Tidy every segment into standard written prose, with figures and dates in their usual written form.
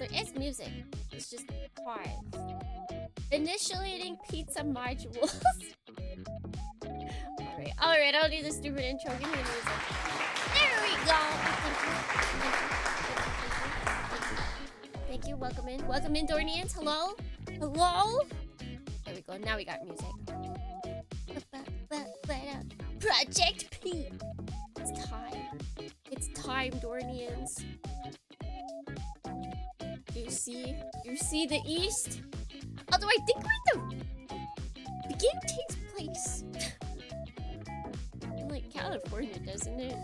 there is music. It's just hard. Initiating pizza modules. Alright, I'll do the stupid intro. Give me the music. There we go. Thank you. Welcome in. Welcome in, Dornians. Hello? Hello? There we go. Now we got music. Project P. It's time. It's time, Dornians. You see the east? Although I think the game takes place in like California, doesn't it?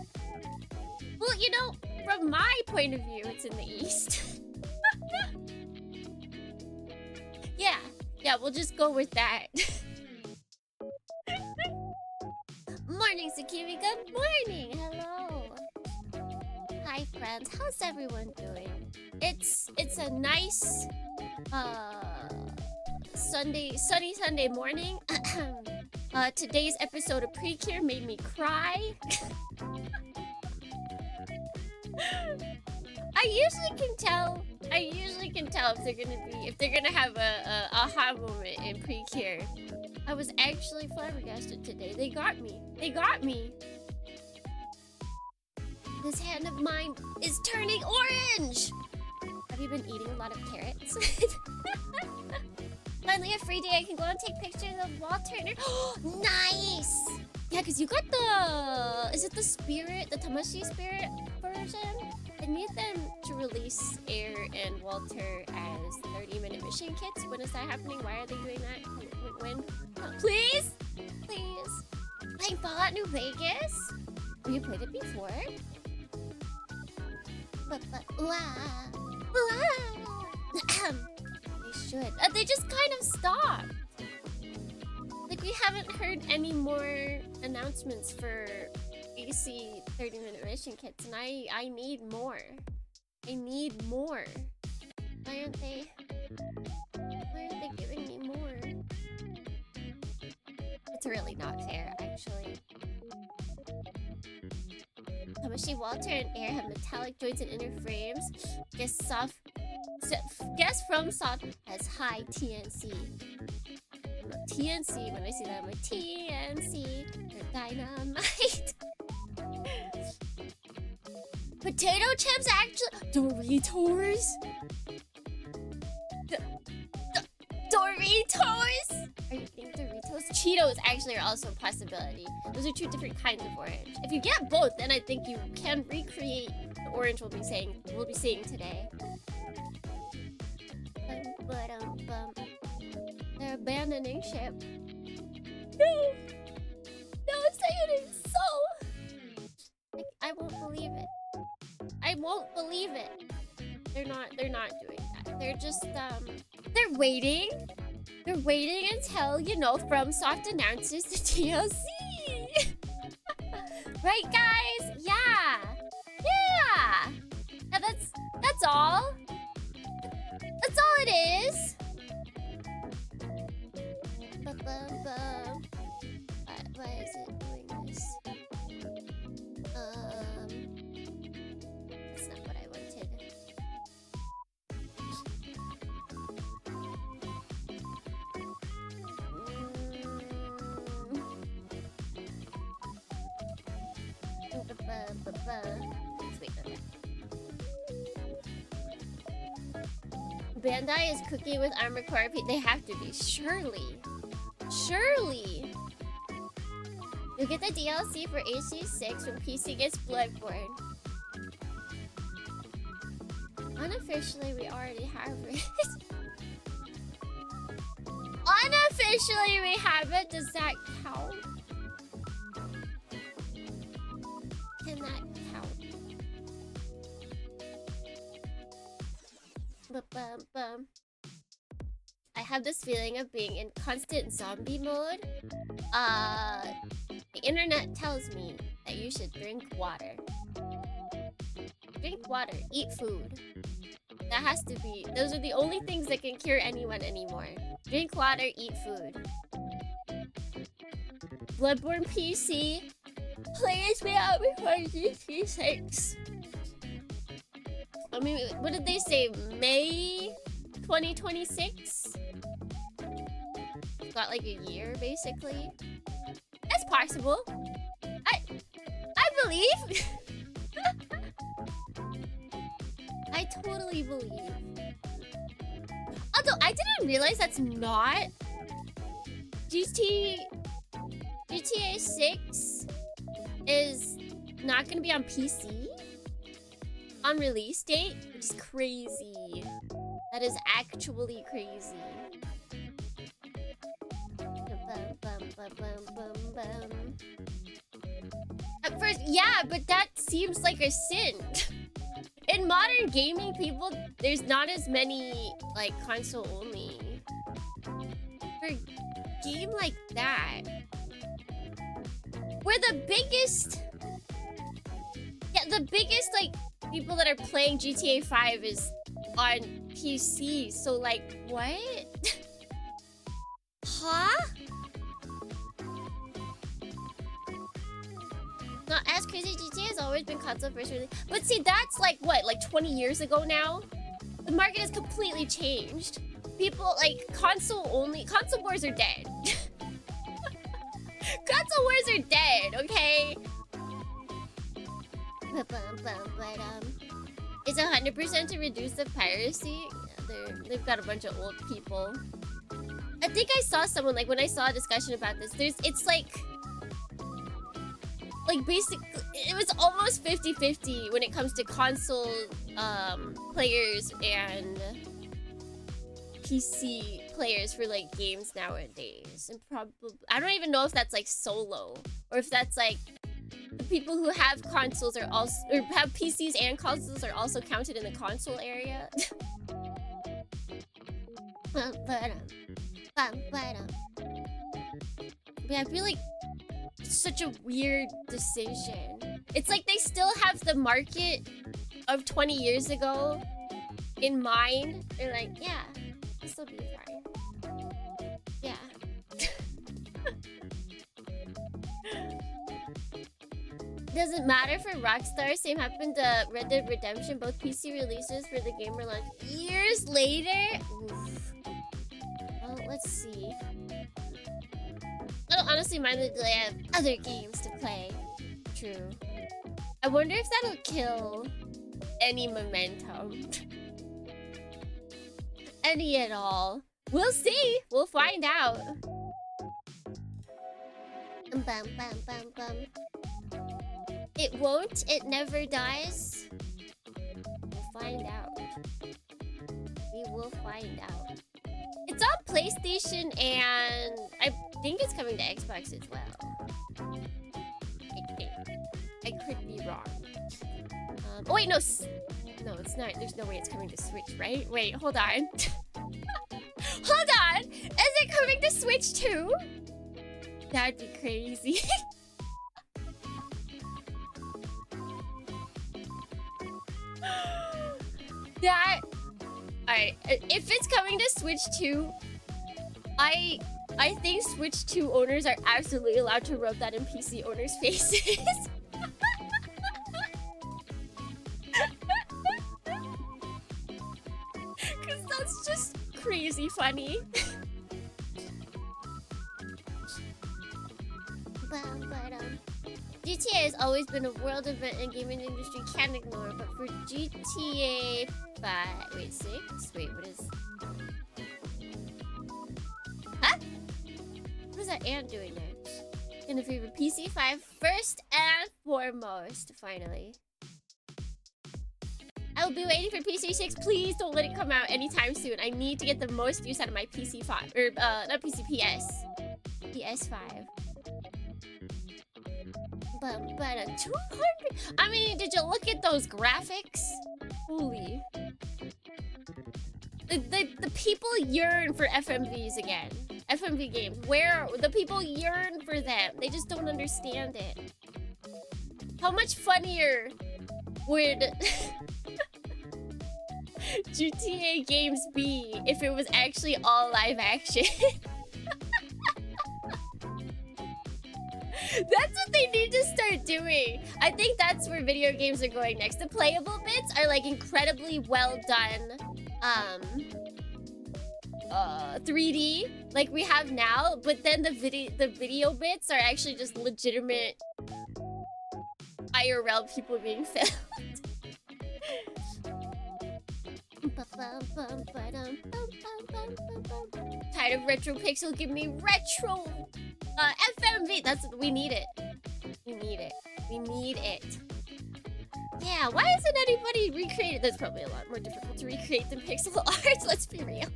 Well, you know, from my point of view, it's in the east. Yeah, we'll just go with that. Morning, Sakimi. Good morning. Hello. Hi, friends. How's everyone doing? It's a nice sunny Sunday morning. Today's episode of Precure made me cry. I usually can tell if they're gonna have a aha moment in Precure. I was actually flabbergasted today. They got me. This hand of mine is turning orange. Have you been eating a lot of carrots? Finally a free day. I can go and take pictures of Walter. Nice! Yeah, because you got the... Is it the spirit? The Tamashi spirit version? I need them to release Air and Walter as 30-minute mission kits. When is that happening? Why are they doing that? When? Please? Please? Playing Fallout New Vegas? Oh, you played it before? They should. They just kind of stopped. Like, we haven't heard any more announcements for AC 30-minute mission kits, and I need more. I need more. Why aren't they giving me more? It's really not fair, actually. Tamashi, Walter, and Air have metallic joints and inner frames. Guess FromSoft has high TNC. TNC, when I see that, I'm like, TNC, they're dynamite. Potato chips, actually. Doritos? Doritos? Are you thinking Doritos? Cheetos actually are also a possibility. Those are two different kinds of orange. If you get both, then I think you can recreate the orange we'll be seeing today. They're abandoning ship. No, Sayuri, so. I won't believe it. I won't believe it. They're not doing that. They're just they're waiting. They're waiting until, you know, FromSoft announces the DLC. Right, guys? Yeah. Yeah, that's all. That's all it is. Why is it doing this? That's not what I wanted. Let's wait for that. Bandai is cooking with Armored Core. They have to be, surely. You'll get the DLC for AC6 when PC gets Bloodborne. Unofficially, we already have it. Unofficially, we have it. Does that count? Can that count? I have this feeling of being in constant zombie mode. The internet tells me that you should drink water. Drink water, eat food. That has to be... Those are the only things that can cure anyone anymore. Drink water, eat food. Bloodborne PC. Please be out before GT6. I mean, what did they say? May 2026? Got like a year, basically. That's possible. I believe. I totally believe. Although I didn't realize that's not GTA 6 is not gonna be on PC on release date, which is crazy. That is actually crazy. At first, yeah, but that seems like a sin. In modern gaming, people, there's not as many like console only. For a game like that, we're the biggest like people that are playing GTA 5 is on PC. So like, what? Huh? Not as crazy. GTA has always been console first release. But see, that's like what, like 20 years ago now? The market has completely changed. People like console wars are dead. Console wars are dead, okay? It's 100% to reduce the piracy. Yeah, they've got a bunch of old people. I think I saw someone, like when I saw a discussion about this, it's like basically, it was almost 50-50 when it comes to console players and PC players for like games nowadays. And probably, I don't even know if that's like solo or if that's like the people who have consoles are also, or have PCs and consoles are also counted in the console area. Yeah, I feel like it's such a weird decision. It's like they still have the market of 20 years ago in mind. They're like, yeah, this will be fine. Yeah. Doesn't matter for Rockstar. Same happened to Red Dead Redemption. Both PC releases for the game were launched years later. Oof. Well, let's see. I don't honestly mind that they have other games to play. True. I wonder if that'll kill any momentum. Any at all. We'll see. We'll find out. It won't. It never dies. We'll find out. We will find out. It's on PlayStation and I think it's coming to Xbox as well. I think. I could be wrong. Oh wait, no. No, it's not. There's no way it's coming to Switch, right? Wait, hold on. Hold on! Is it coming to Switch too? That'd be crazy. That... Alright, if it's coming to Switch 2, I think Switch 2 owners are absolutely allowed to rub that in PC owners' faces. Because that's just crazy funny. GTA has always been a world event and gaming industry can't ignore, but for GTA 5... Wait, 6? Wait, what is... Huh? What is that ant doing there? Gonna favor PC 5 first and foremost, finally. I'll be waiting for PC 6. Please don't let it come out anytime soon. I need to get the most use out of my PC 5. Or, not PC, PS. PS5. But 200... I mean, did you look at those graphics? Holy. The people yearn for FMVs again. FMV games. Where the people yearn for them. They just don't understand it. How much funnier would GTA games be if it was actually all live action? That's what they need to start doing. I think that's where video games are going next. The playable bits are like incredibly well done 3D like we have now, but then the video bits are actually just legitimate IRL people being filmed. Tired of retro pixel, give me retro FMV. That's what we need it. We need it. We need it. Yeah, why isn't anybody recreated? That's probably a lot more difficult to recreate than pixel art, let's be real.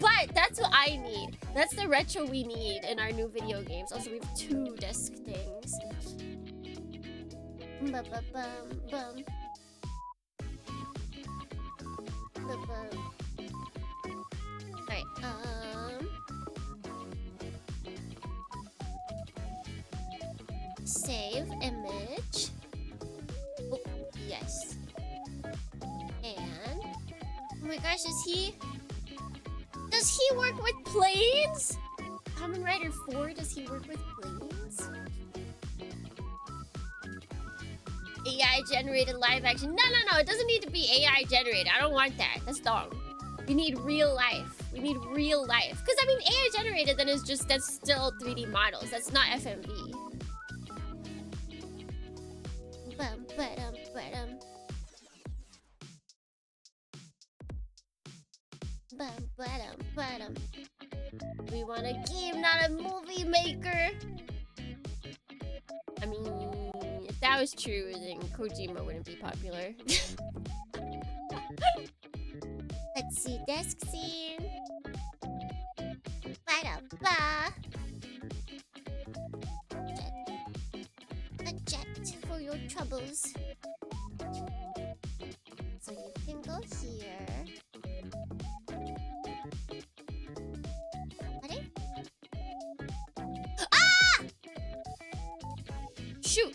But that's what I need. That's the retro we need in our new video games. Also, we have 2 desk things. Bum. Alright, save image. Oh, yes. And oh my gosh, does he work with planes? Kamen Rider 4, does he work with planes? AI generated live action. No, it doesn't need to be AI generated. I don't want that. That's dumb. We need real life. We need real life. Because I mean, AI generated then is just, that's still 3D models. That's not FMV. We want a game, not a movie maker. I mean, if that was true, then Kojima wouldn't be popular. Let's see, desk scene. A jet for your troubles. So you can go here. Ah! Shoot!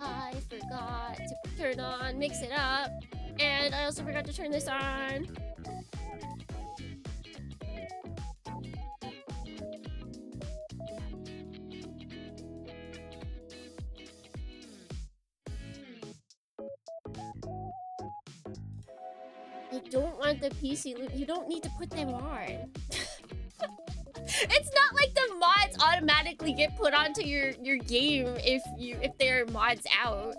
I forgot to turn on, mix it up. And I also forgot to turn this on. I don't want the PC loop. You don't need to put them on. It's not like the mods automatically get put onto your game if there are mods out.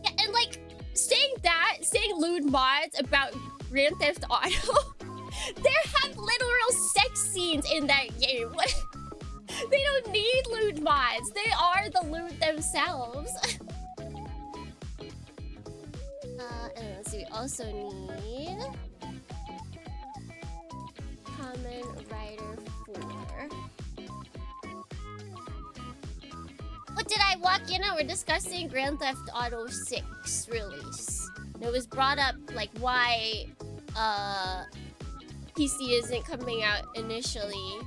Yeah, and like saying lewd mods about Grand Theft Auto. There have literal sex scenes in that game. What? They don't need lewd mods. They are the lewd themselves. And so we also need Kamen Rider 4. What did I walk in on? We're discussing Grand Theft Auto 6 release. And it was brought up like why PC isn't coming out initially.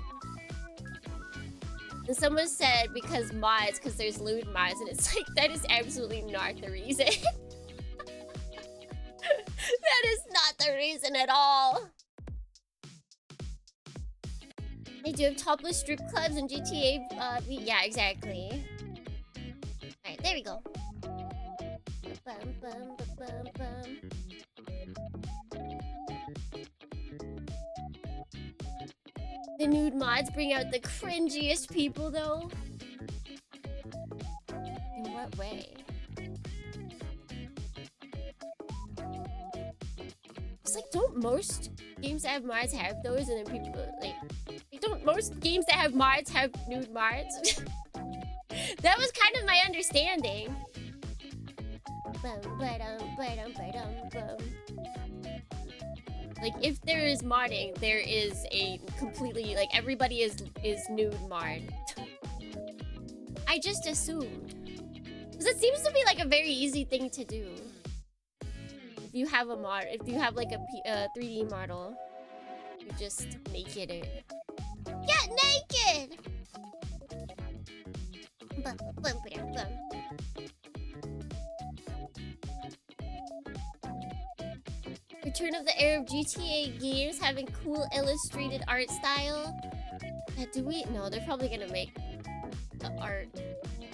And someone said because there's lewd mods, and it's like that is absolutely not the reason. That is not the reason at all. They do have topless strip clubs in GTA yeah, exactly. Alright, there we go. The nude mods bring out the cringiest people, though. In what way? It's like, don't most games that have mods have those, and then people like don't most games that have mods have nude mods? That was kind of my understanding. Like, if there is modding, there is a completely, like, everybody is nude mod. I just assumed. Because it seems to be, like, a very easy thing to do. If you have a mod, if you have, like, a 3D model, you just make it. Yeah, butt naked. Bum, bum, bum, bum. Return of the era of GTA games having cool illustrated art style. Yeah, do we? No, they're probably gonna make the art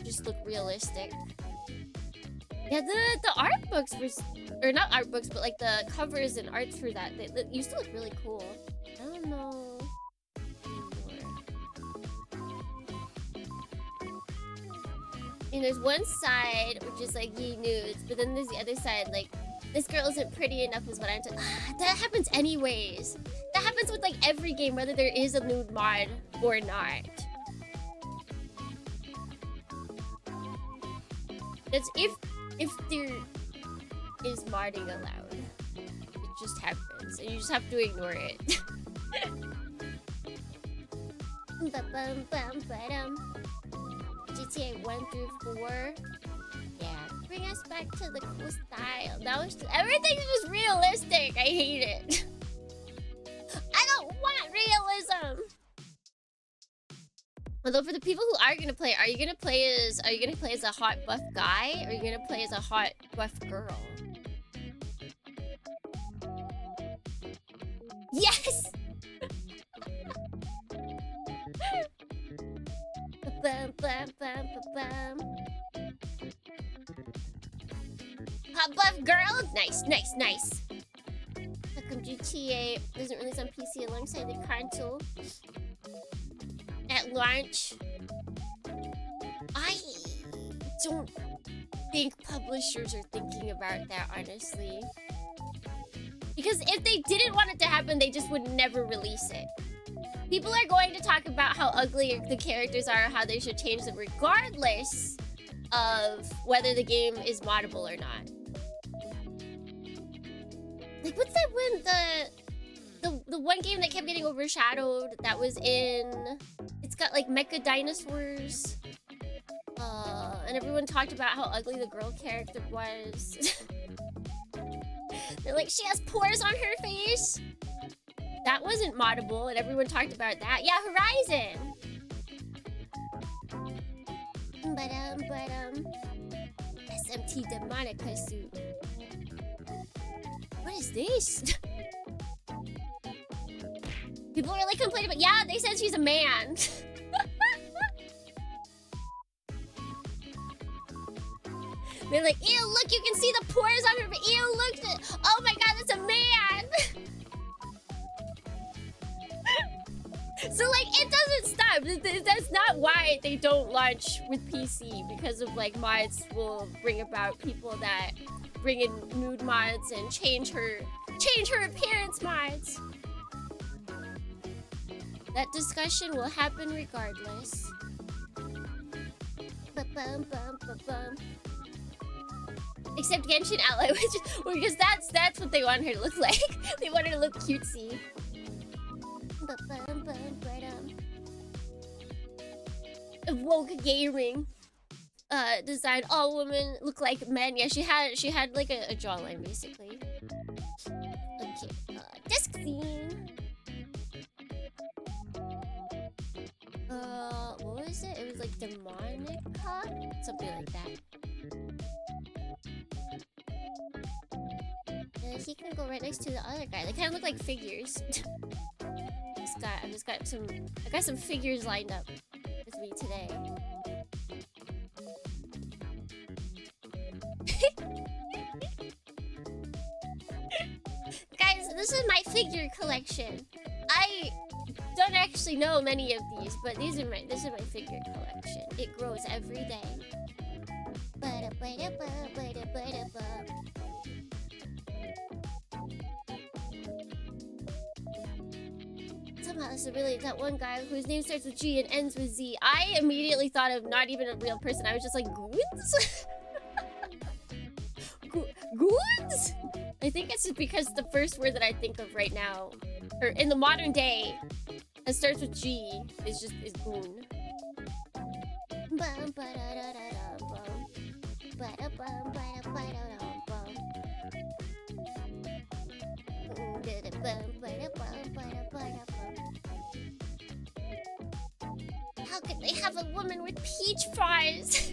just look realistic. Yeah, the art books were, or not art books, but like the covers and arts for that, they used to look really cool. I don't know anymore. And there's one side which is like ye nudes, but then there's the other side like this girl isn't pretty enough is what I'm saying. That happens anyways. That happens with like every game, whether there is a nude mod or not. That's if there is modding allowed. It just happens, and you just have to ignore it. GTA 1 through 4. Yeah, bring us back to the cool style. That was everything's just realistic. I hate it. I don't want realism. Although for the people who are gonna play, are you gonna play as a hot buff guy, or are you gonna play as a hot buff girl? Yes. Bum, bum, bum, bum. Hot buff girl? Nice, nice, nice. How come GTA doesn't release on PC alongside the console at launch? I don't think publishers are thinking about that, honestly. Because if they didn't want it to happen, they just would never release it. People are going to talk about how ugly the characters are, how they should change them, regardless of whether the game is moddable or not. Like, what's that one? The one game that kept getting overshadowed that was in... It's got, like, mecha dinosaurs. And everyone talked about how ugly the girl character was. They're like, she has pores on her face. That wasn't moddable, and everyone talked about that. Yeah, Horizon! SMT Demonica suit. What is this? People really complaining about. Yeah, they said she's a man. They're like, ew, look, you can see the pores on her. But ew, look, oh my god, that's a man. So like, it doesn't stop. That's not why they don't launch with PC, because of like mods will bring about people that bring in nude mods and change her appearance mods. That discussion will happen regardless. Ba-bum, bum, ba-bum. Except Genshin Ally, because that's what they want her to look like. They want her to look cutesy. Ba-bum, bum, ba-dum. Woke gaming. Design all women look like men. Yeah, she had like a jawline basically. Okay, disc scene. What was it? It was like Demonica? Something like that. He can go right next to the other guy. They kind of look like figures. I got some figures lined up with me today. Guys, this is my figure collection. I don't actually know many of these, but this is my figure collection. It grows every day. Somehow this is really that one guy whose name starts with G and ends with Z. I immediately thought of not even a real person. I was just like, Goons? Goons? I think it's just because the first word that I think of right now, or in the modern day, that starts with G, is goon. could they have a woman with peach fries?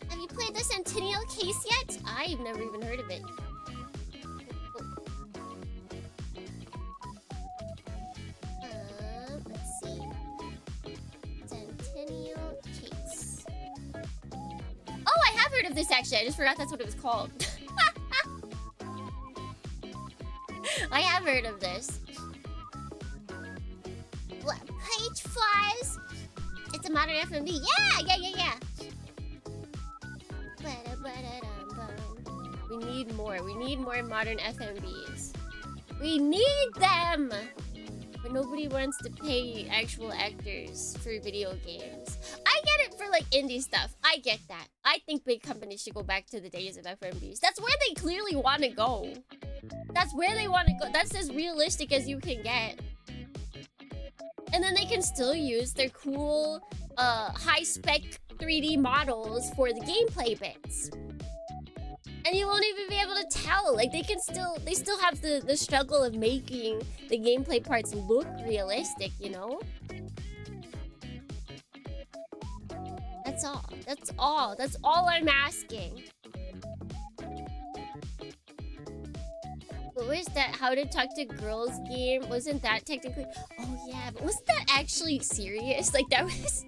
Have you played the Centennial case yet? I've never even heard of it. Let's see. Centennial case. Oh, I have heard of this actually. I just forgot that's what it was called. I have heard of this. What? Peach flies? It's a modern FMV. Yeah. We need more. We need more modern FMVs. We need them! But nobody wants to pay actual actors for video games. I get it for like indie stuff. I get that. I think big companies should go back to the days of FMVs. That's where they clearly want to go. That's where they want to go. That's as realistic as you can get. And then they can still use their cool, high-spec 3D models for the gameplay bits. And you won't even be able to tell. Like, they still have the struggle of making the gameplay parts look realistic, you know? That's all. That's all. That's all I'm asking. What was that How to Talk to Girls game? Wasn't that technically... Oh, yeah. But wasn't that actually serious? Like, that was...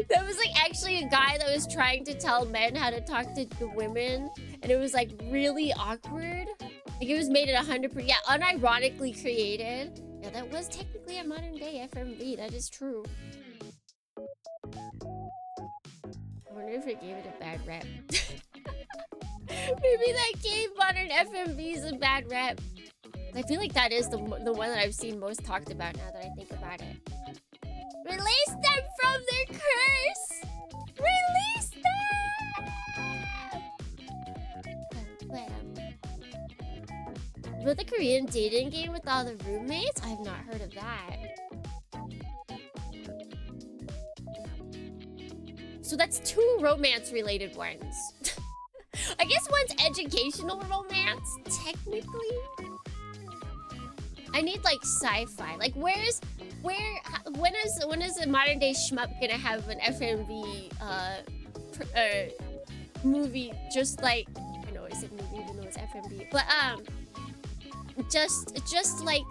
That was like actually a guy that was trying to tell men how to talk to the women, and it was like really awkward. Like it was made at 100%, yeah, unironically created. Yeah, that was technically a modern day FMV. That is true. I wonder if it gave it a bad rep. Maybe that gave modern FMVs a bad rep. I feel like that is the one that I've seen most talked about now that I think about it. Release them from their curse! Release them! But the Korean dating game with all the roommates? I have not heard of that. So that's 2 romance-related ones. I guess one's educational romance, technically. I need like sci-fi. Like when is a modern day shmup gonna have an FMV movie just like, I know I said movie even though it's FMV, but just like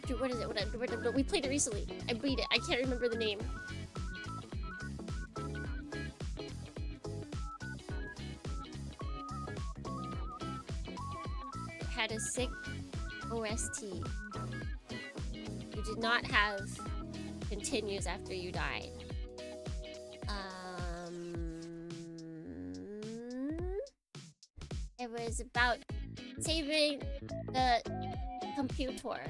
dude, what is it? We played it recently. I beat it. I can't remember the name. Had a sick OST. You did not have continues after you died. It was about saving the computer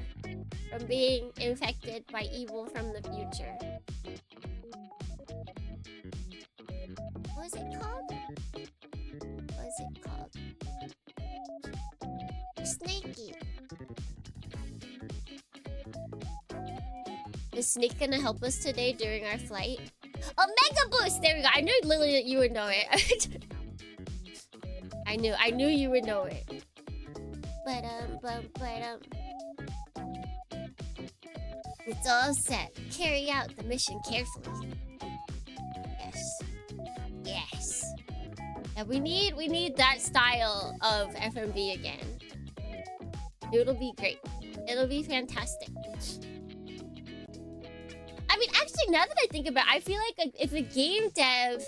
from being infected by evil from the future. What was it called? What is it called? Snaky. Is Snake gonna help us today during our flight? Oh, Mega Boost! There we go. I knew Lily that you would know it. I knew you would know it. It's all set. Carry out the mission carefully. Yes. Now we need that style of FMV again. It'll be great. It'll be fantastic. I mean, actually, now that I think about it, I feel like if a game dev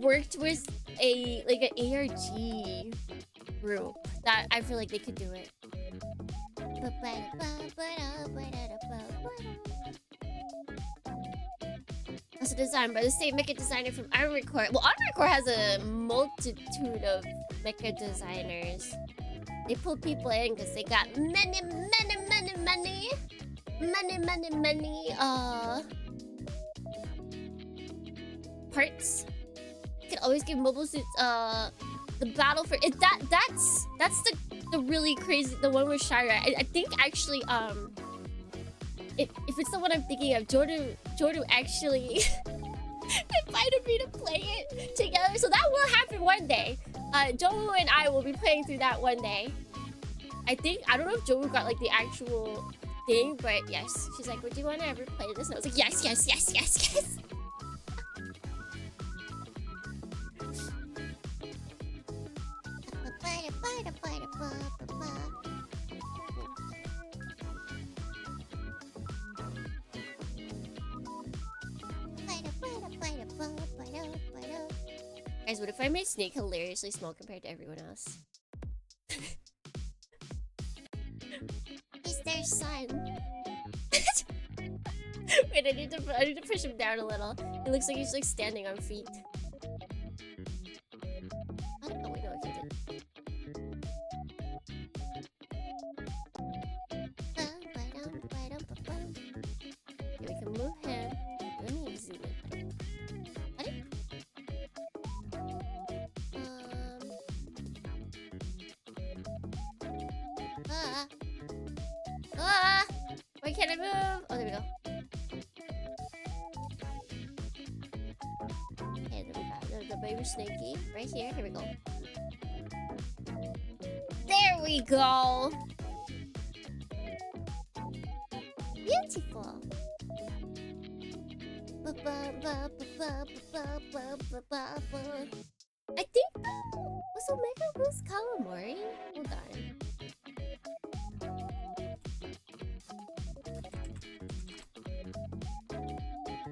worked with an ARG group, that I feel like they could do it. Also designed by the same mecha designer from Armored Core. Well, Armored Core has a multitude of mecha designers. They pull people in because they got many parts. You can always give mobile suits the battle for it. That's the really crazy, the one with Shira. I think actually if it's the one I'm thinking of, Jordan actually invited me to play it together. So that will happen one day. Joe and I will be playing through that one day. I don't know if Joe got like the actual thing, but yes. She's like, would you want to ever play this? And I was like, yes, yes, yes, yes, yes. Guys, what if I made Snake hilariously small compared to everyone else? He's their son. Wait, I need to push him down a little. It looks like he's like standing on feet. Oh, wait, no, he didn't. Okay, we can move him. Let me zoom in. What? Why can't I move? Oh, there we go. Okay, there we go. The baby snaky right here. Here we go. There we go. Beautiful. I think was Omega Boost Calamari? Hold on.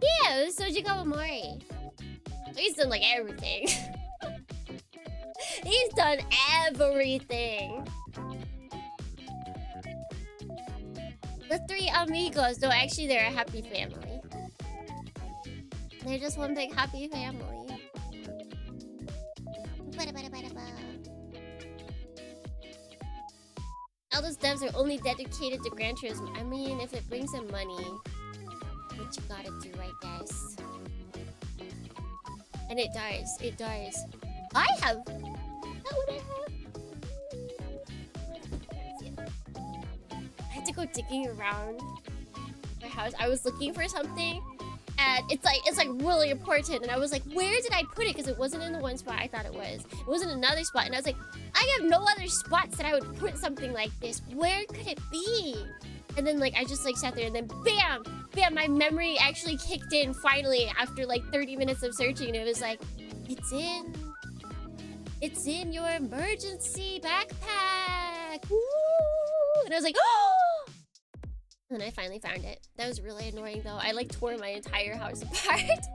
Yeah, it was Soji Kawamori. He's done like everything. He's done everything. The three amigos, though, actually they're a happy family. They're just one big happy family. All those devs are only dedicated to Gran Turismo. I mean, if it brings in money, what you gotta do, right, guys? And it does. It does. I have. Is that what I have? I had to go digging around my house. I was looking for something, and it's like really important. And I was like, where did I put it? Because it wasn't in the one spot I thought it was. It wasn't another spot, and I was like, I have no other spots that I would put something like this. Where could it be? And then like I just like sat there, and then bam, bam, my memory actually kicked in finally after like 30 minutes of searching. And it was like, it's in your emergency backpack. Woo! And I was like, oh! And I finally found it. That was really annoying though. I like tore my entire house apart.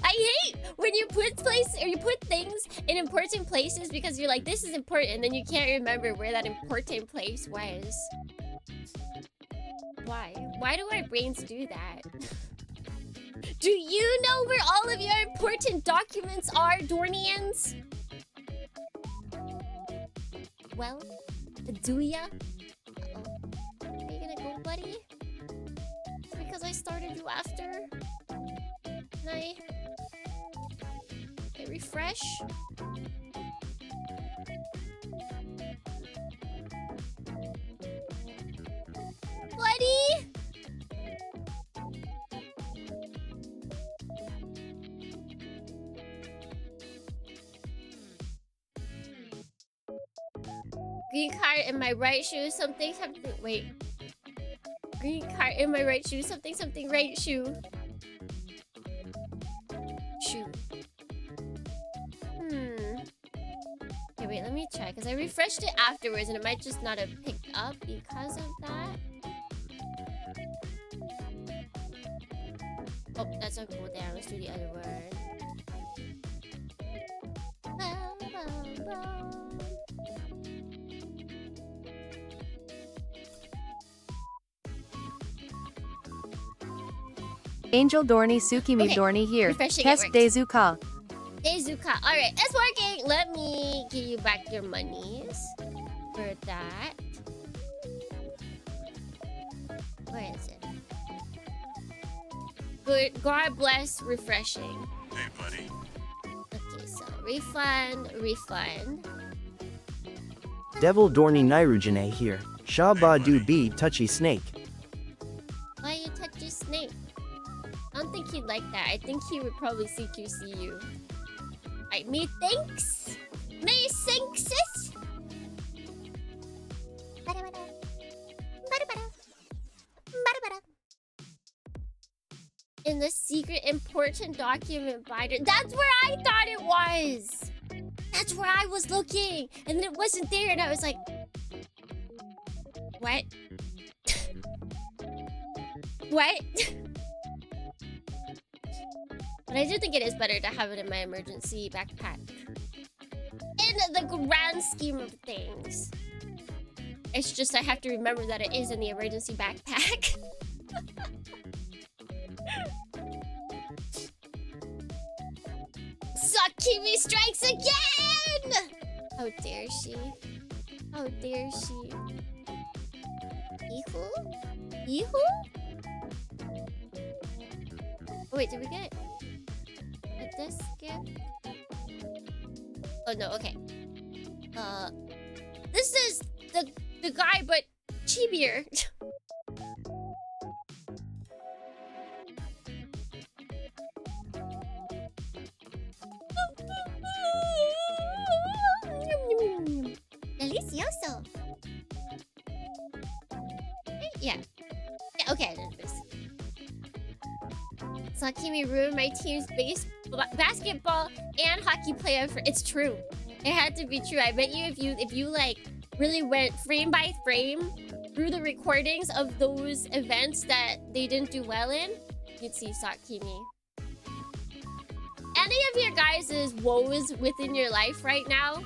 I hate when you put things in important places because you're like, this is important, and then you can't remember where that important place was. Why? Why do our brains do that? Do you know where all of your important documents are, Dornians? Well, do ya? Uh-oh. Are you gonna go, buddy? Because I started you after? Can I refresh? Buddy? Green card in my right shoe, something. Wait. Green card in my right shoe, something, right shoe. Shoe. Okay, wait, let me check. Because I refreshed it afterwards and it might just not have picked up because of that. Oh, that's not cool down. Let's do the other word. Angel Dorny Sukimi Okay. Dorny here. Refreshing, Test it works. Dezuka. Dezuka. Alright, it's working. Let me give you back your monies for that. Where is it? Good. God bless refreshing. Hey, buddy. Okay, so refund. Devil Dorny Nairujine here. Shabadu B touchy snake. Why you touch your snake? I don't think he'd like that. I think he would probably CQC you. Alright, methinks. Methinks it. In the secret important document binder. That's where I thought it was. That's where I was looking. And then it wasn't there. And I was like, what? What? But I do think it is better to have it in my emergency backpack. In the grand scheme of things. It's just I have to remember that it is in the emergency backpack. Sakimi strikes again! How dare she? How dare she? Ihu? Ihu? Oh wait, did we get this gift? Oh no, okay. This is the guy, but chibier. Delicioso. Yeah. Yeah, okay, I did this. Sakimi ruined my team's basketball and hockey playoff. It's true. It had to be true. I bet you if you like really went frame by frame through the recordings of those events that they didn't do well in, you'd see Sakimi. Any of your guys' woes within your life right now,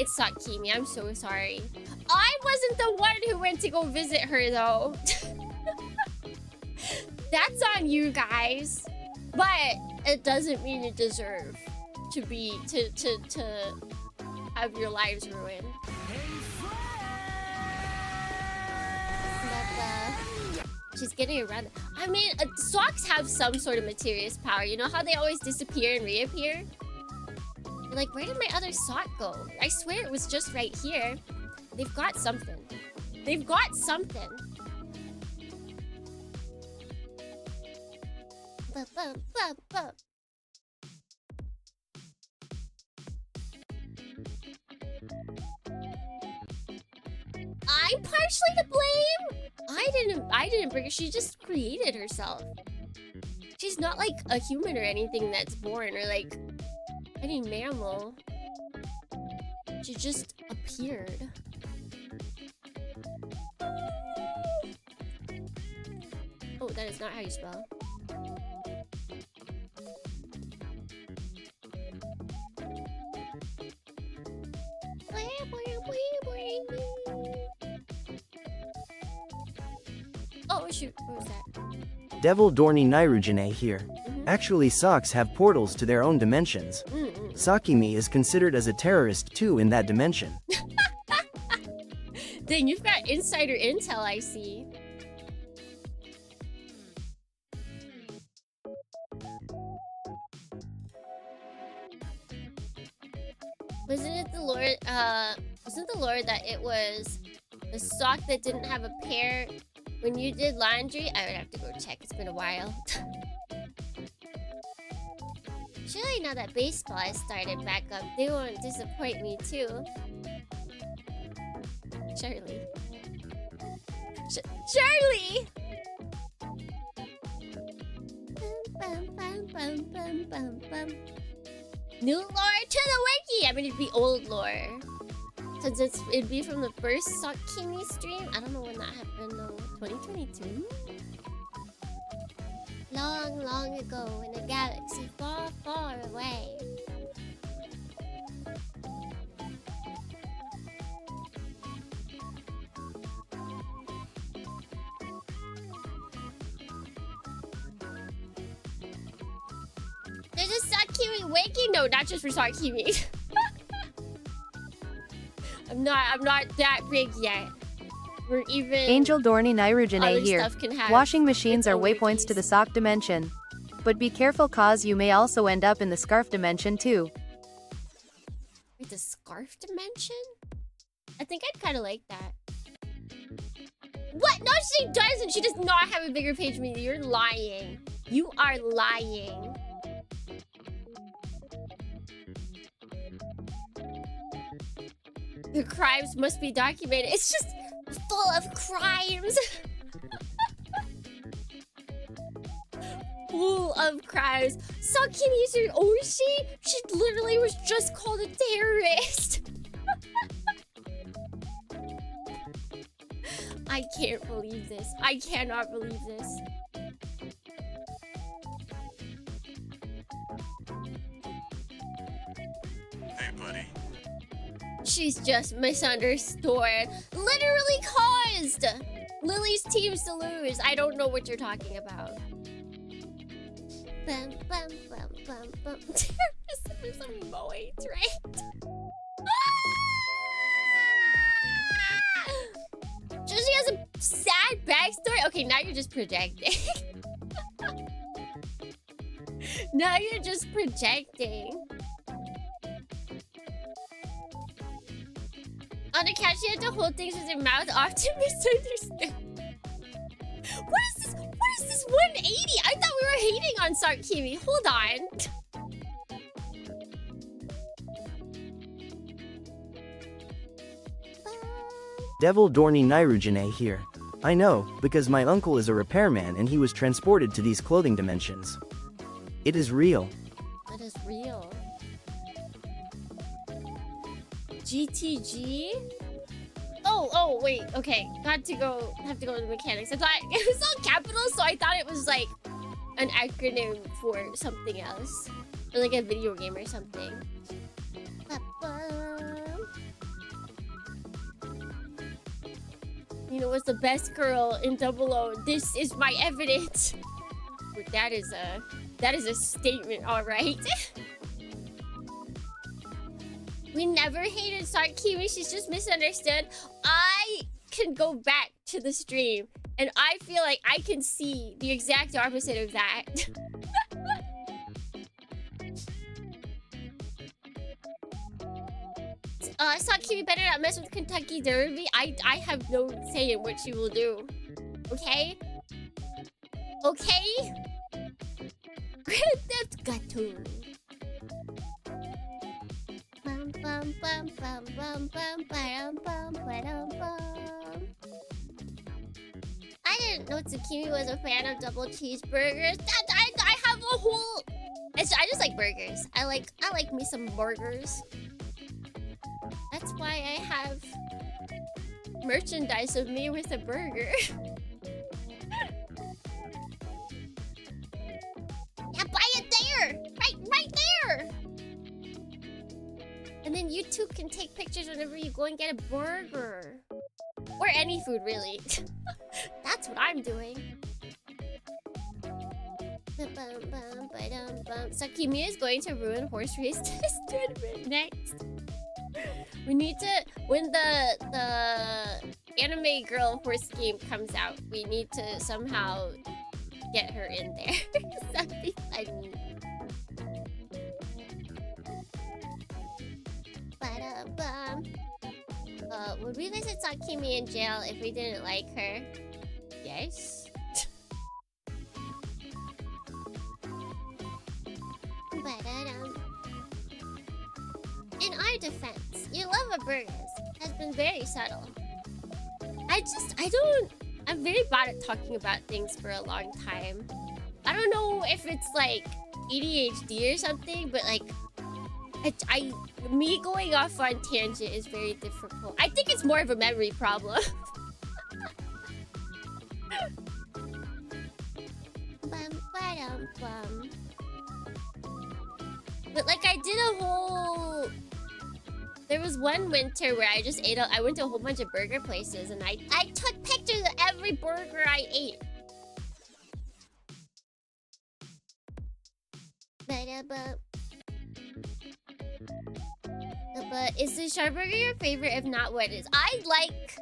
it's Sakimi. I'm so sorry. I wasn't the one who went to go visit her though. That's on you guys. But it doesn't mean you deserve to be to have your lives ruined. But, she's getting around. I mean, socks have some sort of mysterious power. You know how they always disappear and reappear? You're like, where did my other sock go? I swear it was just right here. They've got something. They've got something. I'm partially to blame. I didn't bring her. She just created herself. She's not like a human or anything that's born or like any mammal. She just appeared. Oh, that is not how you spell. Oh shoot, what was that? Devil Dorny Nairujine here. Actually, socks have portals to their own dimensions. Sakimi is considered as a terrorist too in that dimension. Dang, you've got insider intel, I see. Wasn't the lore that it was the sock that didn't have a pair when you did laundry? I would have to go check. It's been a while. Surely now that baseball has started back up, they won't disappoint me too. Charlie. Charlie! New lore to the wiki! I mean, it'd be old lore. Since it'd be from the first Sakimi stream. I don't know when that happened though. 2022? Long, long ago in a galaxy far, far away. There's a Sakimi wiki? No, not just for Sakimi. I'm not that big yet. We're even Angel Dorny Nairujine here. Washing machines are waypoints wikis. to the sock dimension. But be careful cause you may also end up in the scarf dimension too. Wait, the scarf dimension? I think I'd kind of like that. What? No, she doesn't. She does not have a bigger page than me. You're lying. You are lying. The crimes must be documented. It's just full of crimes. Full of crimes. Sakimizu Oishi? She literally was just called a terrorist. I can't believe this. I cannot believe this. Hey, buddy. She's just misunderstood. Literally caused Lily's teams to lose. I don't know what you're talking about. Bum, bum, bum, bum, bum. Terrorism is a moit, right? So she has a sad backstory? Okay, now you're just projecting. Now you're just projecting. On account, she had to hold things with her mouth off to misunderstand. What is this? What is this 180? I thought we were hating on Sarkimi. Hold on. Devil Dorni Nairujine here. I know, because my uncle is a repairman and he was transported to these clothing dimensions. It is real. That is real. GTG? Oh, wait. Okay, have to go to the mechanics. I thought it was all capitals, so I thought it was like an acronym for something else, or like a video game or something. You know what's the best girl in Double O? This is my evidence. That is a statement, all right. We never hated Sarkimi. She's just misunderstood. I can go back to the stream and I feel like I can see the exact opposite of that. Sakimi better not mess with Kentucky Derby. I have no say in what she will do. Okay? Okay? Grand Theft Auto. Bum, bum, bum, bum, bum, bum, bum, bum, bum, bum. I didn't know Tsukimi was a fan of double cheeseburgers. I have a whole... I just like burgers. I like me some burgers. That's why I have merchandise of me with a burger. Yeah, buy it there! Right there! And then you two can take pictures whenever you go and get a burger. Or any food, really. That's what I'm doing. Sakimi is going to ruin horse race test tournament next. We need to, when the anime girl horse game comes out, we need to somehow get her in there. That'd be funny. Would we visit Sakimi in jail if we didn't like her? Yes. In our defense, your love of burgers has been very subtle. I'm very bad at talking about things for a long time. I don't know if it's like ADHD or something, but like, me going off on tangent is very difficult. I think it's more of a memory problem. But like I did a whole... There was one winter where I just I went to a whole bunch of burger places and I took pictures of every burger I ate. But is the sharp burger your favorite? If not, what is? I like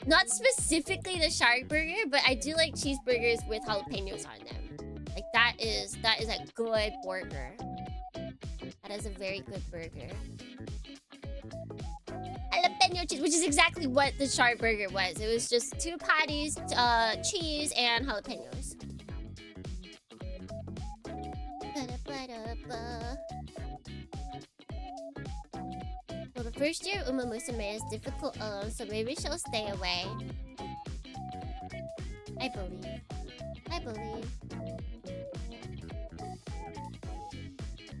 not specifically the shark burger, but I do like cheeseburgers with jalapenos on them. Like that is a good burger. That is a very good burger. Jalapeno cheese, which is exactly what the shark burger was. It was just 2 patties, cheese, and jalapenos. Well, the First year Uma Musume is difficult alone, so maybe she'll stay away. I believe. I believe.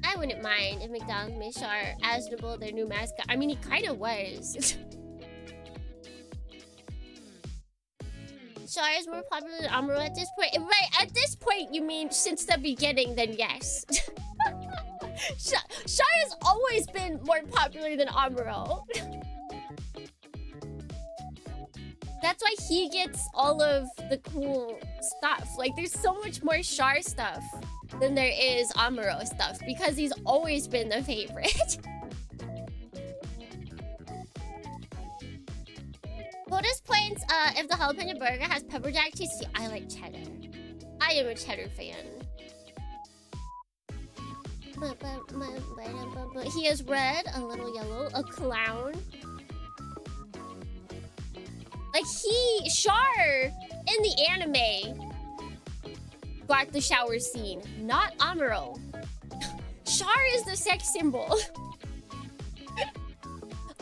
I wouldn't mind if McDonald's made Char Asnable their new mascot. I mean, he kind of was. Char is more popular than Amuro at this point. Right, at this point, you mean since the beginning, then yes. Char has always been more popular than Amuro. That's why he gets all of the cool stuff. Like, there's so much more Char stuff than there is Amuro stuff because he's always been the favorite. Bonus points if the jalapeno burger has pepper jack cheese. See, I like cheddar. I am a cheddar fan. He is red, a little yellow, a clown. Like Char in the anime got the shower scene, not Amuro. Char is the sex symbol.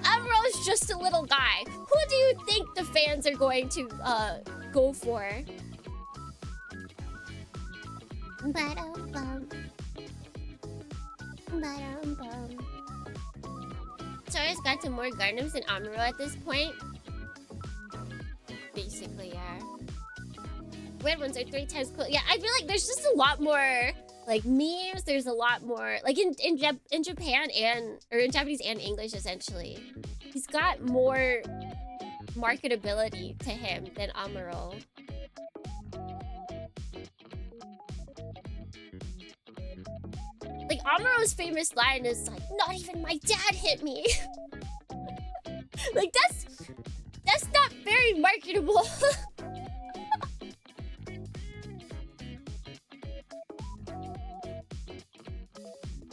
Amuro's just a little guy. Who do you think the fans are going to go for? Chara's got some more Gundams than Amuro at this point. Basically, yeah. Red ones are 3 times cool. Yeah, I feel like there's just a lot more like memes. There's a lot more like in Japan or in Japanese and English essentially. He's got more marketability to him than Amuro. Like Amuro's famous line is like, "Not even my dad hit me." Like that's not very marketable.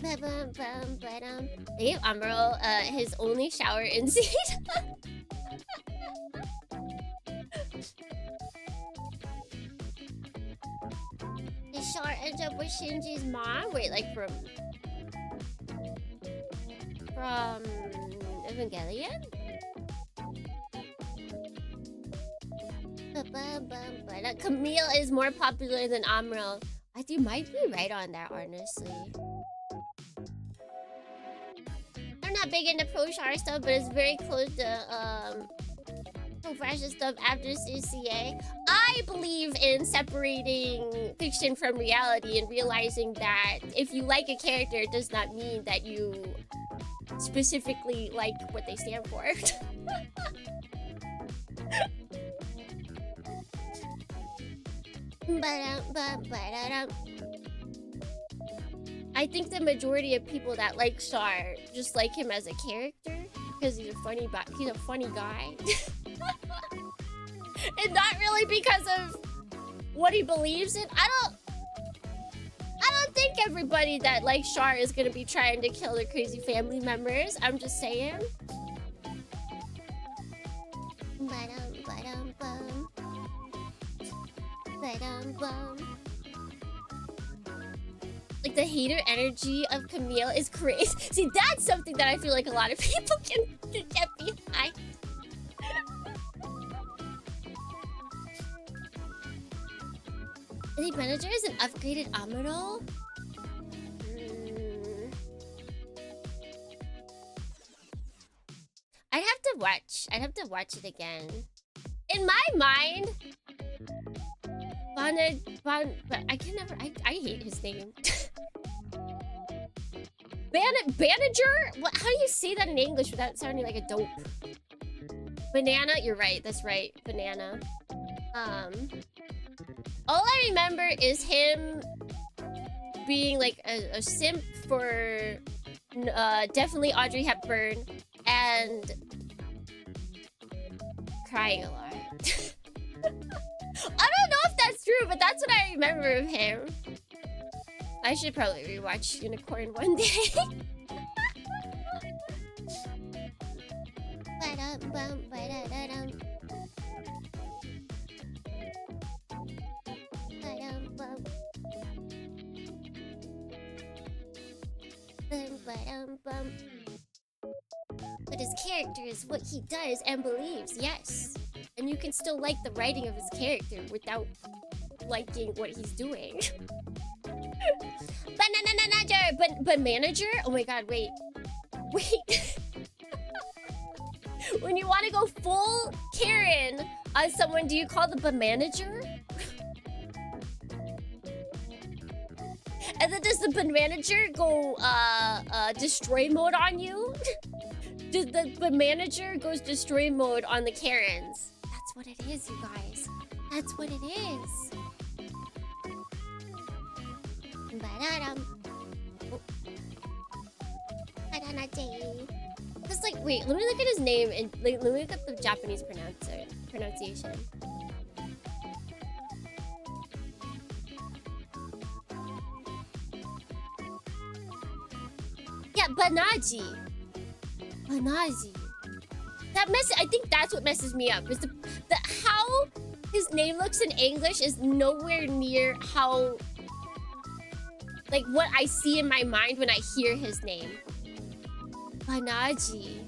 They gave Amuro his only shower in scene. Did Char end up with Shinji's mom? Wait, like from Evangelion? Camille is more popular than Amuro. You might be right on that, honestly. I'm not big into pro Char stuff, but it's very close to pro fashion stuff after CCA. I believe in separating fiction from reality and realizing that if you like a character, it does not mean that you specifically like what they stand for. I think the majority of people that like Char just like him as a character because he's a funny guy. And not really because of what he believes in. I don't think everybody that likes Char is gonna be trying to kill their crazy family members. I'm just saying. Like the hater energy of Camille is crazy. See, that's something that I feel like a lot of people can get behind. Any manager is an upgraded Amuro? I'd have to watch it again. In my mind, I hate his name. Banager? How do you say that in English without sounding like a dope? Banana? You're right. That's right. Banana. All I remember is him being like a simp for definitely Audrey Hepburn and crying a lot. I don't know if that's true, but that's what I remember of him. I should probably rewatch Unicorn one day. But his character is what he does and believes, yes. And you can still like the writing of his character without liking what he's doing. But manager? Oh my god, wait. When you want to go full Karen on someone, do you call the manager? And then does the manager go destroy mode on you? Does the manager goes destroy mode on the Karens? That's what it is, you guys. That's what it is. Just like, wait, let me look at his name and let me look at the Japanese pronunciation. Yeah, Banaji. That I think that's what messes me up. Is the how his name looks in English is nowhere near how, like, what I see in my mind when I hear his name. Banaji.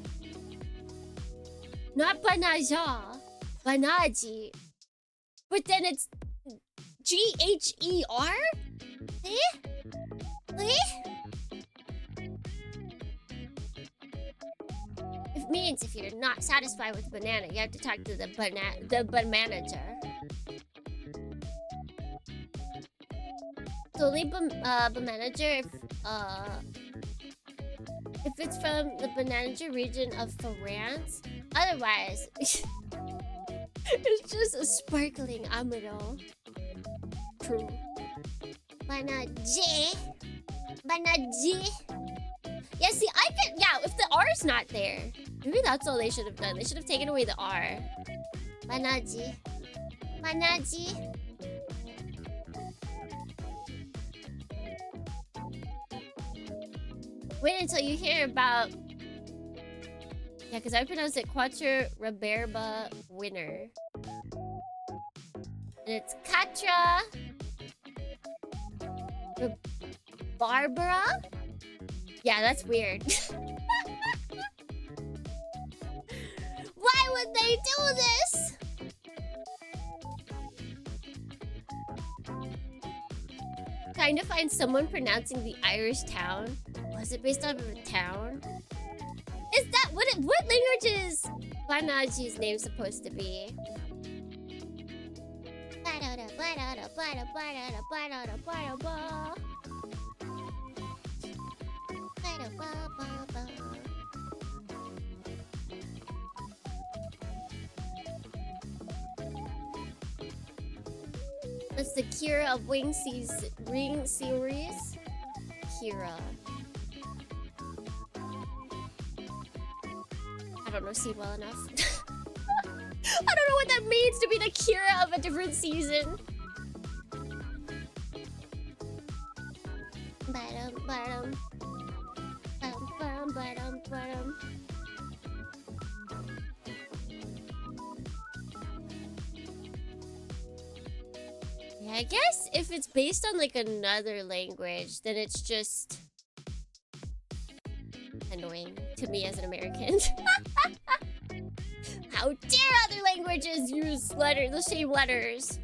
Not Banaja. Banaji. But then it's Gher? It means if you're not satisfied with banana, you have to talk to the manager. So only manager if it's from the Bananager region of France. Otherwise, it's just a sparkling amuro. True. Banaji. Yeah, see, I can. Yeah, if the R is not there, maybe that's all they should have done. They should have taken away the R. Banaji. Wait until you hear about. Yeah, because I pronounced it Quattro Raberba winner. And it's Katra Barbara? Yeah, that's weird. Why would they do this? Trying to find someone pronouncing the Irish town. Was it based on a town? Is that what language is Banaji's name supposed to be? That's the Kira of Ring series. Kira. I don't know C well enough. I don't know what that means to be the Kira of a different season. Yeah, I guess if it's based on like another language, then it's just annoying to me as an American. How dare other languages use the same letters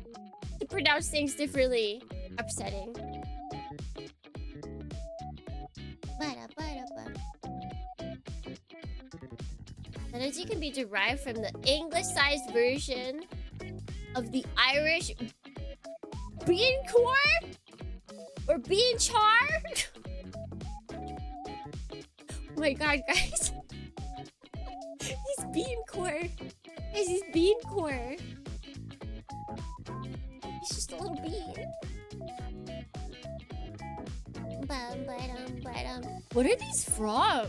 to pronounce things differently? Upsetting. Energy can be derived from the English-sized version of the Irish bean core or bean char. Oh my god, guys. He's bean core. Guys, he's bean core. He's just a little bean. What are these from?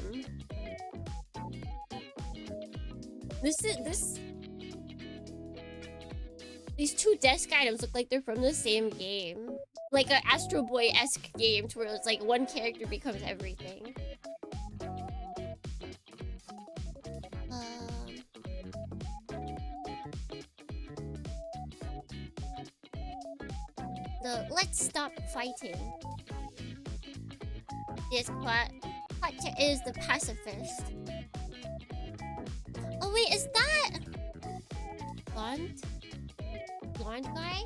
These two desk items look like they're from the same game. Like an Astro Boy-esque game to where it's like one character becomes everything. Let's stop fighting. Yes, Quattro is the pacifist. Wait, is that blonde guy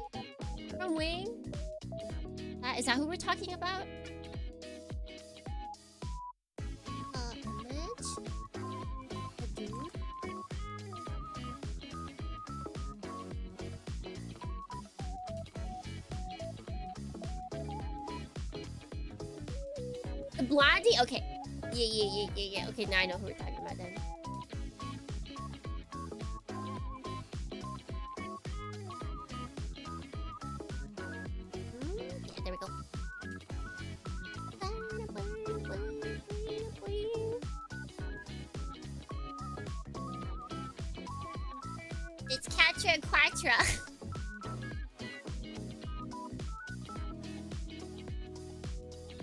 from Wing? Is that who we're talking about? Image. A dude. The blondie? Okay. Yeah. Okay, now I know who we're talking about then. Yeah, there we go. It's Catra and Quatra.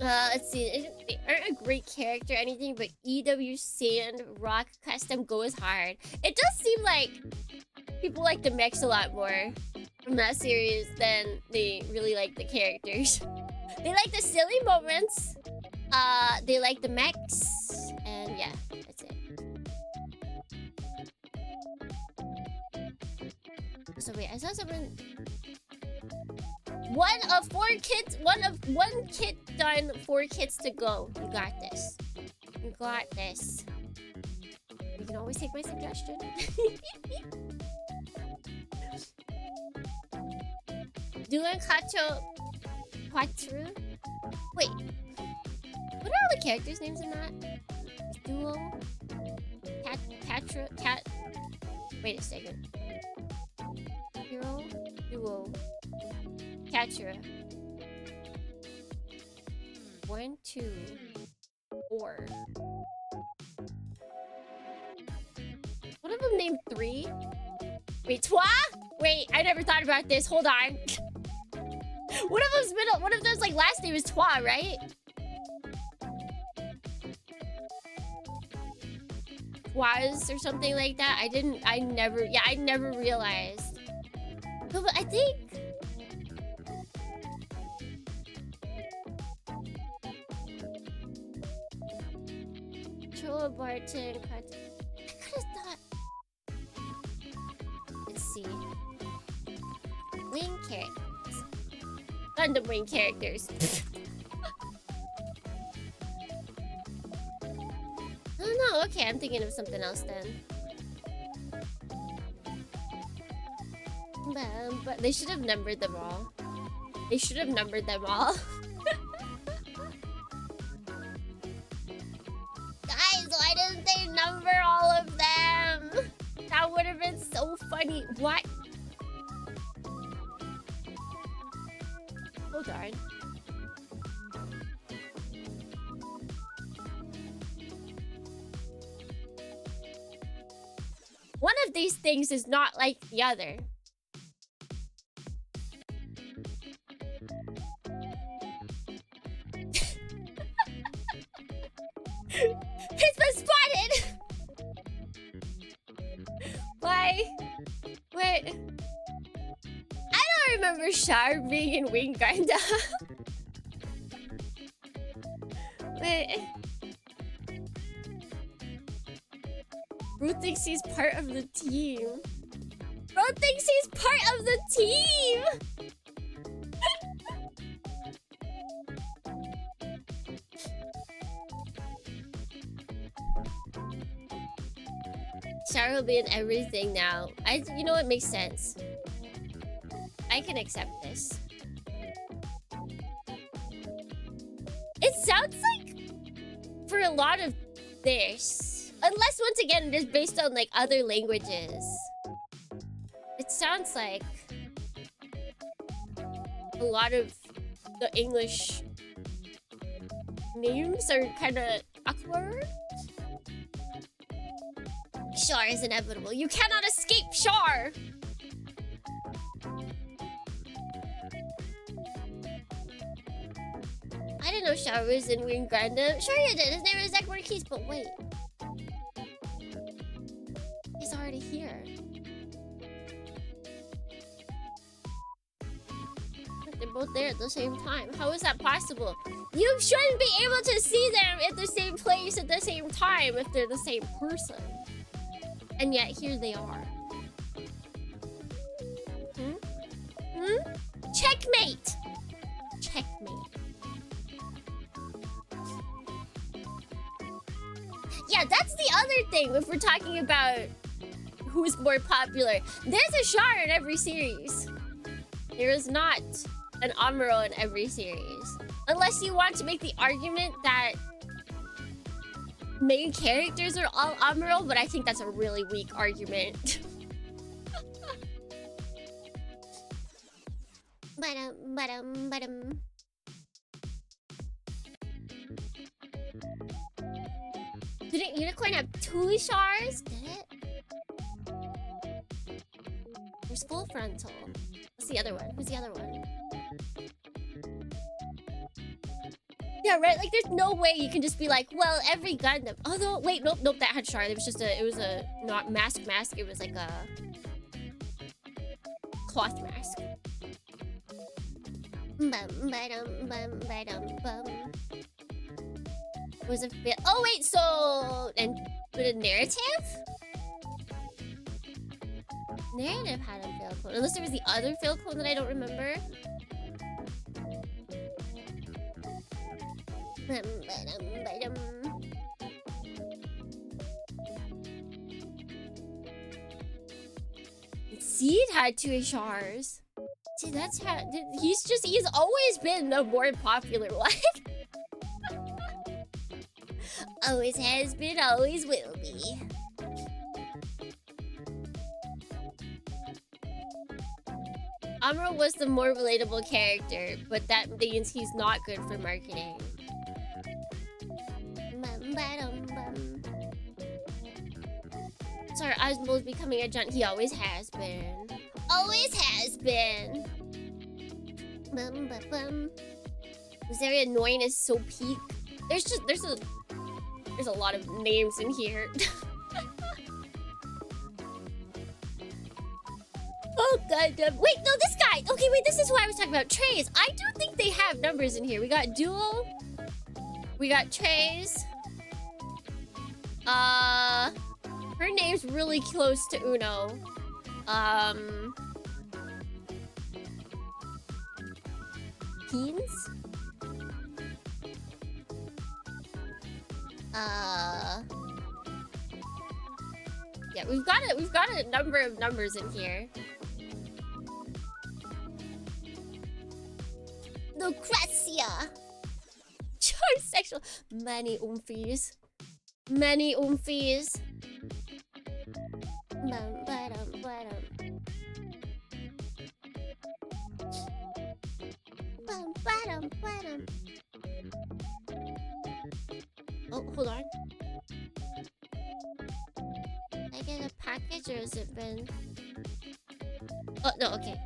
Let's see. They aren't a great character or anything, but EW Sand Rock Custom goes hard. It does seem like people like the mechs a lot more from that series than they really like the characters. They like the silly moments. They like the mechs, and yeah, that's it. So wait, I saw someone. One kit done, 4 kits to go. You got this. You got this. You can always take my suggestion. Doing Quattro. Wait. What are all the characters' names in that? Duo. Cat. Wait a second. Hero. Duo. Catcher. 1, 2, 4. One of them named 3. Wait, Twa? Wait, I never thought about this. Hold on. One of them's like last name is Twa, right? Twas or something like that. I never realized. No, but I think Barton. I could've thought. Let's see. Wing characters. Gundam Wing characters. Oh no, okay, I'm thinking of something else then. But they should have numbered them all. Guys, why didn't they number all of them? That would have been so funny. What? Hold on. One of these things is not like the other. It's been spotted! Why? Wait. I don't remember Char being in Wing Gundam. Wait. Bro thinks he's part of the team. Bro thinks he's part of the team! Char will be in everything now. You know what makes sense. I can accept this. It sounds like for a lot of this, unless once again it is based on like other languages, it sounds like a lot of the English names are kind of awkward. Char is inevitable. You cannot escape Char! I didn't know Char was in Wing Gundam. Sure you did. His name is Zach Marquise, but wait. He's already here. They're both there at the same time. How is that possible? You shouldn't be able to see them at the same place at the same time if they're the same person. And yet here they are. Checkmate! Checkmate. Yeah, that's the other thing if we're talking about who's more popular. There's a Char in every series. There is not an Amuro in every series. Unless you want to make the argument that main characters are all Amuro, but I think that's a really weak argument. Didn't Unicorn have 2 Chars? Did it? There's full frontal. What's the other one? Who's the other one? Yeah, right? Like, there's no way you can just be like, well, every Gundam. Oh, no, wait, nope, that had Char. It was a, not mask. It was like a cloth mask. Was a bit. Oh, wait, so. And with a narrative? Narrative had a fail clone. Unless there was the other fail clone that I don't remember. Seed had 2 Chars. See, that's how he's always been the more popular one. Always has been, always will be. Amuro was the more relatable character, but that means he's not good for marketing. Sorry, Osmo's becoming a giant. He always has been. Always has been. This area annoying is so peak. There's a lot of names in here. Oh god. Wait, no, this guy. Okay, wait, this is who I was talking about. Trays. I do think they have numbers in here. We got Duo. We got Trays. Her name's really close to Uno. Teens? Yeah, we've got a number of numbers in here. Lucrezia. Charm sexual. Many oomphies. Many oomphies. Oh, hold on. I get a package or has it been? Oh, no, okay.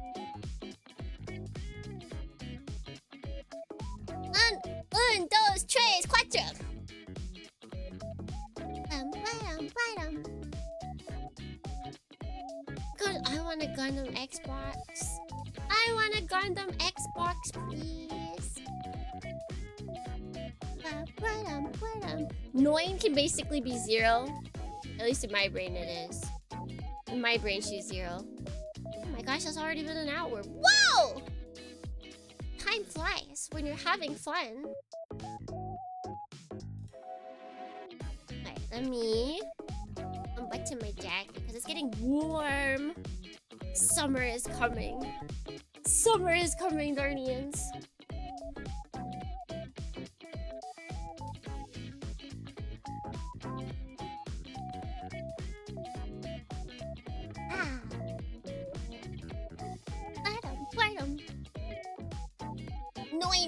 Un, dos, tres, cuatro. Good, I want a Gundam Xbox. I want a Gundam Xbox, please. 9 can basically be 0. At least in my brain it is. In my brain she's 0. Oh my gosh, that's already been an hour. Whoa! Time flies when you're having fun. Alright, let me unbutton my jacket because it's getting warm. Summer is coming. Summer is coming, Darnians.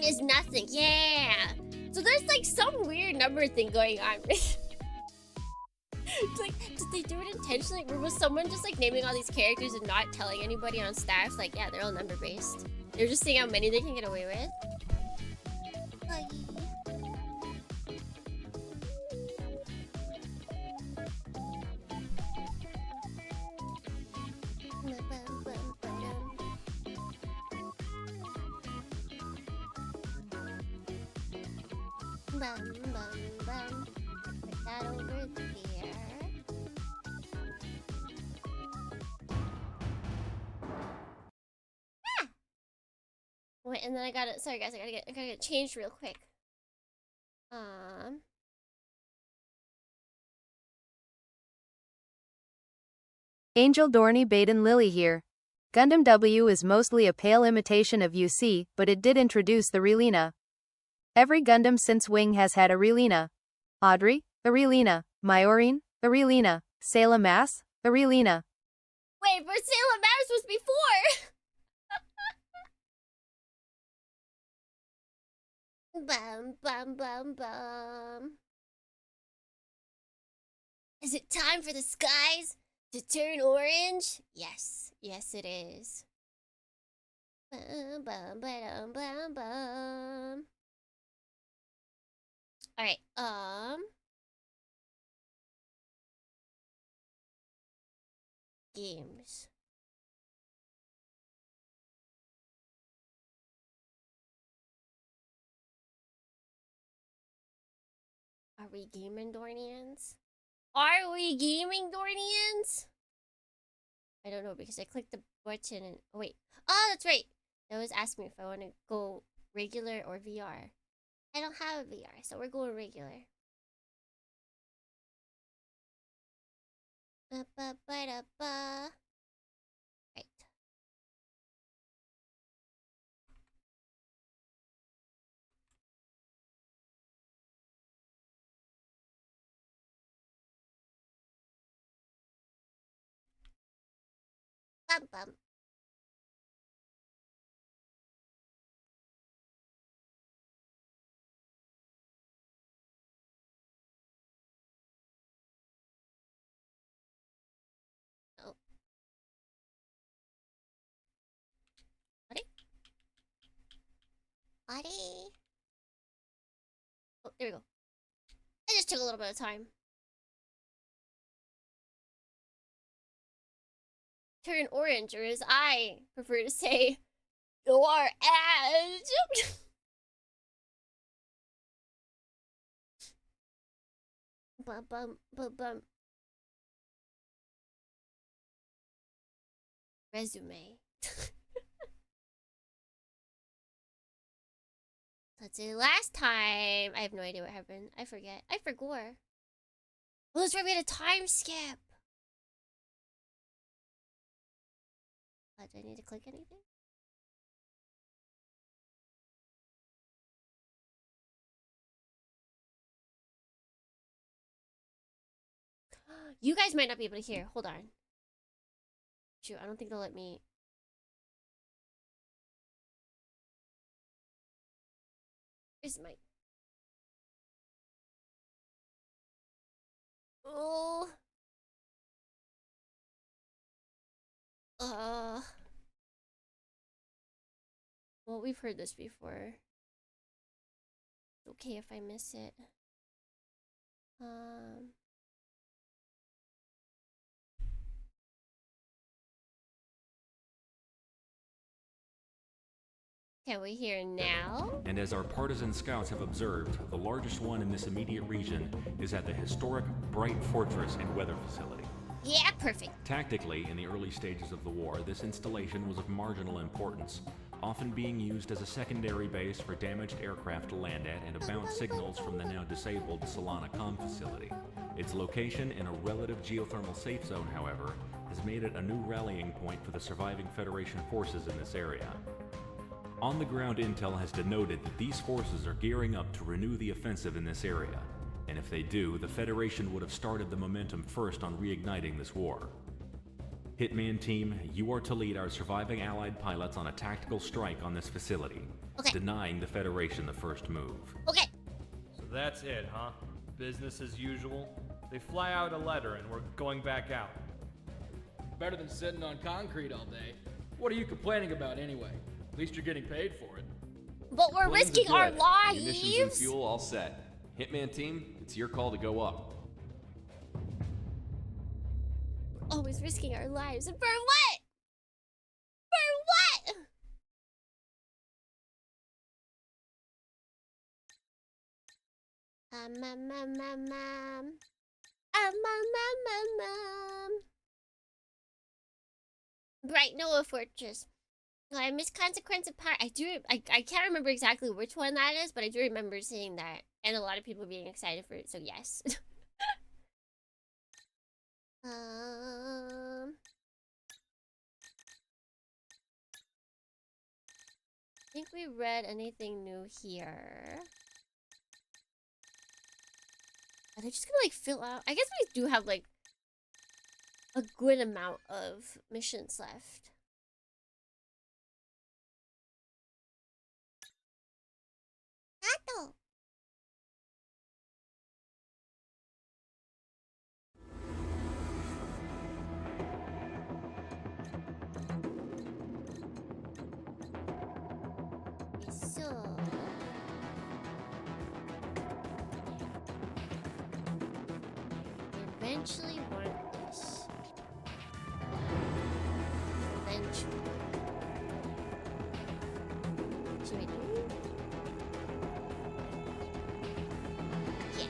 Is nothing. Yeah. So there's like some weird number thing going on. It's like, did they do it intentionally? Or was someone just like naming all these characters and not telling anybody on staff? Like, yeah, they're all number based. They're just seeing how many they can get away with. Put that over there. Wait, and then I gotta. Sorry, guys. I gotta get changed real quick. Angel Dorney Baden Lily here. Gundam W is mostly a pale imitation of UC, but it did introduce the Relina. Every Gundam since Wing has had a Relina. Audrey, the Relina. Myorine, the Relina. Sayla Mass, the Relina. Wait, but Sailor Mars was before! Bum, bum, bum, bum. Is it time for the skies to turn orange? Yes. Yes, it is. Bum, bum, ba-dum, bum, bum. Alright, games. Are we gaming Dornians? Are we gaming Dornians? I don't know because I clicked the button and oh wait. Oh, that's right. That was asking me if I want to go regular or VR. I don't have a VR, so we're going regular. Ba-ba-ba-da-ba. Right. Bum bum. Oh. Buddy? Buddy? Oh, there we go. It just took a little bit of time. Turn orange, or as I prefer to say, your edge. Bum bum bum bum. Resume. Let's see. Last time, I have no idea what happened. I forget. I forgot. Well, that's right. We had a time skip. Do I need to click anything? You guys might not be able to hear. Hold on. Shoot, I don't think they'll let me. Where's my... Oh. Well, we've heard this before. It's okay if I miss it. Can we hear now? And as our partisan scouts have observed, the largest one in this immediate region is at the historic Bright Fortress and Weather Facility. Yeah, perfect. Tactically, in the early stages of the war, this installation was of marginal importance, often being used as a secondary base for damaged aircraft to land at and to bounce signals from the now disabled Solana Com facility. Its location in a relative geothermal safe zone, however, has made it a new rallying point for the surviving Federation forces in this area. On-the-ground intel has denoted that these forces are gearing up to renew the offensive in this area, and if they do, the Federation would have started the momentum first on reigniting this war. Hitman Team, you are to lead our surviving Allied pilots on a tactical strike on this facility, denying the Federation the first move. Okay. So that's it, huh? Business as usual? They fly out a letter and we're going back out. Better than sitting on concrete all day. What are you complaining about anyway? At least you're getting paid for it. But we're risking our lives. Munitions and fuel all set. Hitman Team, it's your call to go up. Always risking our lives. And for what? For what? Bright Noah Fortress. Oh, I miss Consequence of Power. I do. I can't remember exactly which one that is, but I do remember seeing that, and a lot of people being excited for it. So yes. I think we read anything new here. Are they just gonna like fill out? I guess we do have like a good amount of missions left. Gato. So eventually want this. Eventually. Should we do? Yeah.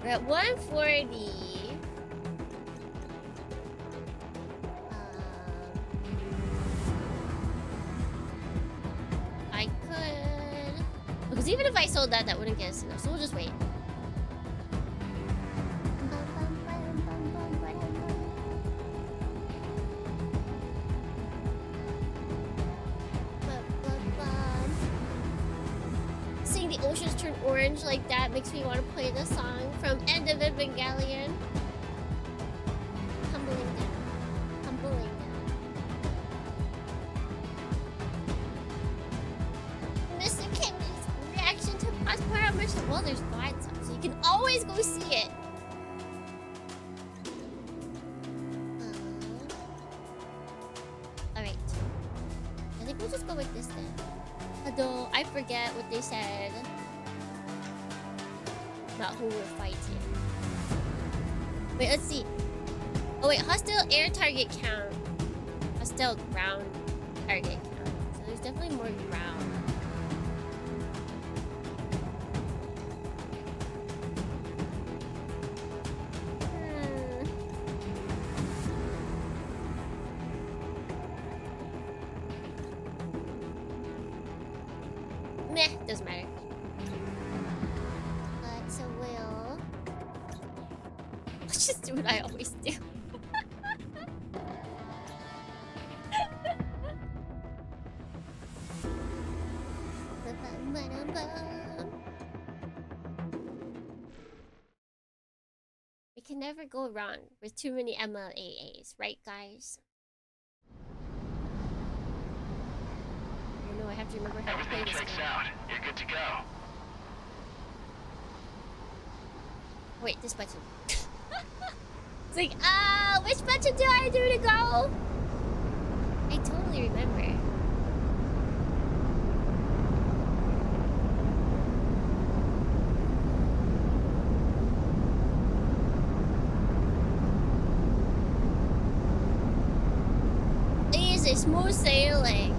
We're at 140. I could, because even if I sold that, that wouldn't get us enough. So we'll just wait. Seeing the oceans turn orange like that makes me want to play the song from End of Evangelion. Tumbling down. Tumbling down. Mr. King's reaction to Prospero mission. Well, there's five songs, so you can always go see it. Alright. I think we'll just go with this then. Although I forget what they said about who we're fighting. Wait, let's see. Oh wait, hostile air target count. Hostile ground target count. So there's definitely more ground. Meh, doesn't matter. So we'll... Let's just do what I always do. We can never go wrong with too many MLAAs, right guys? I have to remember how to play this game. Out. You're good to go. Wait, this button. It's like, which button do I do to go? I totally remember. Easy, smooth sailing.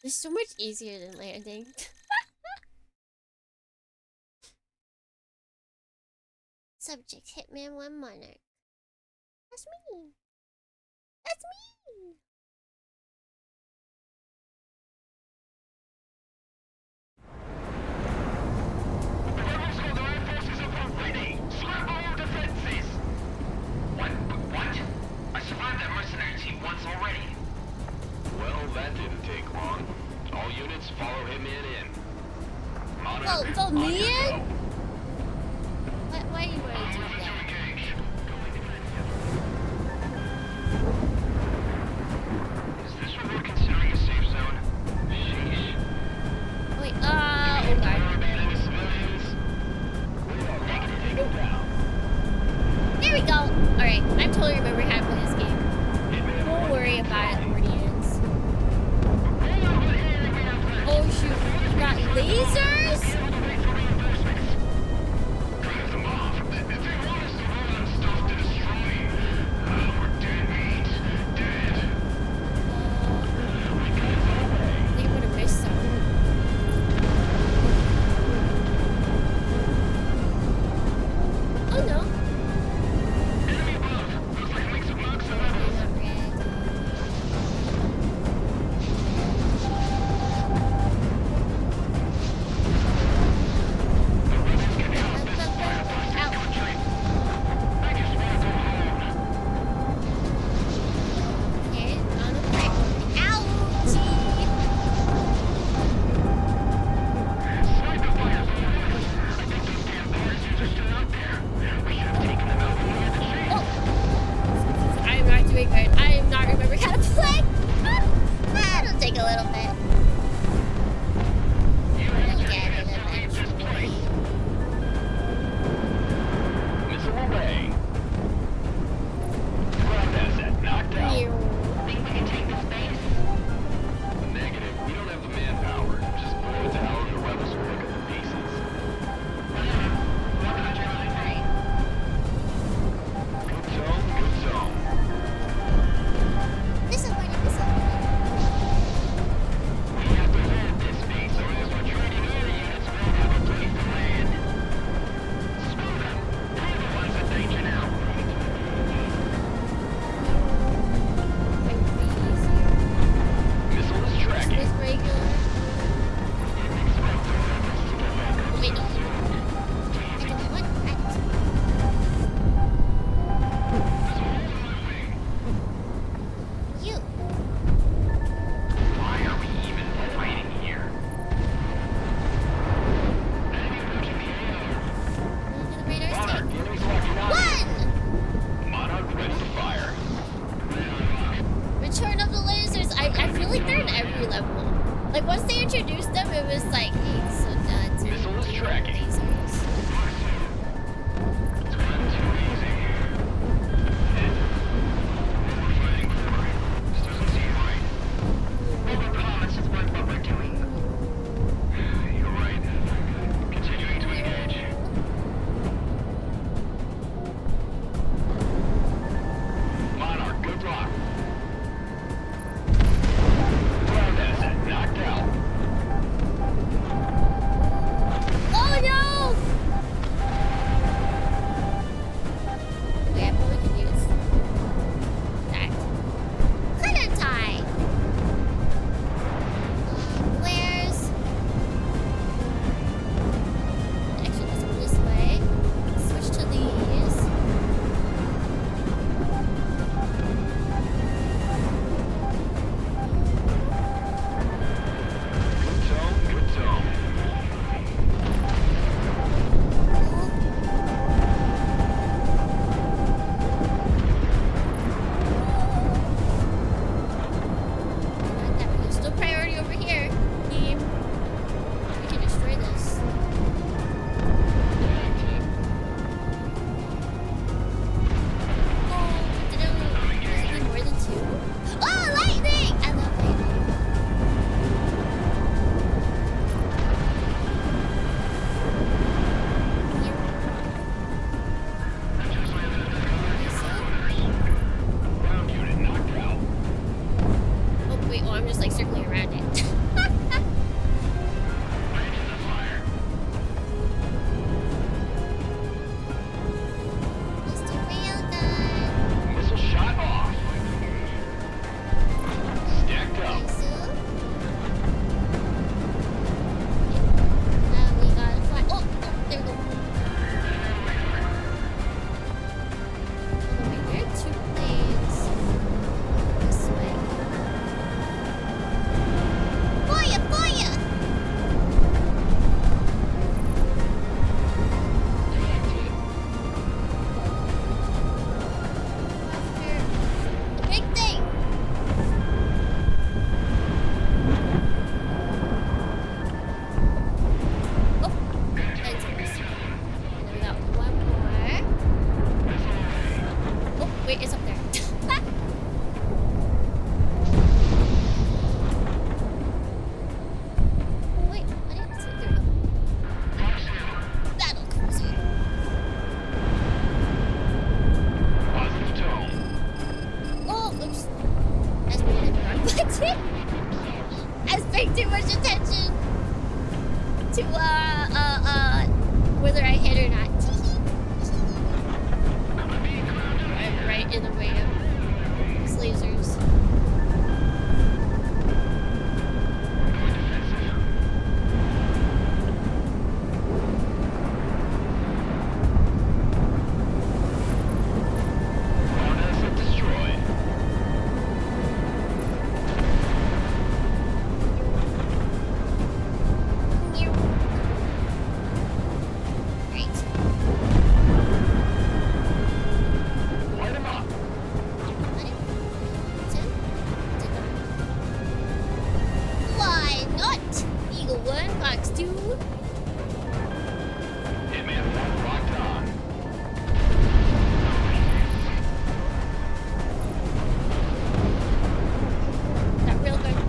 It's so much easier than landing. Subject Hitman 1 Monarch. That's me. That's me. What? I survived that mercenary team once already. Well, that didn't take long. All units follow Hitman in. Vote me in? Why do you want to do that? Is this what we're considering a safe zone? Sheesh. Wait, oh god. There we go. Alright, I totally remember how to play this game. Don't worry about it, Guardians. Oh shoot, we've got lasers? they introduced them, it was like, hey, so that's Missile is tracking. lasers. It's gotten too easy. What we're fighting for. This doesn't seem right. Overpromise is what we're doing. You're right. Continuing to engage. Monarch, good luck. Ground asset knocked out. Oh no! Wait, I'm really confused. That. Couldn't I? Where's... Actually, let's go this way. Switch to these. Good zone, good zone. Not that much. Still priority over here. Team. We can destroy this. Oh, did it need more than two? Oh, lightning! I love lightning. Ground unit knocked out. Oh, wait, I'm just like circling around it. Engines are fire. Mr. Railgun. Missile shot off. Stacked up. We gotta fly. Oh, there we go. Oh, wait, there are two planes. This way. Fire, fire! After the big thing. Oh, that's awesome. And then we got one more. Oh, wait, it's up there. Wait, I didn't see. There we go. Battle cruiser. Positive tone. Oh, oops. I was paying the wrong button. I was paying too much attention to, whether I hit or not. I'm right in the way of these lasers. Ground asset destroyed. Great. Light him up. Why not? Eagle 1, Fox 2. Hitman 1 locked on.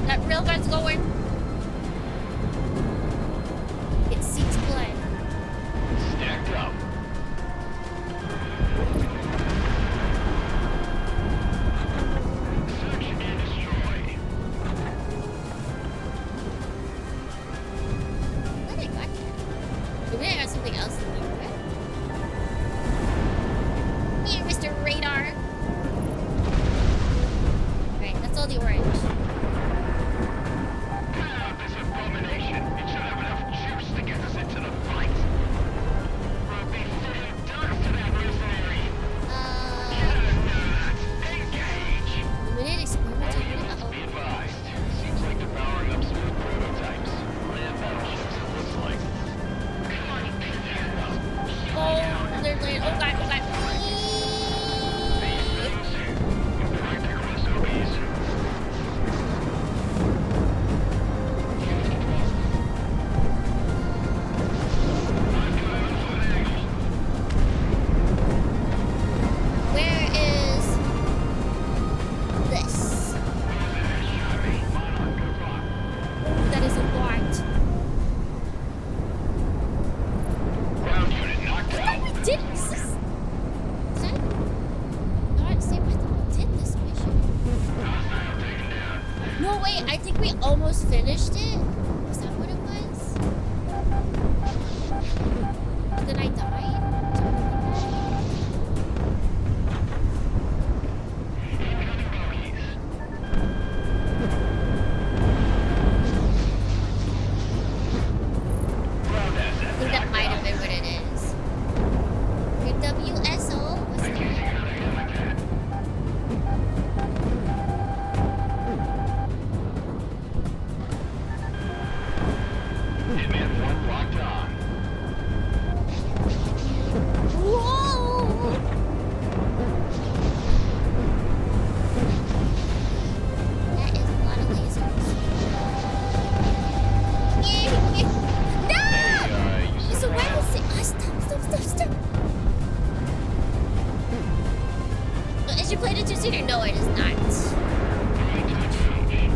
That railgun's going. It seeks blood. Stacked up. Search and destroy. What I got Hitman 1 locked on. Whoa! That is a lot of lasers. No! You So where surprised? is it? Oh, stop. Is your plate a two-seater? No, it is not.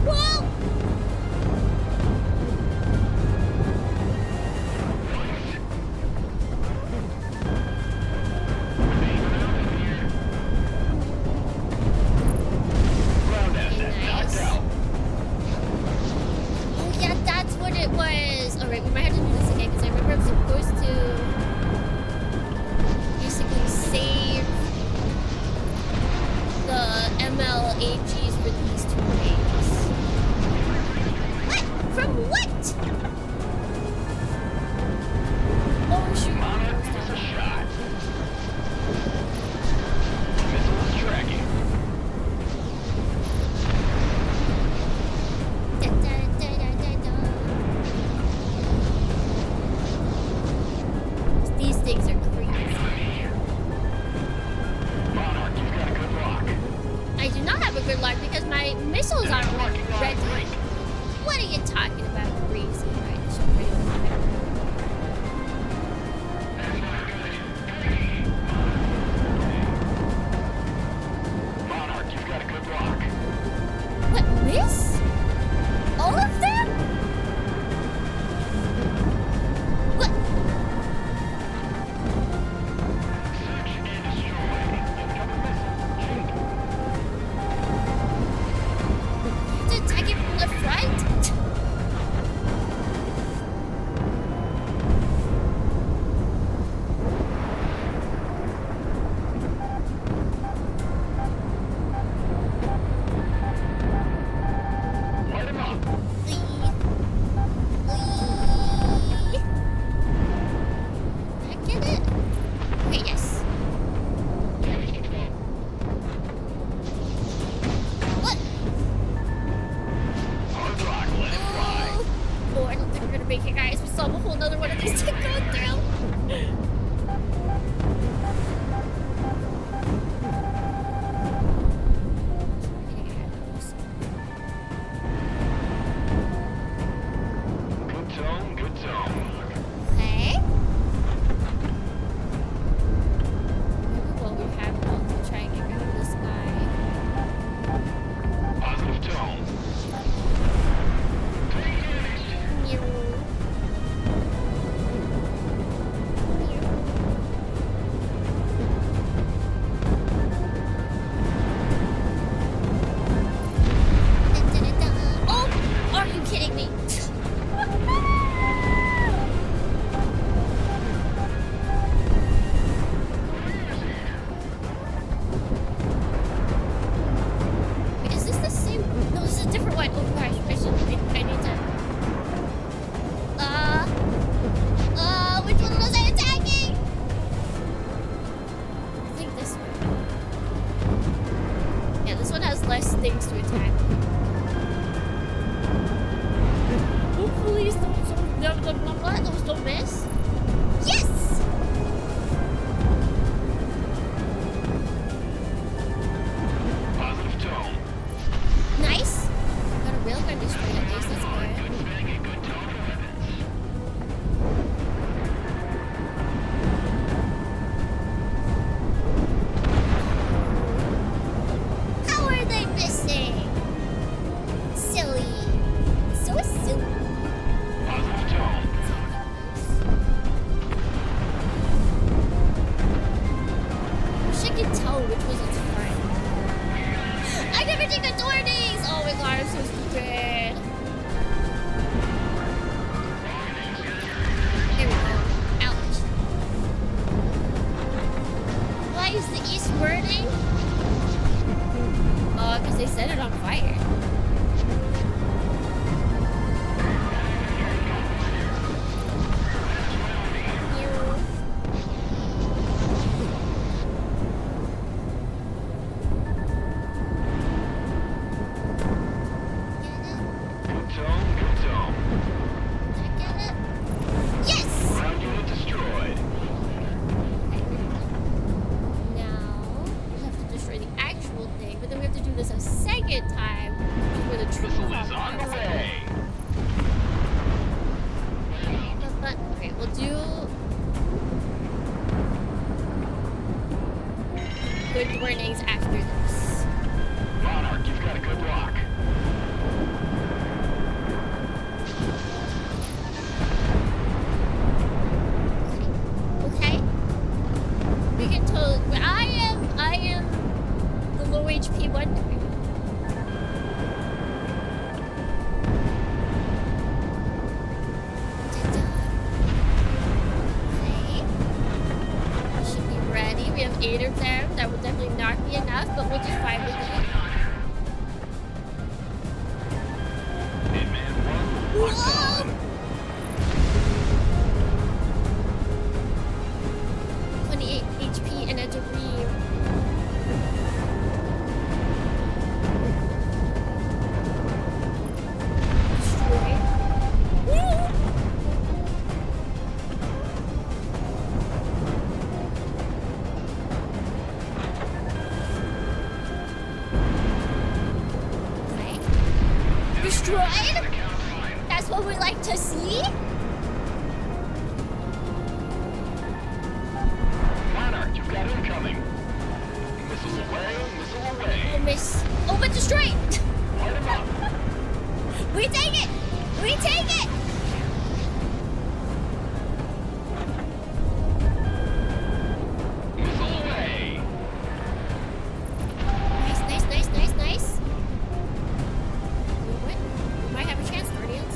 Whoa! Ground asset knocked out. Oh yeah, that's what it was. Alright, we might have to do this again because I remember I'm supposed to basically save the MLAGs for these 2 days. What? From what? Oh shoot. Monarch is a shot. Missile is tracking. These things are crazy. Monarch, you've got a good lock. I do not have a good lock because my missiles aren't ready. What are you talking about, crazy? Right, this should be okay. Monarch, you've got a good lock. What, miss? All of them? What? Search and destroy. Incoming missile. You have to attack it from the front? Light him up. Did I get it? Okay, yes. What? Hard rock, let it fly. Oh, I don't think we're gonna make it, guys. We still have a whole nother one of these to go through. Good tone, good tone. Okay. Maybe what we have to try and get rid of this guy. Positive tone. Meow. Meow. we'll do good warnings after this. Monarch, you've got a good lock. Okay. We can totally. I am the low HP one. We have 8 of them. That will definitely not be enough, but we'll do 5 with it. Whoa! 28 HP and a dream. Destroy. Woo! Destroyed? That's what we like to see? Monarch, you've got incoming. Missiles away, missile away. Oh, miss. Oh, but destroyed! Light him up. We take it! We take it! Missile away. Nice, nice, nice, nice, nice. We might have a chance, Guardians.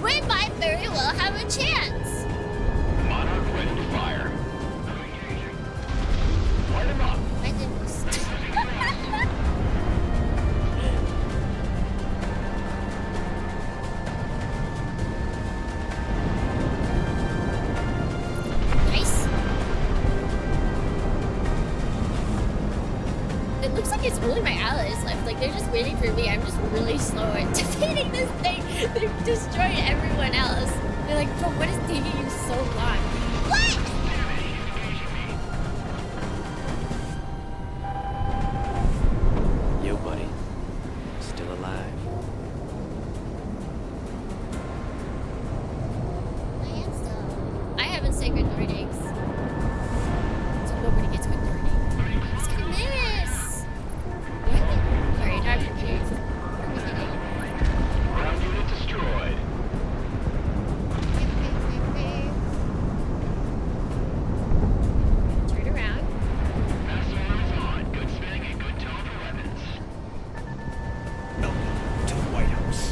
We might very well have a chance. Monarch ready to fire. Light him up. My goodness. Nice. It looks like it's only my allies left. Like, they're just waiting for me. I'm just really slow at defeating this thing. They've destroyed everyone else. They're like, bro, what is taking you so long? What? Yo, buddy. Still alive? I am still. I haven't said good mornings. So nobody gets good morning. It's gonna miss. What? Alright, I'm confused. What are we hitting? Ground unit destroyed. Turn around. Master is on. Good spinning and good tone for weapons. Welcome to the White House.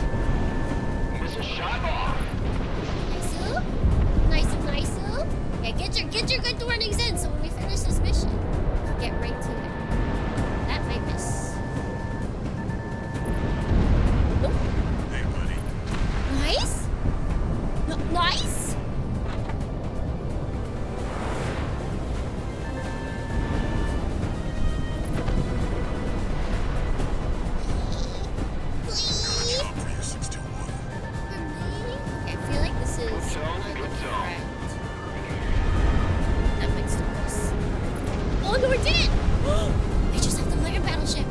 Missile shot off. Nice-oo. Nice-oo. Yeah, get your good warnings in so when we finish this mission, we can get right to it. That might miss. Nope. Hey, buddy. Nice? Nice? Please? For you, 621. For me? Okay, I feel like this is Good zone, on the good zone. correct. That might stop us. Oh no, it did! I just have the layer battleship.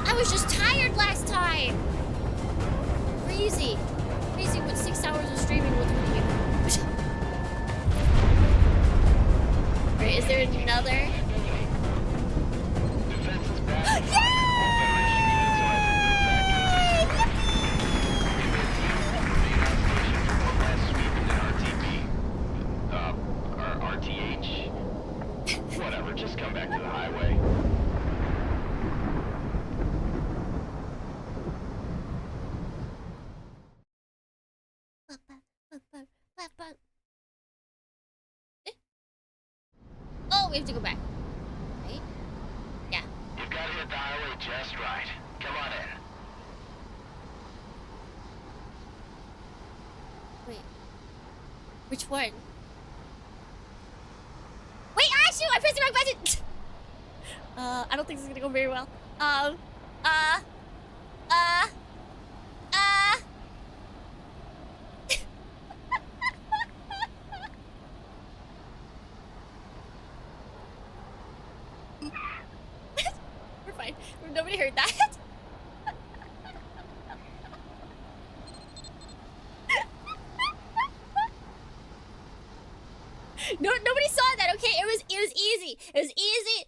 I was just tired last time. Crazy. Crazy what 6 hours of streaming will do to you. Right, is there another? Defense is back. RTH? Whatever, just come back to the highway. Eh? Oh, we have to go back. Right? Yeah. You've got to hit the highway just right. Come on in. Wait. Which one? Wait, ah, shoot! I pressed the wrong button! I don't think this is gonna go very well. We're fine. Nobody heard that. Nobody saw that. Okay, it was easy. It was easy.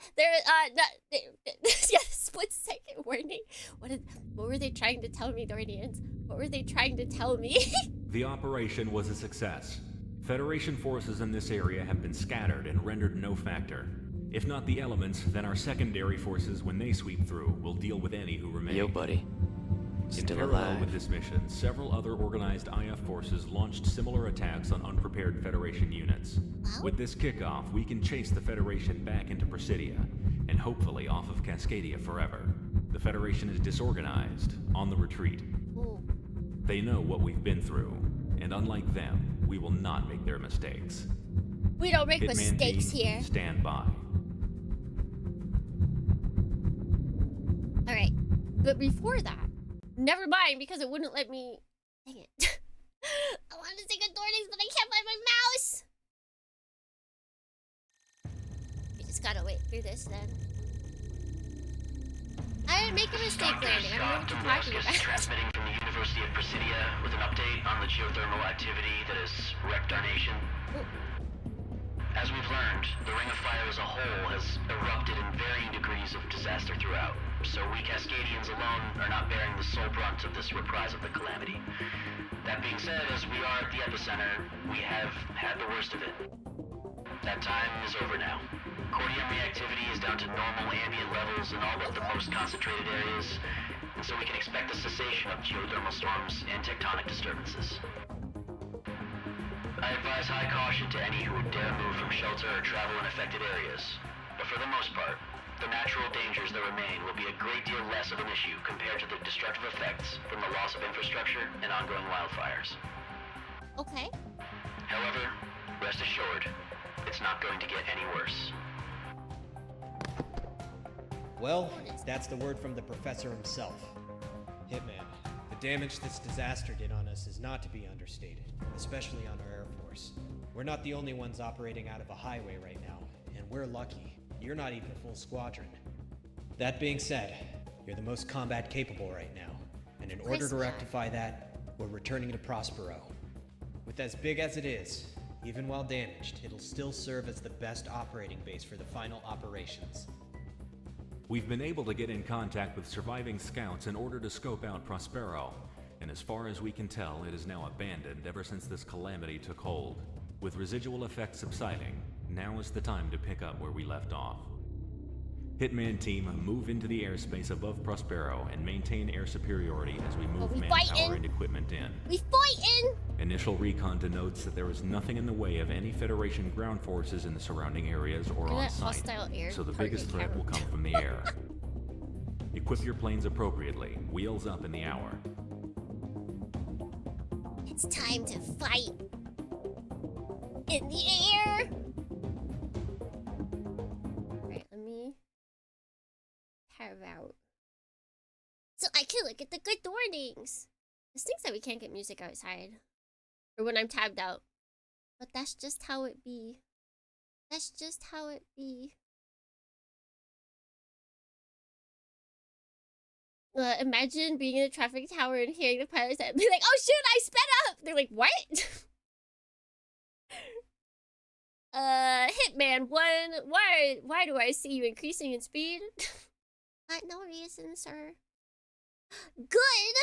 Yeah, split second warning. What were they trying to tell me, Dornians? What were they trying to tell me? The operation was a success. Federation forces in this area have been scattered and rendered no factor. If not the elements, then our secondary forces, when they sweep through, will deal with any who remain. Yo, buddy. In Still parallel alive. with this mission, several other organized IF forces launched similar attacks on unprepared Federation units. With this kickoff, we can chase the Federation back into Presidia, and hopefully off of Cascadia forever. The Federation is disorganized, on the retreat. Ooh. They know what we've been through, and unlike them, we will not make their mistakes. We don't make Hitman mistakes team, here. stand by. All right, but before that, never mind because it wouldn't let me. Dang it! I wanted to say good mornings, but I can't find my mouse. We just gotta wait through this then. I didn't make a mistake landing. I don't know what you're talking about. Transmitting from the University of Presidia with an update on the geothermal activity that has wrecked our nation. As we've learned, the Ring of Fire as a whole has erupted in varying degrees of disaster throughout, so we Cascadians alone are not bearing the sole brunt of this reprise of the calamity. That being said, as we are at the epicenter, we have had the worst of it. That time is over now. Cordium reactivity is down to normal ambient levels in all but the most concentrated areas, and so we can expect the cessation of geothermal storms and tectonic disturbances. I advise high caution to any who would dare move from shelter or travel in affected areas. But for the most part, the natural dangers that remain will be a great deal less of an issue compared to the destructive effects from the loss of infrastructure and ongoing wildfires. Okay. However, rest assured, it's not going to get any worse. Well, that's the word from the professor himself. Hitman, the damage this disaster did on us is not to be understated, especially on our Air Force. We're not the only ones operating out of a highway right now, and we're lucky. You're not even full squadron. That being said, you're the most combat capable right now, and in order to rectify that, we're returning to Prospero. With as big as it is, even while damaged, it'll still serve as the best operating base for the final operations. We've been able to get in contact with surviving scouts in order to scope out Prospero, and as far as we can tell, it is now abandoned ever since this calamity took hold. With residual effects subsiding, now is the time to pick up where we left off. Hitman team, move into the airspace above Prospero and maintain air superiority as we move manpower and equipment in. We fighting! Initial recon denotes that there is nothing in the way of any Federation ground forces in the surrounding areas or on site, so the biggest threat will come from the air. Equip your planes appropriately. Wheels up in the hour. It's time to fight. In the air! Alright, let me carve out. So I can look at the good mornings. It stinks that we can't get music outside. Or when I'm tabbed out. But that's just how it be. That's just how it be. Imagine being in a traffic tower and hearing the pilots and be like, oh shoot, I sped up! They're like, what? Hitman 1, why do I see you increasing in speed? No reason, sir. Good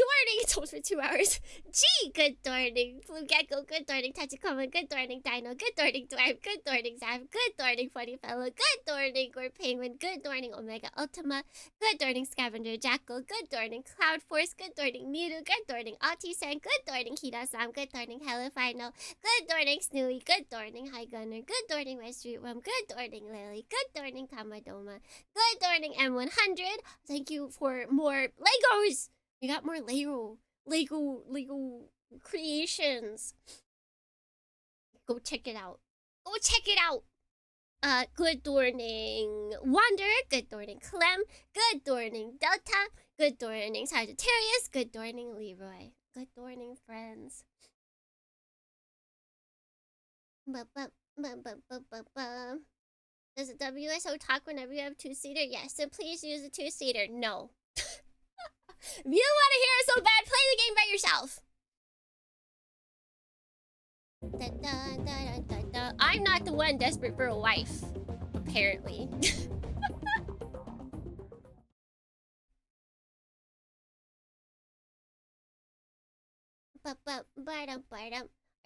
morning, it's almost for 2 hours. Gee, good morning. Blue Gecko, good morning. Tachikoma, good morning. Dino, good morning. Dwarf, good morning. Zap, good morning. Funny Fellow, good morning. Gore Penguin, good morning. Omega Ultima, good morning. Scavenger Jackal, good morning. Cloud Force, good morning. Niru, good morning. Ati-san, good morning. Hida-san, good morning. Hello Final, good morning. Snewy, good morning. High Gunner, good morning. West Street Worm, good morning. Lily, good morning. Tamadoma, good morning. M100, thank you for more Legos. We got more Lego creations. Go check it out. Go check it out. Good morning, Wander. Good morning, Clem. Good morning, Delta. Good morning, Sagittarius. Good morning, Leroy. Good morning, friends. Does the WSO talk whenever you have two-seater? Yes, so please use a two-seater. No. If you don't want to hear it so bad, play the game by yourself. Da, da, da, da, da. I'm not the one desperate for a wife, apparently.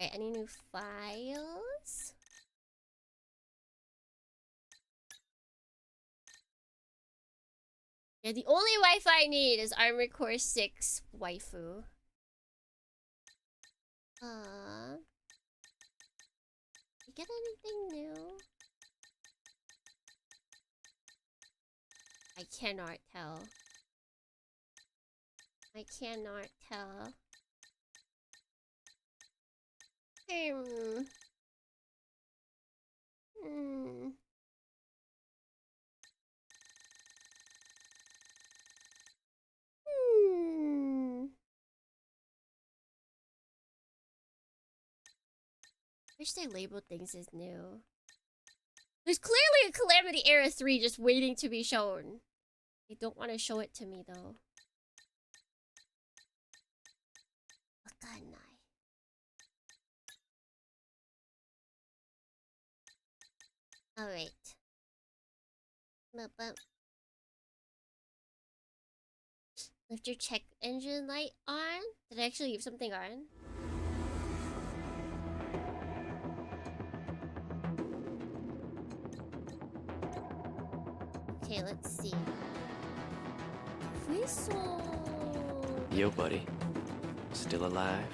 Alright, any new files? Yeah, the only Wi-Fi I need is Armored Core 6 waifu. You get anything new? I cannot tell. I cannot tell. Hmm. Wish they labeled things as new. There's clearly a Calamity Era 3 just waiting to be shown. They don't want to show it to me though. Alright. Left your check engine light on? Did I actually leave something on? Okay, let's see. Yo, buddy. Still alive?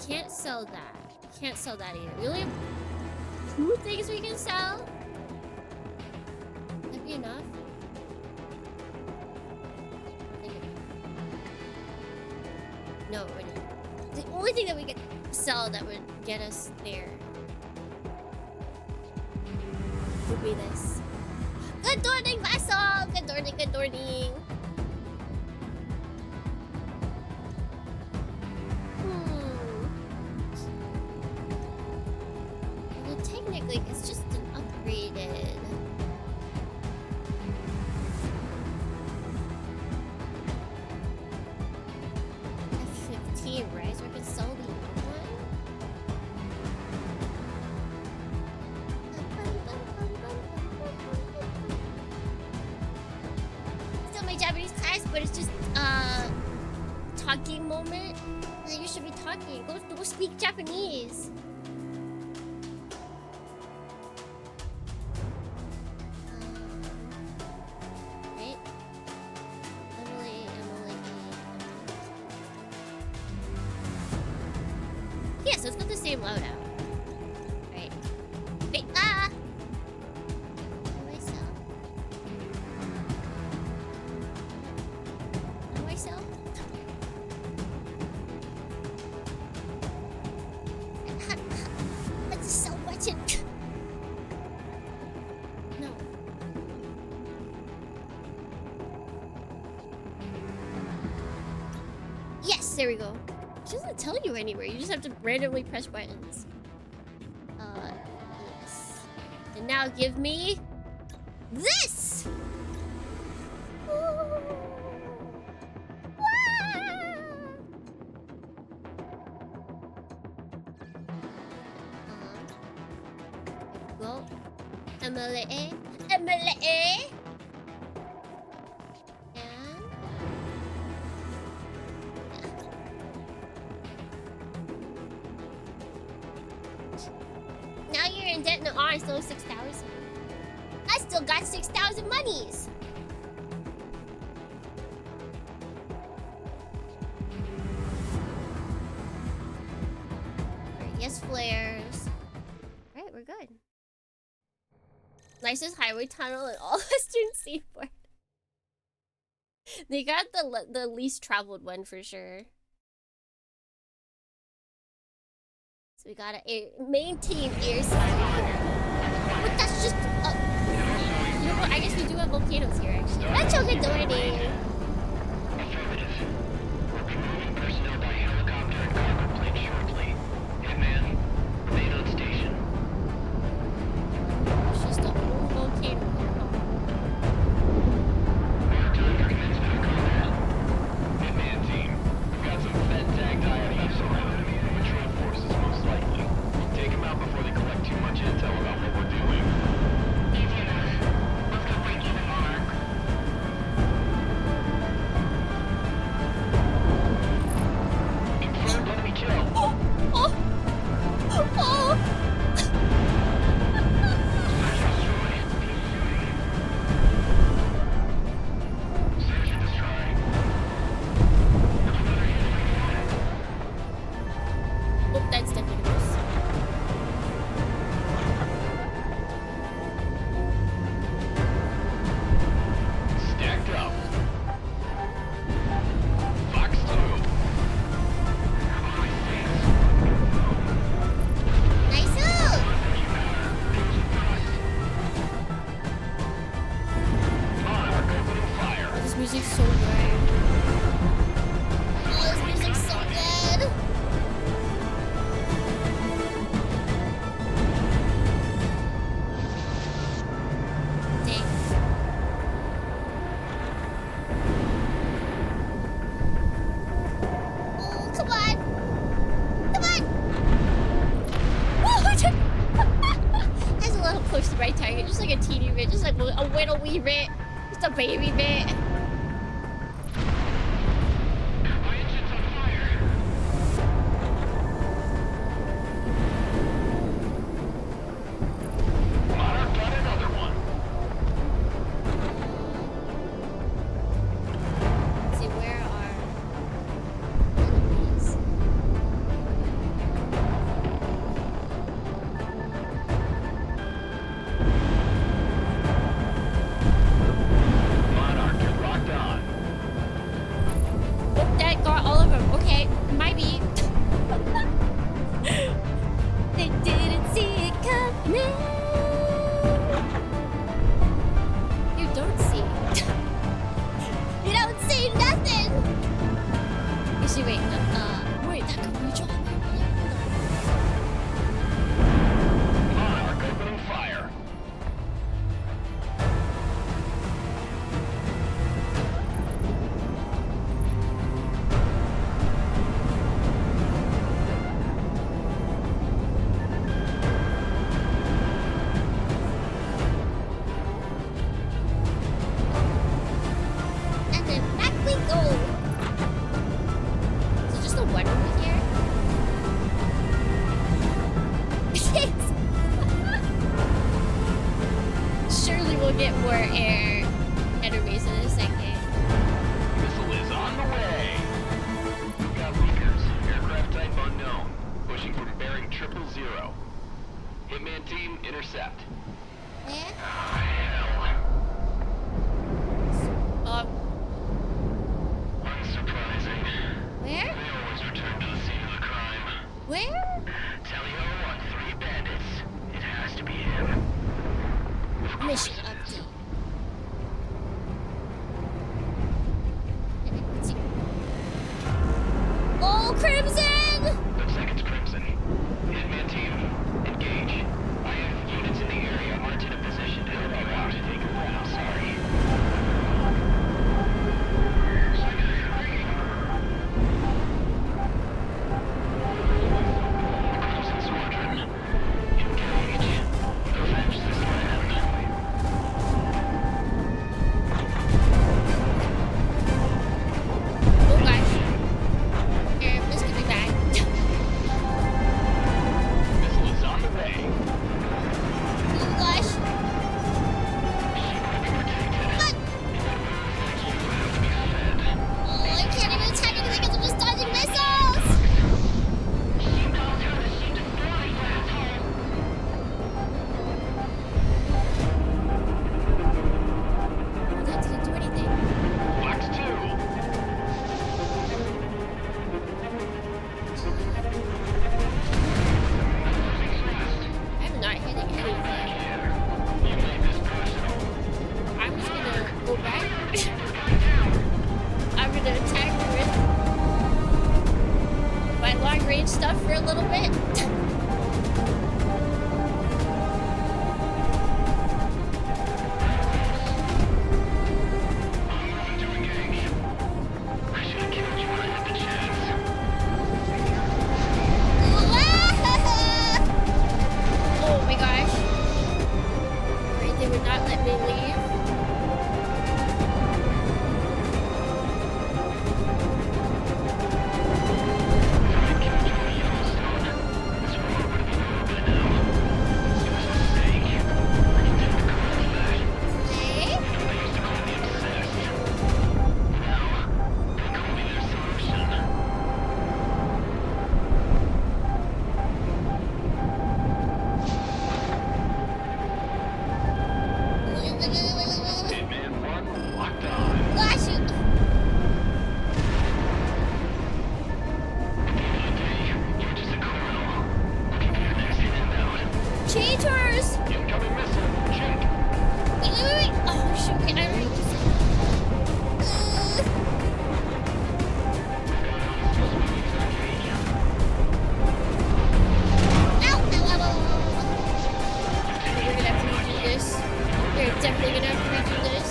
Can't sell that. Can't sell that either. We only have 2 things we can sell? That'd be enough. No, it wouldn't. The only thing that we could sell that would get us there would be this. Good morning, Vessel! Good morning, good morning. Well, technically, it's just an upgraded... F-15, right? So we can sell the other one? Still my Japanese class, but it's just talking moment. You should be talking. Go speak Japanese. Right? Emily. Yeah, so it's got the same loadout. Right. Wait, What do I sell? What do I sell? Let's sell button. No. Yes, there we go. It doesn't tell you anywhere. You just have to randomly press buttons. Yes. And now give me this. Go. Emily. And now you're in debt and I still 6,000. I still got 6,000 monies. Alright, yes, flares. Alright, we're good. Nicest highway tunnel in all Western Seaboard. They got the least traveled one for sure. So we gotta maintain airside. But that's just... you know what? I guess we do have volcanoes here, actually. That's so good morning. Affirmative. We'll be moving personnel by helicopter and cargo plane shortly. Hitman, remain on station. It's just a whole volcano. Time for commencement of combat. Hitman team, we've got some Fed-tagged IFFs around. Patrol forces most likely. bit, just like a little wee bit, just a baby bit. My engine's on fire. Monarch got another one. Let's see, where are enemies? Monarch, you're locked on. Oh, that got all of them. Okay, might be. They didn't see it coming. You don't see. You don't see nothing. Actually, wait. Wait, that could reach all. Monarch opening fire. And then back we go. Is it just the one over here? Surely we'll get more air enemies in a second. Missile is on the way. We've got leakers. Aircraft type unknown. Pushing from bearing 000. Hitman team, intercept. Where? Hell. Unsurprising. Where? They always return to the scene of the crime. Where? Tally-ho on 3 bandits. It has to be him. Of course Mission it is. update. Let's see. Oh, Crimson! Looks like it's Crimson. Hitman team, engage. I have units in the area aren't in a position to help you out. Take a route. Sorry. Crimson Squadron, engage. Avenge this land. Oh gosh. This could be bad. Missile is on the way. Oh gosh. She will be protected. But You have to be fed. oh, I can't even attack anything because I'm just dodging missiles. She knows how to shoot the bloody asshole. Oh, that didn't do anything. Box 2. I'm not hitting anything. You made this personal. I'm just gonna go back. I'm gonna attack with my long range stuff for a little bit. I'm ready to engage. I should have killed you when I had the chance. Oh my gosh. Alright, they would not let me leave. I killed you in Yellowstone. This road would have been over by now. It was a mistake. I can take the credit for that. Okay. You know they used to call me obsessed. Now, they call me their solution. Hitman 1 locked on. Gosh, you. At the end of the day, you're just a criminal. Looking for your next hit inbound. Cheaters! Incoming missile. Check. Wait. Oh shoot, can I read this? Ow! We're gonna have to redo this. We're definitely gonna have to redo this.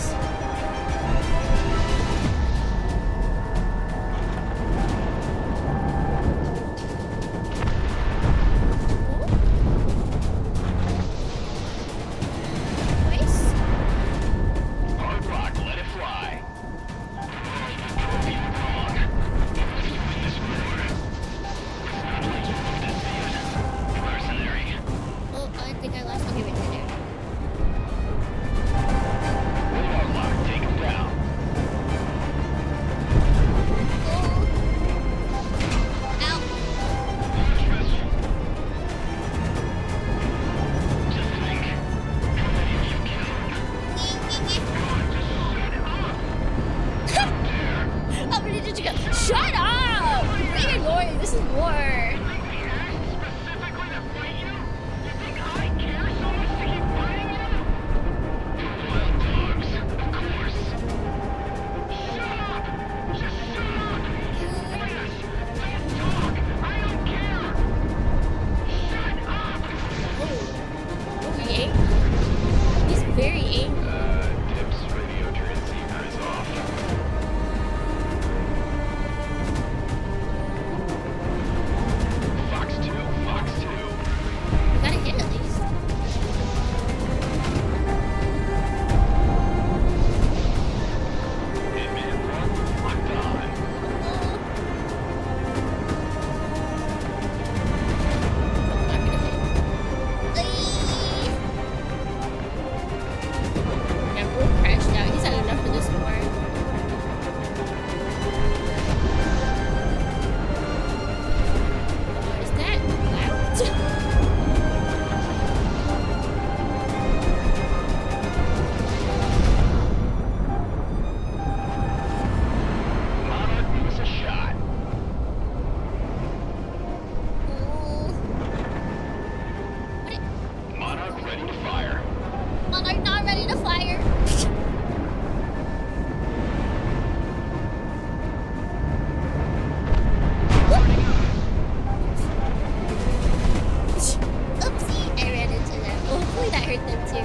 to.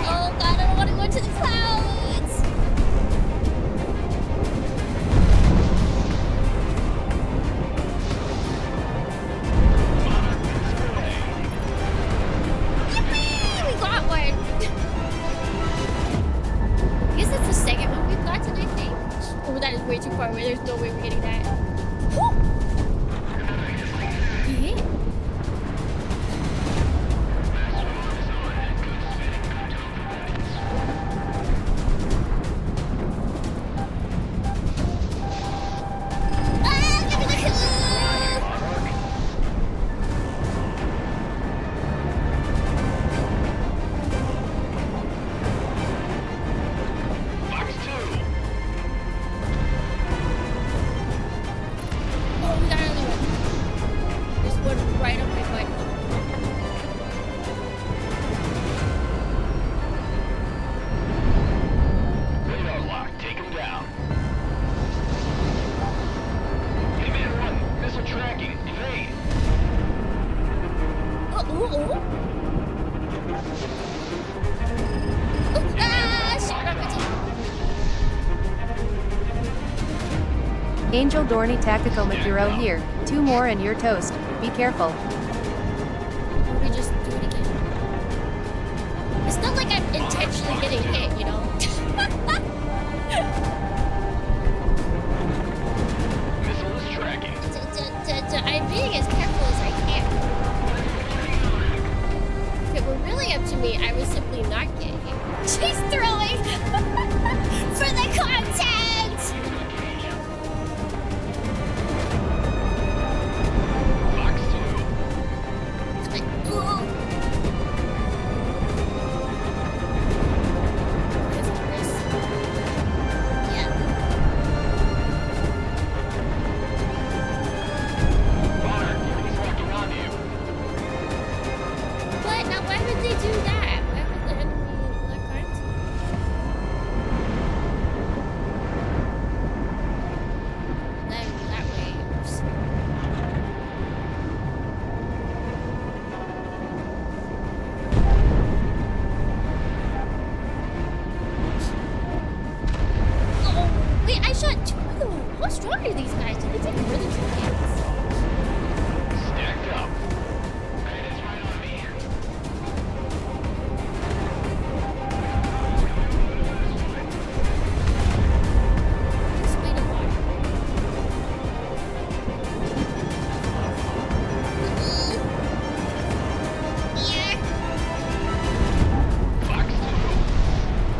Oh god, I don't want to go into the clouds. Yippee! We got one. I guess that's the second one we've gotten, I think. Oh, that is way too far away. There's no way we're getting that. Woo! Yeah. Angel Dorney Takako Makiro here. 2 more and you're toast. Be careful. We just do it again. It's not like I'm intentionally getting hit, you know? Missile is tracking. I'm being as careful as I can. If it were really up to me, I would simply not get hit. She's throwing for the contact!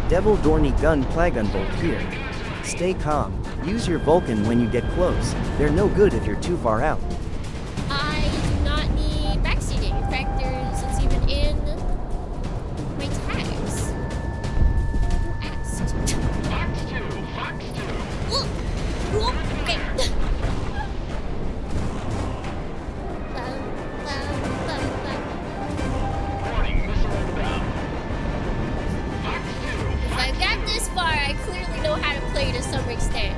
Devil Dorney Gun Plagun Bolt here. Stay calm. Use your Vulcan when you get close. They're no good if you're too far out. I do not need backseating. In fact, it's even in my tags. Who asked? Fox 2, Fox 2. Okay. Warning, missile inbound. Fox 2. If I got this far, I clearly know how to play to some extent.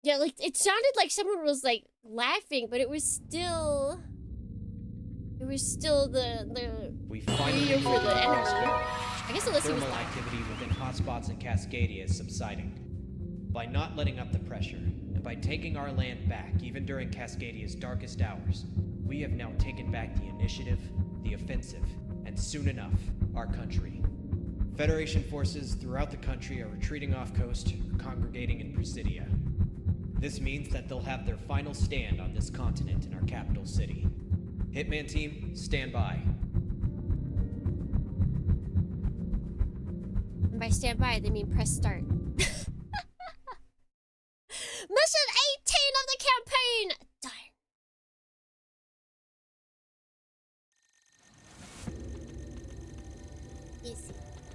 Yeah, like, it sounded like someone was, like, laughing, but it was still... It was still the We finally video for the enemy. prosperity. I guess unless he was Thermal laughing. activity within hotspots in Cascadia is subsiding. By not letting up the pressure, and by taking our land back, even during Cascadia's darkest hours, we have now taken back the initiative, the offensive, and soon enough, our country. Federation forces throughout the country are retreating off coast or congregating in Presidia. This means that they'll have their final stand on this continent in our capital city. Hitman team, stand by. And by stand by, they mean press start. Mission 18 of the campaign! Darn. Easy.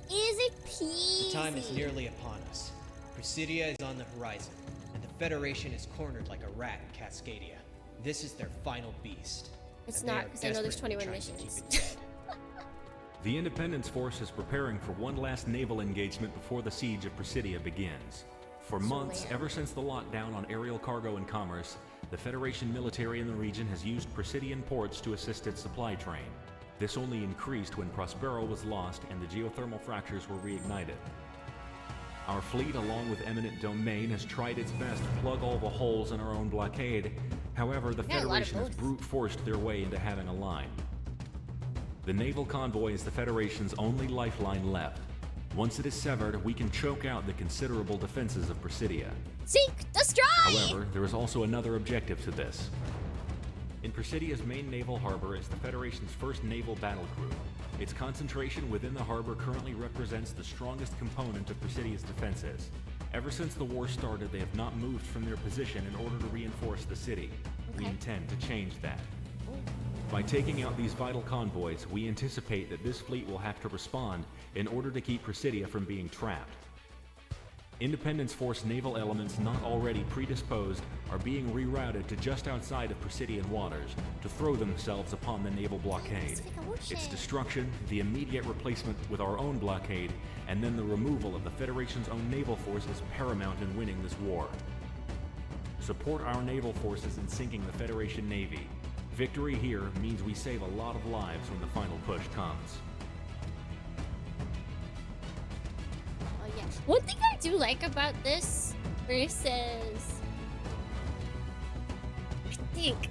Easy peasy. The time is nearly upon us. Presidia is on the horizon, and the Federation is cornered like a rat in Cascadia. This is their final beast. It's and they not, are because I know there's desperately 21 trying to keep missions. it dead. The Independence Force is preparing for one last naval engagement before the siege of Presidia begins. For months, ever since the lockdown on aerial cargo and commerce, the Federation military in the region has used Presidian ports to assist its supply train. This only increased when Prospero was lost and the geothermal fractures were reignited. Our fleet, along with Eminent Domain, has tried its best to plug all the holes in our own blockade. However, the Federation has brute forced their way into having a line. The naval convoy is the Federation's only lifeline left. Once it is severed, we can choke out the considerable defenses of Presidia. Seek, destroy! However, there is also another objective to this. In Presidia's main naval harbor is the Federation's first naval battle group. Its concentration within the harbor currently represents the strongest component of Presidia's defenses. Ever since the war started, they have not moved from their position in order to reinforce the city. We intend to change that. By taking out these vital convoys, we anticipate that this fleet will have to respond in order to keep Presidia from being trapped. Independence Force naval elements not already predisposed are being rerouted to just outside of Presidian waters to throw themselves upon the naval blockade. Its destruction, the immediate replacement with our own blockade, and then the removal of the Federation's own naval force is paramount in winning this war. Support our naval forces in sinking the Federation Navy. Victory here means we save a lot of lives when the final push comes. Oh yeah. One thing I do like about this versus I think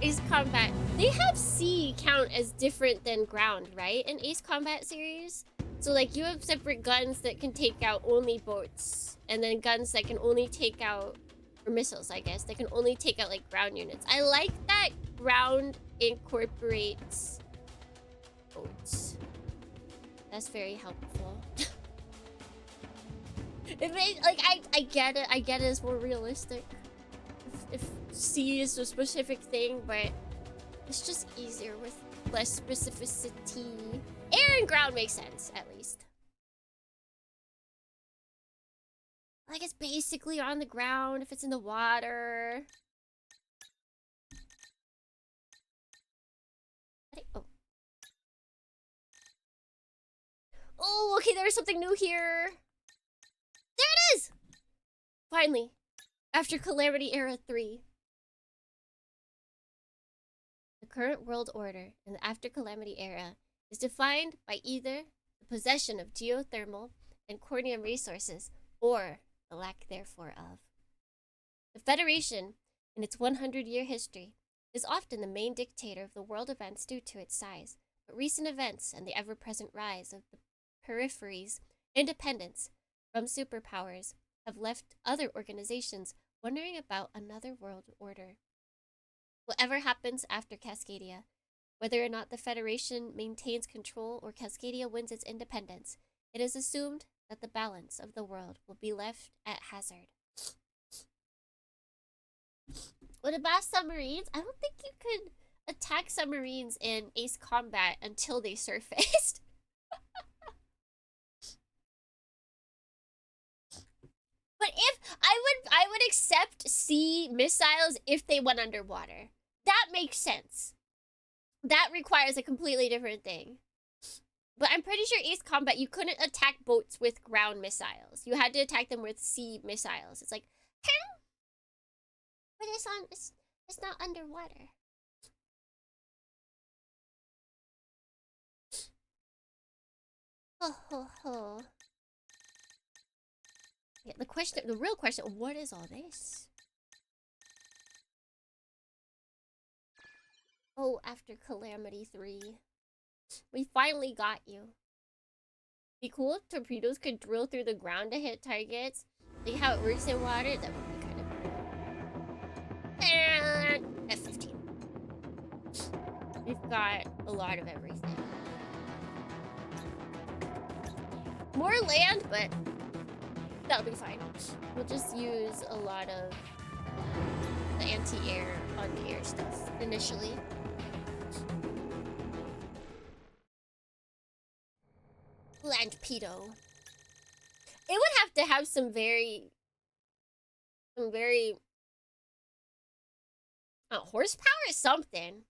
Ace Combat, they have sea count as different than ground, right? In Ace Combat series. So like you have separate guns that can take out only boats, and then guns that can only take out, or missiles I guess, that can only take out like ground units. I like that ground incorporates boats. That's very helpful. It made, like, I get it. I get it. It's more realistic. If sea is a specific thing, but it's just easier with less specificity. Air and ground makes sense, at least. Like, it's basically on the ground if it's in the water. Oh. Oh, okay, there's something new here. There it is! Finally. After Calamity Era 3. The current world order in the After Calamity Era is defined by either the possession of geothermal and cornium resources, or the lack therefore of. The Federation, in its 100-year history, is often the main dictator of the world events due to its size, but recent events and the ever-present rise of the periphery's independence from superpowers have left other organizations wondering about another world order. Whatever happens after Cascadia, whether or not the Federation maintains control or Cascadia wins its independence, it is assumed that the balance of the world will be left at hazard. What about submarines? I don't think you could attack submarines in Ace Combat until they surfaced. But if I would accept sea missiles if they went underwater. That makes sense. That requires a completely different thing. But I'm pretty sure Ace Combat, you couldn't attack boats with ground missiles. You had to attack them with sea missiles. It's like, But it's not underwater. Ho ho ho. Yeah, the real question, what is all this? Oh, after Calamity 3. We finally got you. Be cool if torpedoes could drill through the ground to hit targets. Like how it works in water, that would be kind of cool. And F-15. We've got a lot of everything. More land, but that'll be fine. We'll just use a lot of the anti-air on the air stuff initially. Land pedo. It would have to have some very horsepower or something.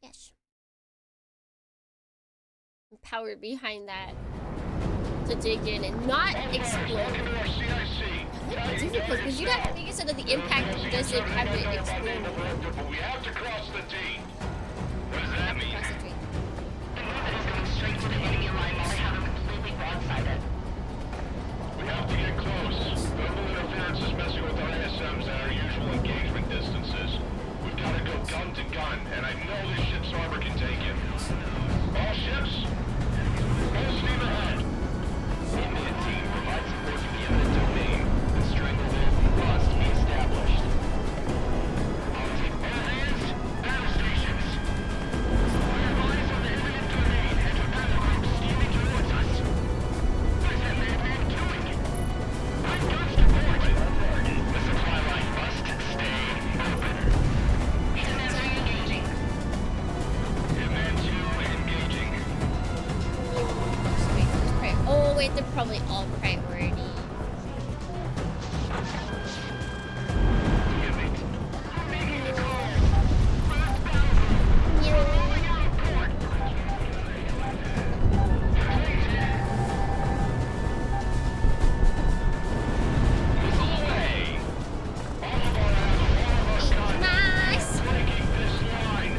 Yes. Power behind that to dig in and not explode. That would be difficult because you'd have to make it so that the impact doesn't have it explode. We have to cross the D. What does that mean? Cross the tree. It is going straight to the enemy line while they have them completely broadsided. We have to get close. Verbal interference is messing with our ASMs at our usual engagement distances. We've got to go gun to gun, and I know this ship's armor can take it. All ships, full steam ahead. Wingman team provides support for the eminent domain. The stranglehold must be established. I'll take all hands, battle stations. We have eyes on the eminent domain and a battle group steaming towards us. What is that madman doing? Bring guns to port. The supply line must stay open. Hitman 3 engaging. Hitman 2 engaging. Oh wait, they're probably all priority. Nice. Breaking this line.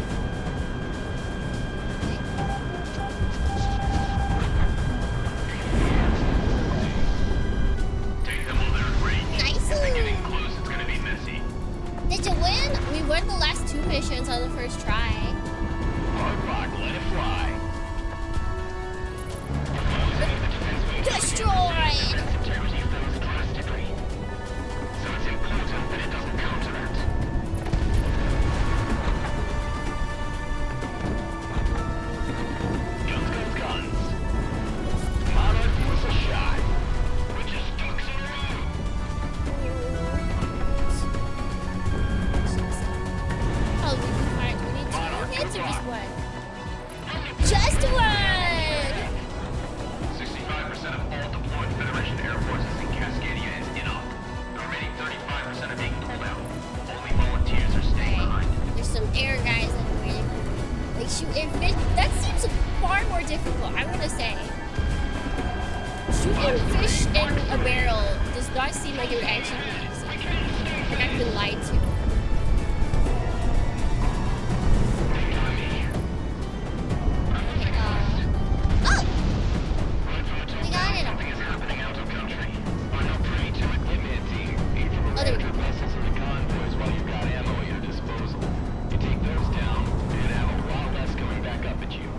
Take them all their range. Nice. Getting close, it's gonna be messy. Did you win? We won the last 2 missions on the first try. Hard rock, let it fly. Destroyed! Integrity falls drastically. So it's important that it doesn't counteract. Guns, guns, guns. Monarch was a shot. We just ducks in a row. Oh, we can find 22 hits or just one? Just one! 65% of all deployed Federation Air Forces in Cascadia is in op. The remaining 35% are being pulled out. Only volunteers are staying behind. There's some air guys that are waiting for like shooting fish. That seems far more difficult, I want to say. Shooting fish in a barrel does not seem like it would actually be easy. Like I've been lied to. Oh! We got it. Something is happening out of country. Are not privy to it. Wingman team, aim for Oh, there we go. American vessels and convoys while you've got ammo at your disposal. You take those down, and have a lot less coming back up at you.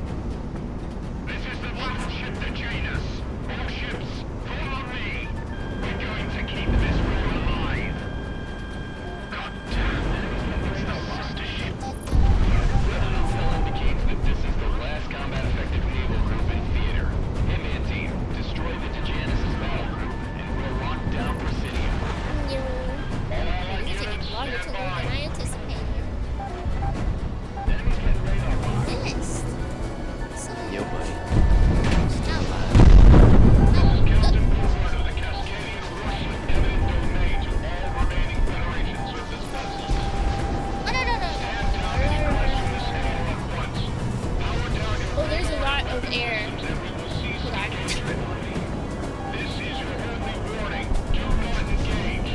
This is the final ship to join us. All ships, follow me. We're going to keep this war alive. God damn. It's the sister ship. Weather intel indicates that this is the last combat-effective naval group in theater. Hitman team, destroy the Dejanis' battle group, and we'll lock down Presidio. This is taking longer to load than I anticipated. Enemies get radar bomb. Missed. So, Yo, buddy. Captain Bullrun of the Cascadian Russian eminent domain to all remaining Federation surface vessels. Oh, there's a lot of air. This is your only warning. Do not engage.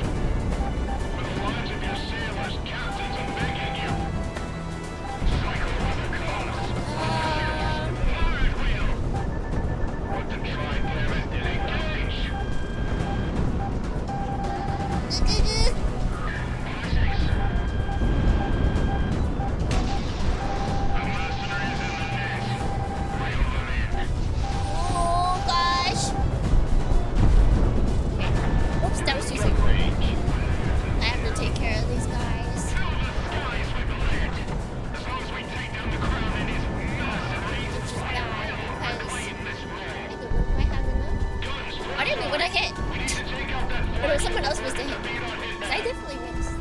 No, someone else must have hit me. 'Cause I definitely missed.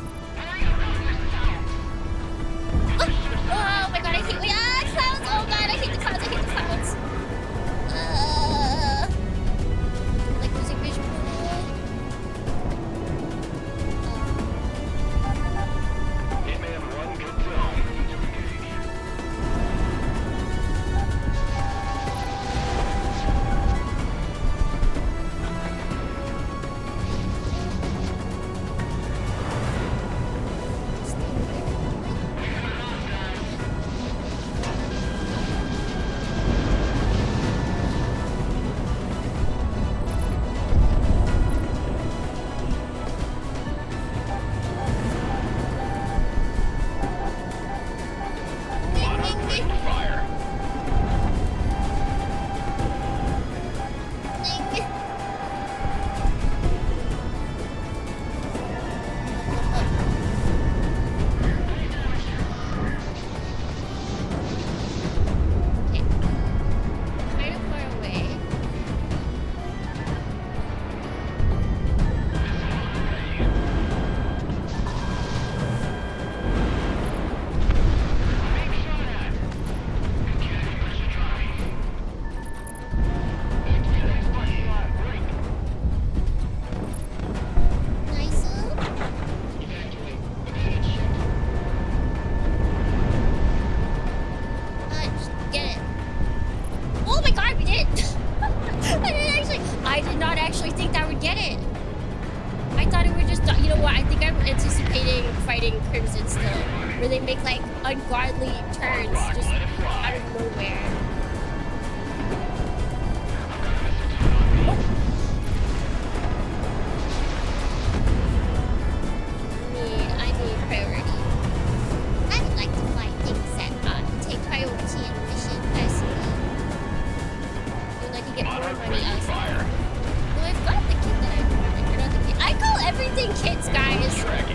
Oh my god, I hate clouds! Oh god, I hate the clouds, I hate the clouds. Like losing visual. Hitman 1 confirmed. Ungodly turns just out of nowhere. I need priority. I would like to fly things that take priority in mission personally. And I can get more money elsewhere. No, I've got the kit that I wanted. Or not the kit. I call everything kits, guys.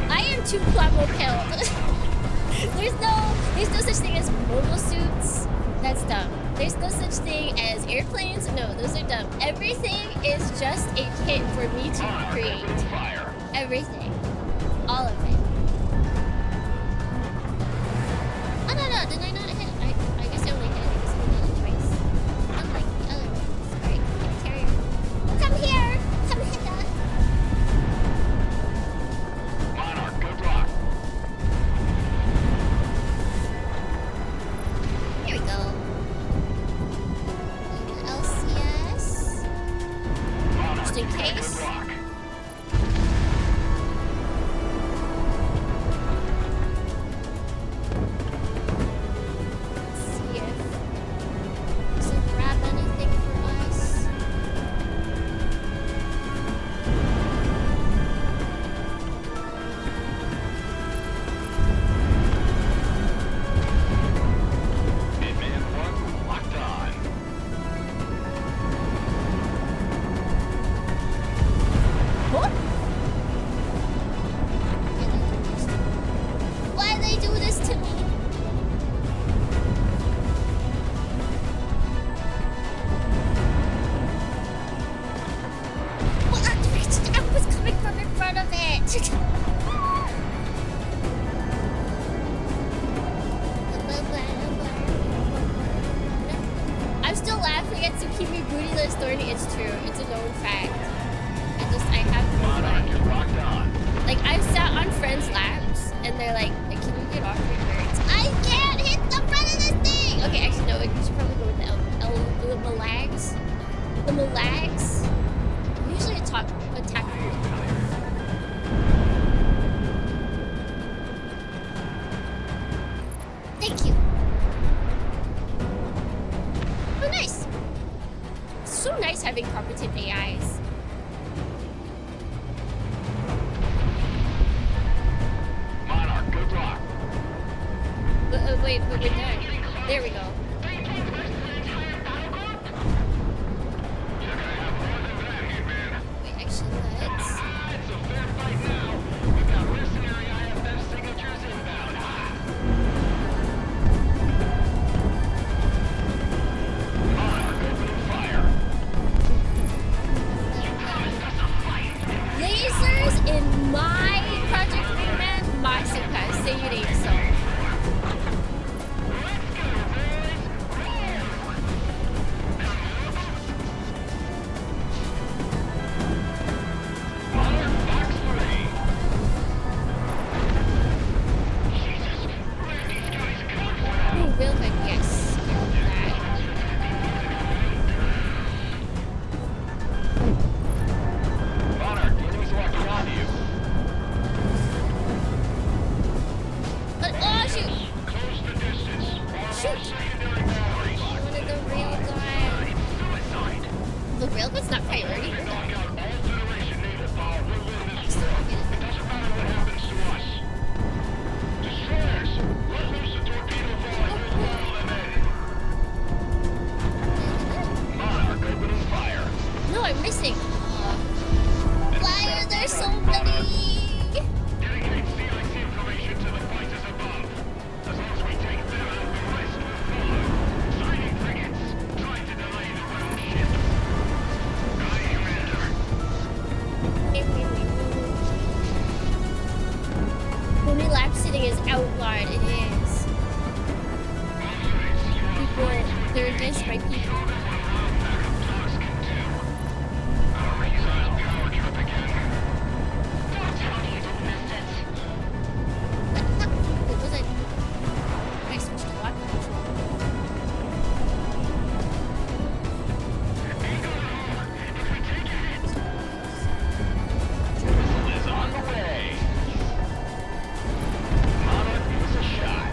I am too plumbo pilled. There's no such thing as mobile suits. That's dumb. There's no such thing as airplanes. No, those are dumb. Everything is just a kit for me to create. Everything. All of it. Oh no, did I not hit? I guess I only hit it twice. Unlike the other ones. Alright, carrier. Come here! Come hit that. Monarch, good luck. Here we go. LCS. Just in case. Laser Railgun's not priority. Knock out all Federation naval power. We'll win this war. It doesn't matter what happens to us. Destroyers, let loose the torpedo volley. We'll follow them in. Monarch opening fire. No, I'm missing. Why are there so many? Dedicate CIC information to the fighters above. As long as we take them out, the rest will follow. Signing frigates. Try to delay the round ship. Aye, Commander. Only lap sitting is outlawed. It is. People, they're against my people. It wasn't. I switched to lock control. Missile is on the way. Monarch gives a shot.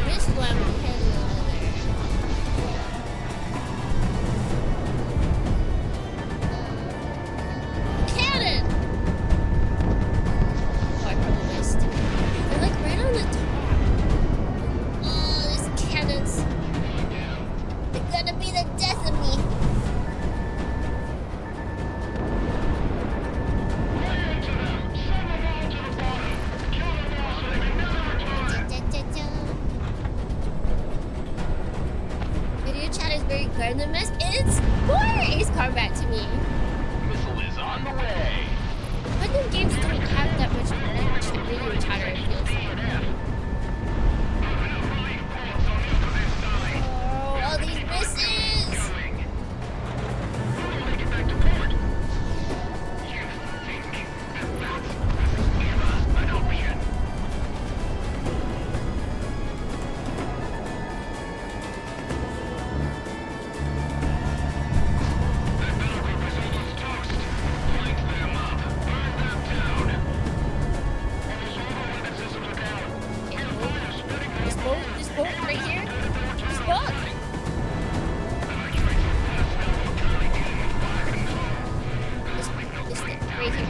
This one has cannon. Oh, I probably missed. They're like right on the top. Oh, these cannons. They're gonna be the death of me. Fire into them. Send them all to the bottom. Kill them all so they can never return. Video chat is very Gundam-esque. It's more Ace Combat to me. Missile is on the way. Gundam games don't have that much video chatter, it feels like. Oh, all these misses! Make it back to port. You think that's an option? That battle group is almost toast. Light them up. Burn them down. Almost all the weapon systems are down. Fire spreading This boat right here? This boat! This thing right here.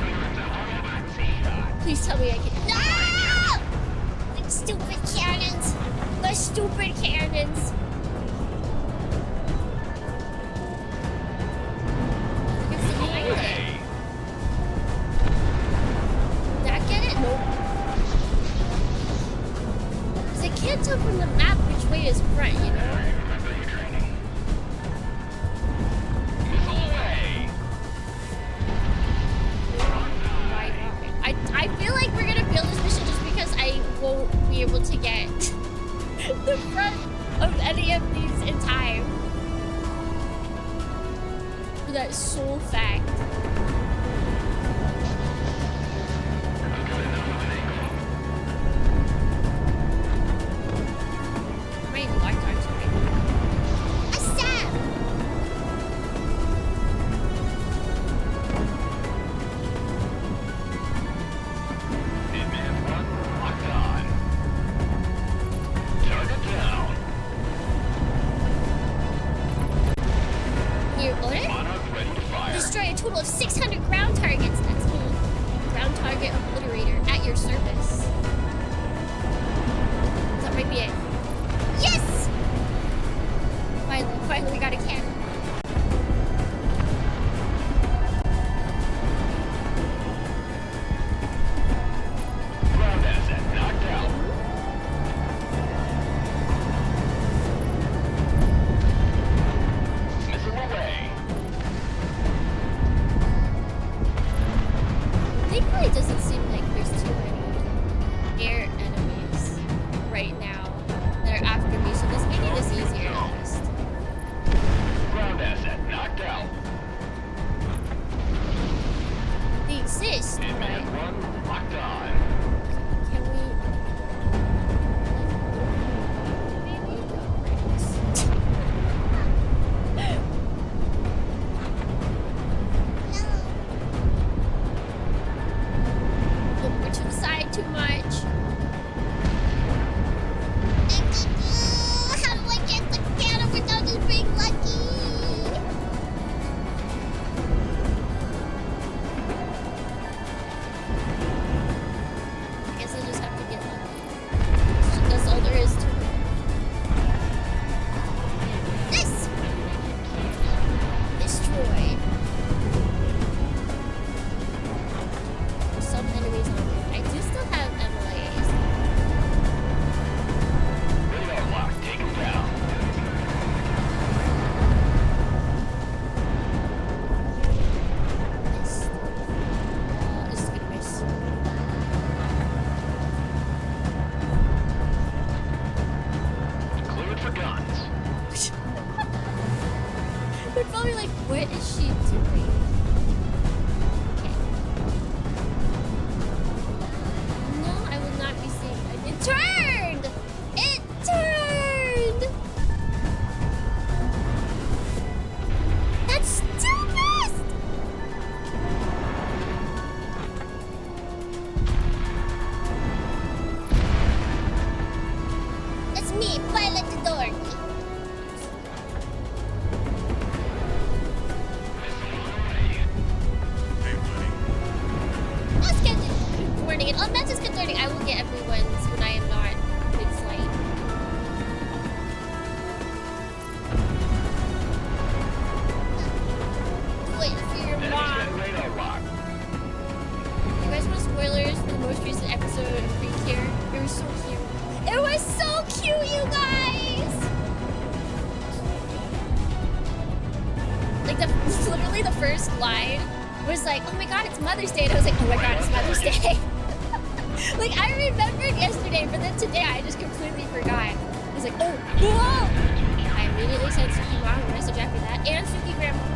Please tell me I can. No! Like stupid cannons! My stupid cannons! It's the island. Did I get it? Nope. Because I can't tell from the map which way is front, you know? Missile away. I feel like we're gonna fail this mission just because I won't be able to get the front of any of these in time. For that sole fact. Am I even locked onto it? Assam! Hitman 1 locked on. Target down. Here, load it. Monarch ready to fire. Destroy a total of 600 ground targets. That's me. Ground target obliterator at your service. That might be it. Yes! Finally got a cannon. Ground asset knocked out. Missile away. Thankfully, it doesn't seem like there's too many air enemies right now that are after me, so this may be this easier at least. would probably like, what is she doing? Okay. No, I will not be seeing it. It turned! It turned! That's too fast! It's me, Pilot the Dork. Let's get good morning. And on Mantis good morning, I will get everyone's when I am not mid-flight. Wait for your mom. You guys want spoilers for the most recent episode of Freak here? It was so cute. It was so cute, you guys! Like, literally the first line was like, oh my god, it's Mother's Day. And I was like, oh my god, it's Mother's Day. Like, I remembered yesterday, but then today I just completely forgot. I was like, oh, whoa! I immediately said Suki Mom, a message after that, and Suki Grandma.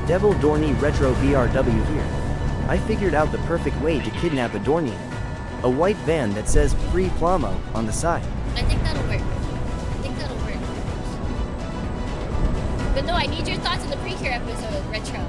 Devil Dorney Retro BRW here. I figured out the perfect way to kidnap a Dornian. A white van that says Free Plamo on the side. I think that'll work. But no, I need your thoughts on the Precure episode, Retro.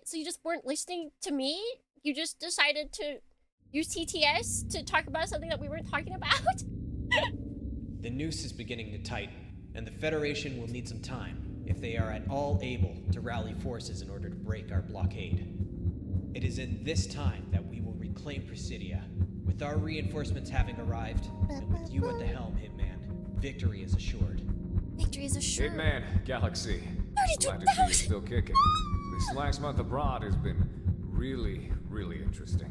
So you just weren't listening to me? You just decided to use TTS to talk about something that we weren't talking about? The noose is beginning to tighten, and the Federation will need some time, if they are at all able to rally forces in order to break our blockade. It is in this time that we will reclaim Presidia. With our reinforcements having arrived, and with you at the helm, Hitman, victory is assured. Victory is assured. Hitman, Galaxy. Glad to see you still kicking. This last month abroad has been really, really interesting.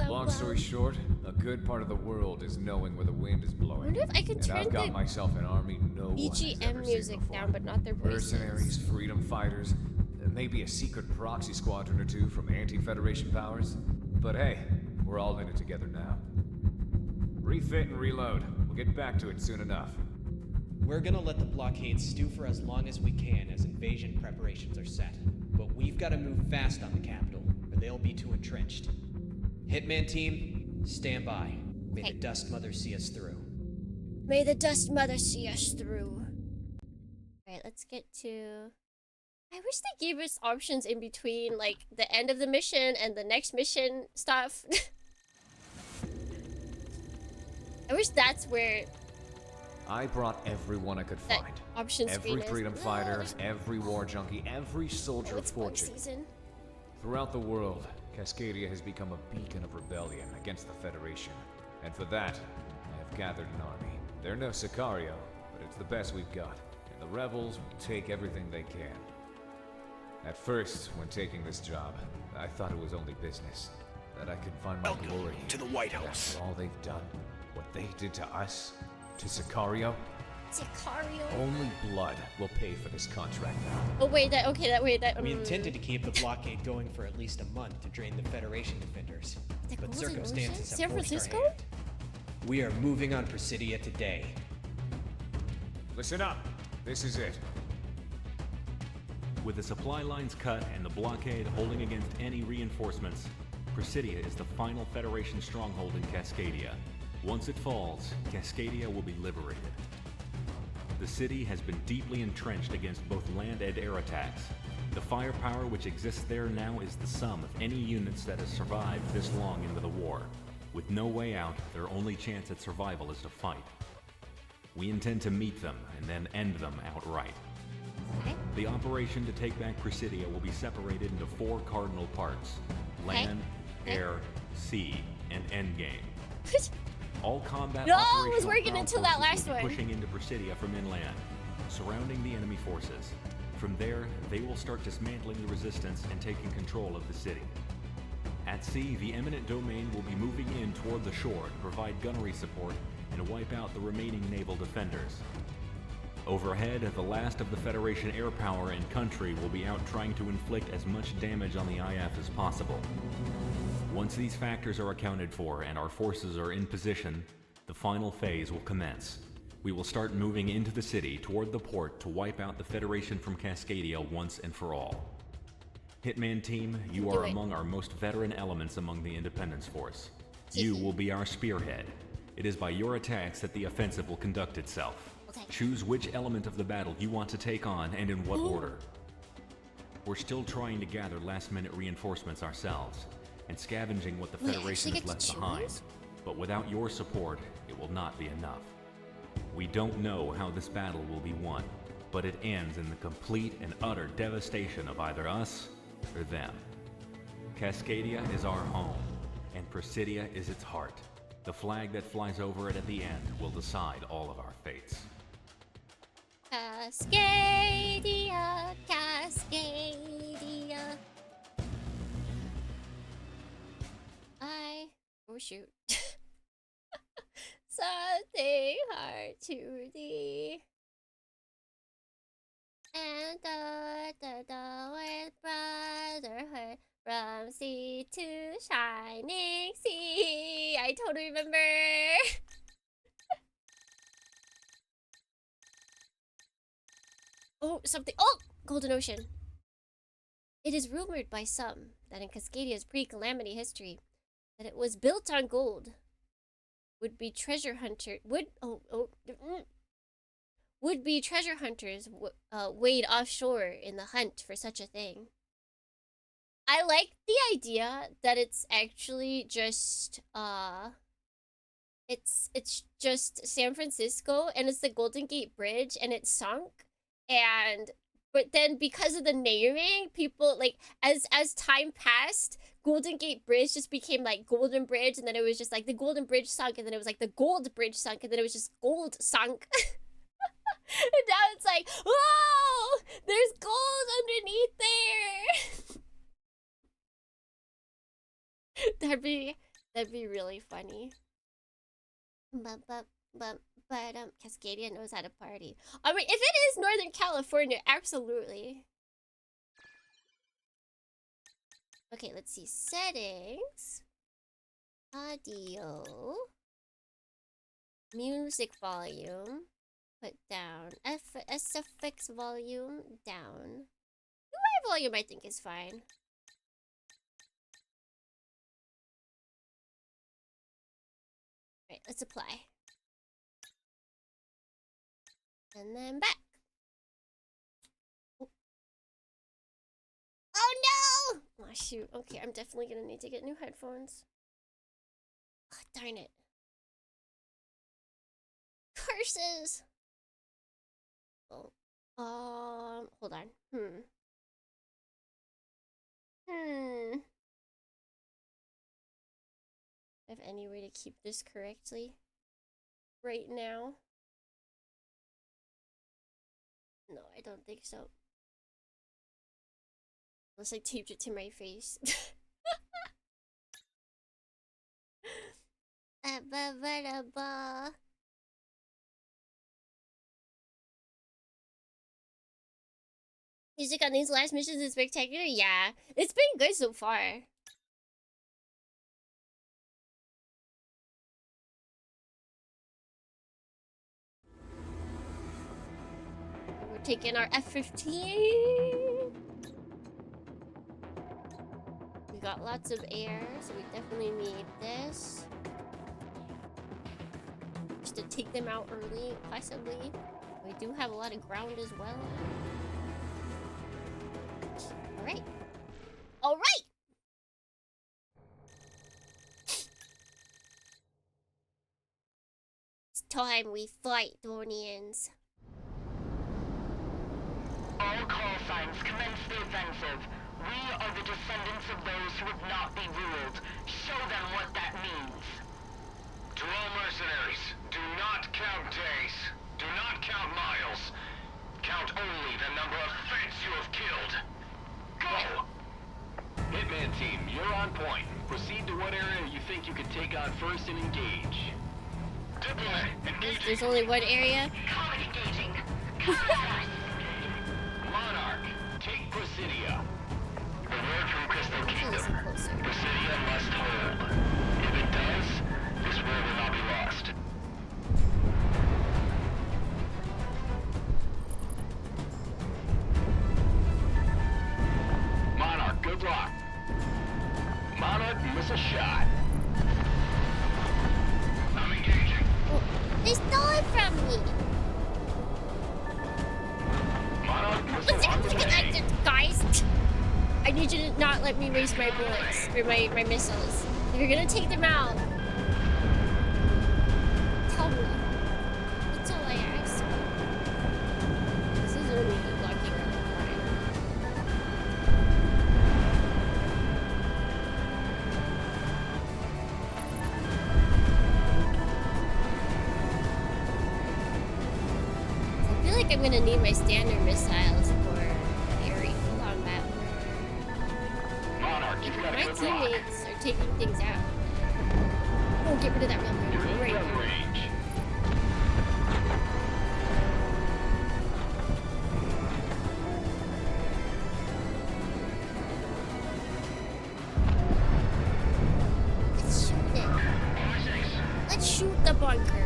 Long story short, a good part of the world is knowing where the wind is blowing. I wonder if I can turn I've got myself an army no one has BGM ever seen music before. down, but not their voices. Mercenaries, freedom fighters, maybe a secret proxy squadron or two from anti-Federation powers. But hey, we're all in it together now. Refit and reload. We'll get back to it soon enough. We're gonna let the blockade stew for as long as we can as invasion preparations are set. But we've gotta move fast on the capital, or they'll be too entrenched. Hitman team, stand by. May the Dust Mother see us through. May the Dust Mother see us through. Alright, let's get to... I wish they gave us options in between, like, the end of the mission and the next mission stuff. I wish that's where... I brought everyone I could find. Option every screen is. freedom fighter, every war junkie, every soldier of fortune. Throughout the world, Cascadia has become a beacon of rebellion against the Federation. And for that, I have gathered an army. They're no Sicario, but it's the best we've got. And the rebels will take everything they can. At first, when taking this job, I thought it was only business. That I could find my glory to the White House. After all they've done, what they did to us, to Sicario. Sicario? Only blood will pay for this contract now. Oh wait, that We intended to keep the blockade going for at least a month to drain the Federation defenders. But circumstances have San forced our Francisco? hand. We are moving on Presidia today. Listen up. This is it. With the supply lines cut and the blockade holding against any reinforcements, Presidia is the final Federation stronghold in Cascadia. Once it falls, Cascadia will be liberated. The city has been deeply entrenched against both land and air attacks. The firepower which exists there now is the sum of any units that have survived this long into the war. With no way out, their only chance at survival is to fight. We intend to meet them and then end them outright. The operation to take back Presidia will be separated into 4 cardinal parts: land, air, sea, and endgame. All combat it was working until that last will be one. pushing into Presidia from inland, surrounding the enemy forces. From there, they will start dismantling the resistance and taking control of the city. At sea, the eminent domain will be moving in toward the shore to provide gunnery support and wipe out the remaining naval defenders. Overhead, the last of the Federation air power and country will be out trying to inflict as much damage on the IF as possible. Once these factors are accounted for and our forces are in position, the final phase will commence. We will start moving into the city toward the port to wipe out the Federation from Cascadia once and for all. Hitman team, you are among our most veteran elements among the Independence Force. You will be our spearhead. It is by your attacks that the offensive will conduct itself. Choose which element of the battle you want to take on and in what order. We're still trying to gather last-minute reinforcements ourselves and scavenging what the Federation has left behind. But without your support, it will not be enough. We don't know how this battle will be won, but it ends in the complete and utter devastation of either us or them. Cascadia is our home, and Presidia is its heart. The flag that flies over it at the end will decide all of our fates. Cascadia, Cascadia. Oh shoot. Something hard to thee. And the with brotherhood from sea to shining sea. I totally remember. Oh, something. Oh, Golden Ocean. It is rumored by some that in Cascadia's pre-calamity history, that it was built on gold. Would be treasure hunters wade offshore in the hunt for such a thing. I like the idea that it's actually just it's just San Francisco and it's the Golden Gate Bridge and it's sunk, and but then because of the naming, people like as time passed, Golden Gate Bridge just became like Golden Bridge, and then it was just like the Golden Bridge sunk, and then it was like the Gold Bridge sunk, and then it was just Gold sunk. And now it's like, whoa, there's gold underneath there. That'd be really funny. But Cascadia knows how to party. I mean, if it is Northern California, absolutely. Okay, let's see. Settings. Audio. Music volume. Put down. SFX volume down. UI volume I think is fine. Right, let's apply. And then back. Oh no! Oh shoot. Okay, I'm definitely gonna need to get new headphones. Oh, darn it. Curses! Oh. Hold on. I have any way to keep this correctly right now? No, I don't think so. Unless I taped it to my face. Music on these last missions is spectacular? Yeah. It's been good so far. We're taking our F-15. We got lots of air, so we definitely need this. Just to take them out early, possibly. We do have a lot of ground as well. Alright. Alright! It's time we fight, Dornians. All call signs commence the offensive. We are the descendants of those who would not be ruled. Show them what that means. To all mercenaries, do not count days. Do not count miles. Count only the number of Feds you have killed. Go! Hitman team, you're on point. Proceed to what area you think you can take on first and engage. Diplomat, engaging. There's only one area. Comet engaging. Monarch, take Presidia. The word from Crystal Kingdom. Presidia must hold. If it does, this war will not be lost. Monarch, good luck. Monarch, miss a shot. I'm engaging. Oh, they stole it from me. Monarch, miss a Guys, I need you to not let me waste my bullets or my missiles. If you're gonna take them out, tell me. That's all I ask. This is only lucky right I feel like I'm gonna need my standard missiles for aerial combat. Monarch, you've got My a good luck. teammates are taking things out. Oh, get rid of that You're real in quick. gun range. Let's shoot it. Let's shoot the bunker.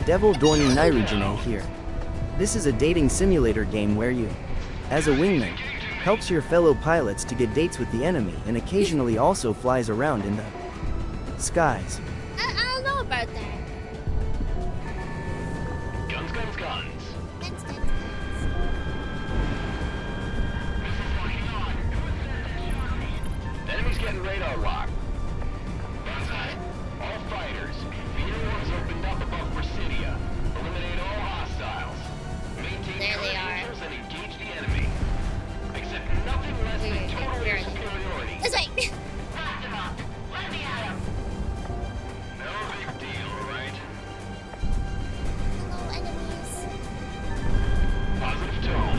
Devil Dorny Nirugine here. This is a dating simulator game where you, as a wingman, helps your fellow pilots to get dates with the enemy and occasionally also flies around in the skies. I don't know about that. Guns, guns, guns. Guns, airlock. All fighters, Theater 1's opened up above Presidia. Eliminate all hostiles. Maintain There they current are. angels and engage the enemy. Accept nothing less than total where are they? superiority. This way. Blast him up. Let me at him. No big deal, right? Hello, enemies. Positive tone.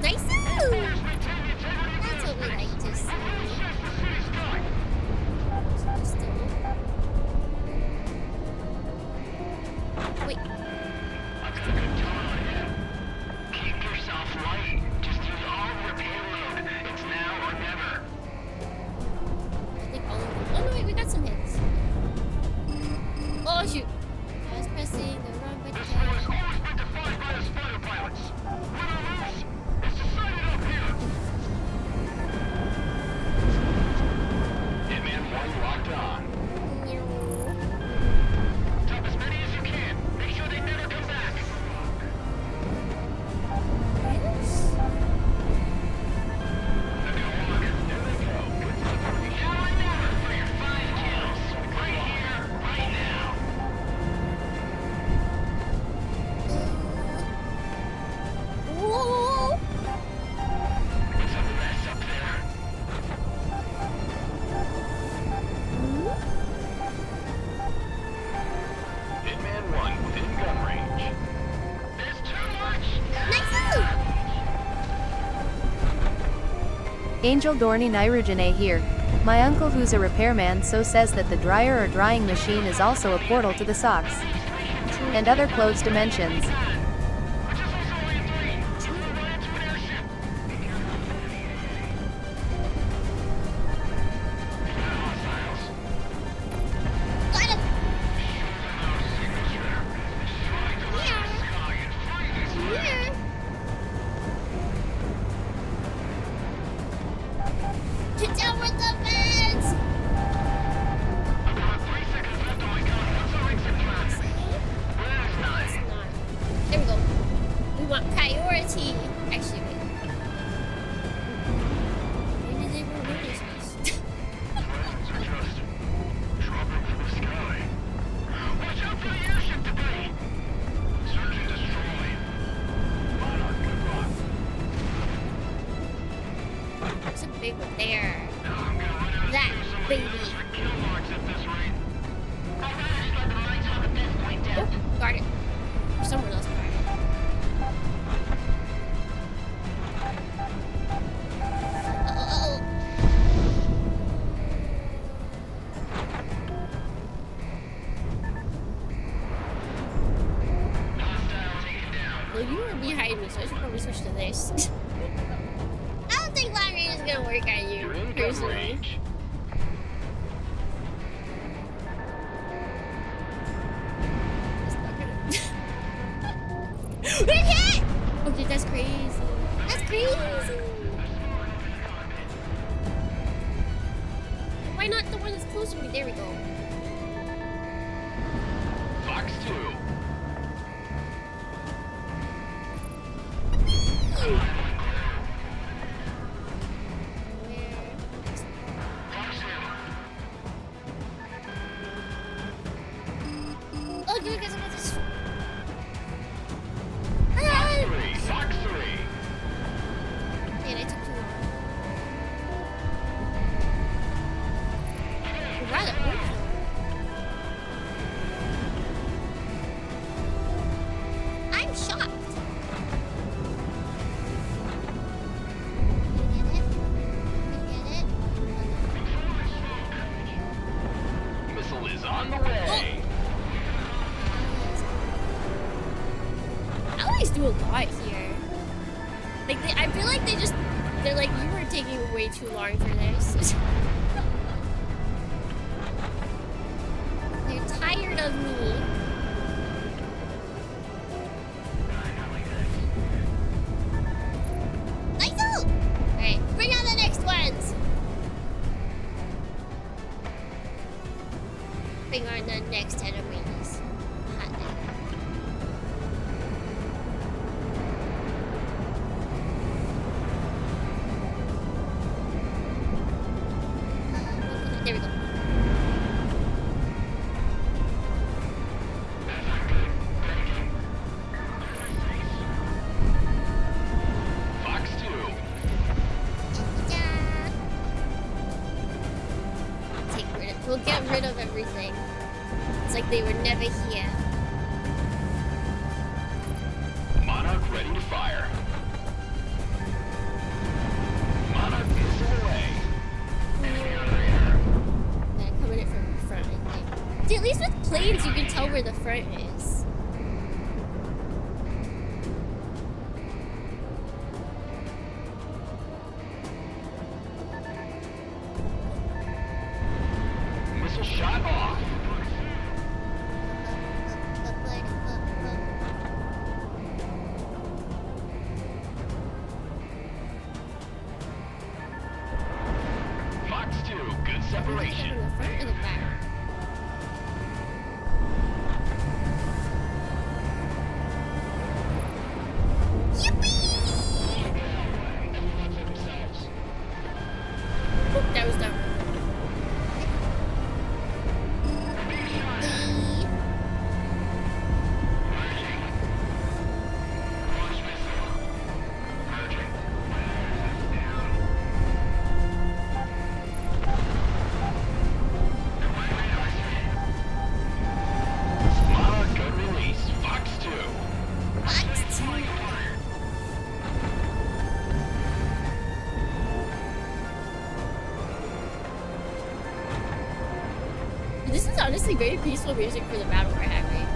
Nice. That's what we like to see. Wait. Keep yourself light. Just use all of your payload. It's now or never. I think all of them. Oh no, wait, we got some hits. Oh shoot. I was pressing the wrong button. This war has always been defined by the spider pilots. Win or lose, it's decided up here. Hitman 1 locked on. Top as many as you can. Make sure they never come back. There they go. Now or never for your 5 kills. Right here, right now. Whoa! It's a mess up there. Hitman 1 within gun range. There's too much. Nice! Angel Dorney Nirujane here. My uncle who's a repairman so says that the dryer or drying machine is also a portal to the socks. And other clothes dimensions. Got him! Here! Get down with the fence! About 3 seconds left on my gun. What's our exit plan? It's not. There we go. We want priority. Actually, wait. Maybe they were notice us. Presents are just dropping from the sky. Watch out for the airship debris. Search and destroy. Monarch, good luck. There's a big one there. I'm gonna run out of That space on my baby. units for kill marks at this rate. I'd rather start the lights off at this point, Deb. Oh, guard it. Or someone else guard it. Uh-oh. Hostile taken down. Well, you were behind me, so I should probably switch to this. I don't think long range is gonna work on you, You're in gun personally. range. It's not gonna... It hit! Okay, that's crazy. That's crazy. Why not the one that's closer to me? There we go. Fox 2. Oh, good, guys, I'm about to... Fox Ah! 3. Fox 3. Man, it took too long. Rather, I'm shocked. Get it? Get it? Missile is on the way. I always do a lot here. Like, I feel like they're like, you were taking way too long for this. They're tired of me. Nice out! Alright, bring on the next ones! Bring on the next enemies. Hot dog. They were never here. Monarch ready to fire. Monarch missile away. Enemy on radar. They're coming in from the front, I think. See, at least with planes, you can tell where the front is. Missile shot off. Fox 2, good separation. In the front or the back? Oh, that was dumb. Monarch good release. Fox 2. This is honestly very peaceful music for the battle we're having.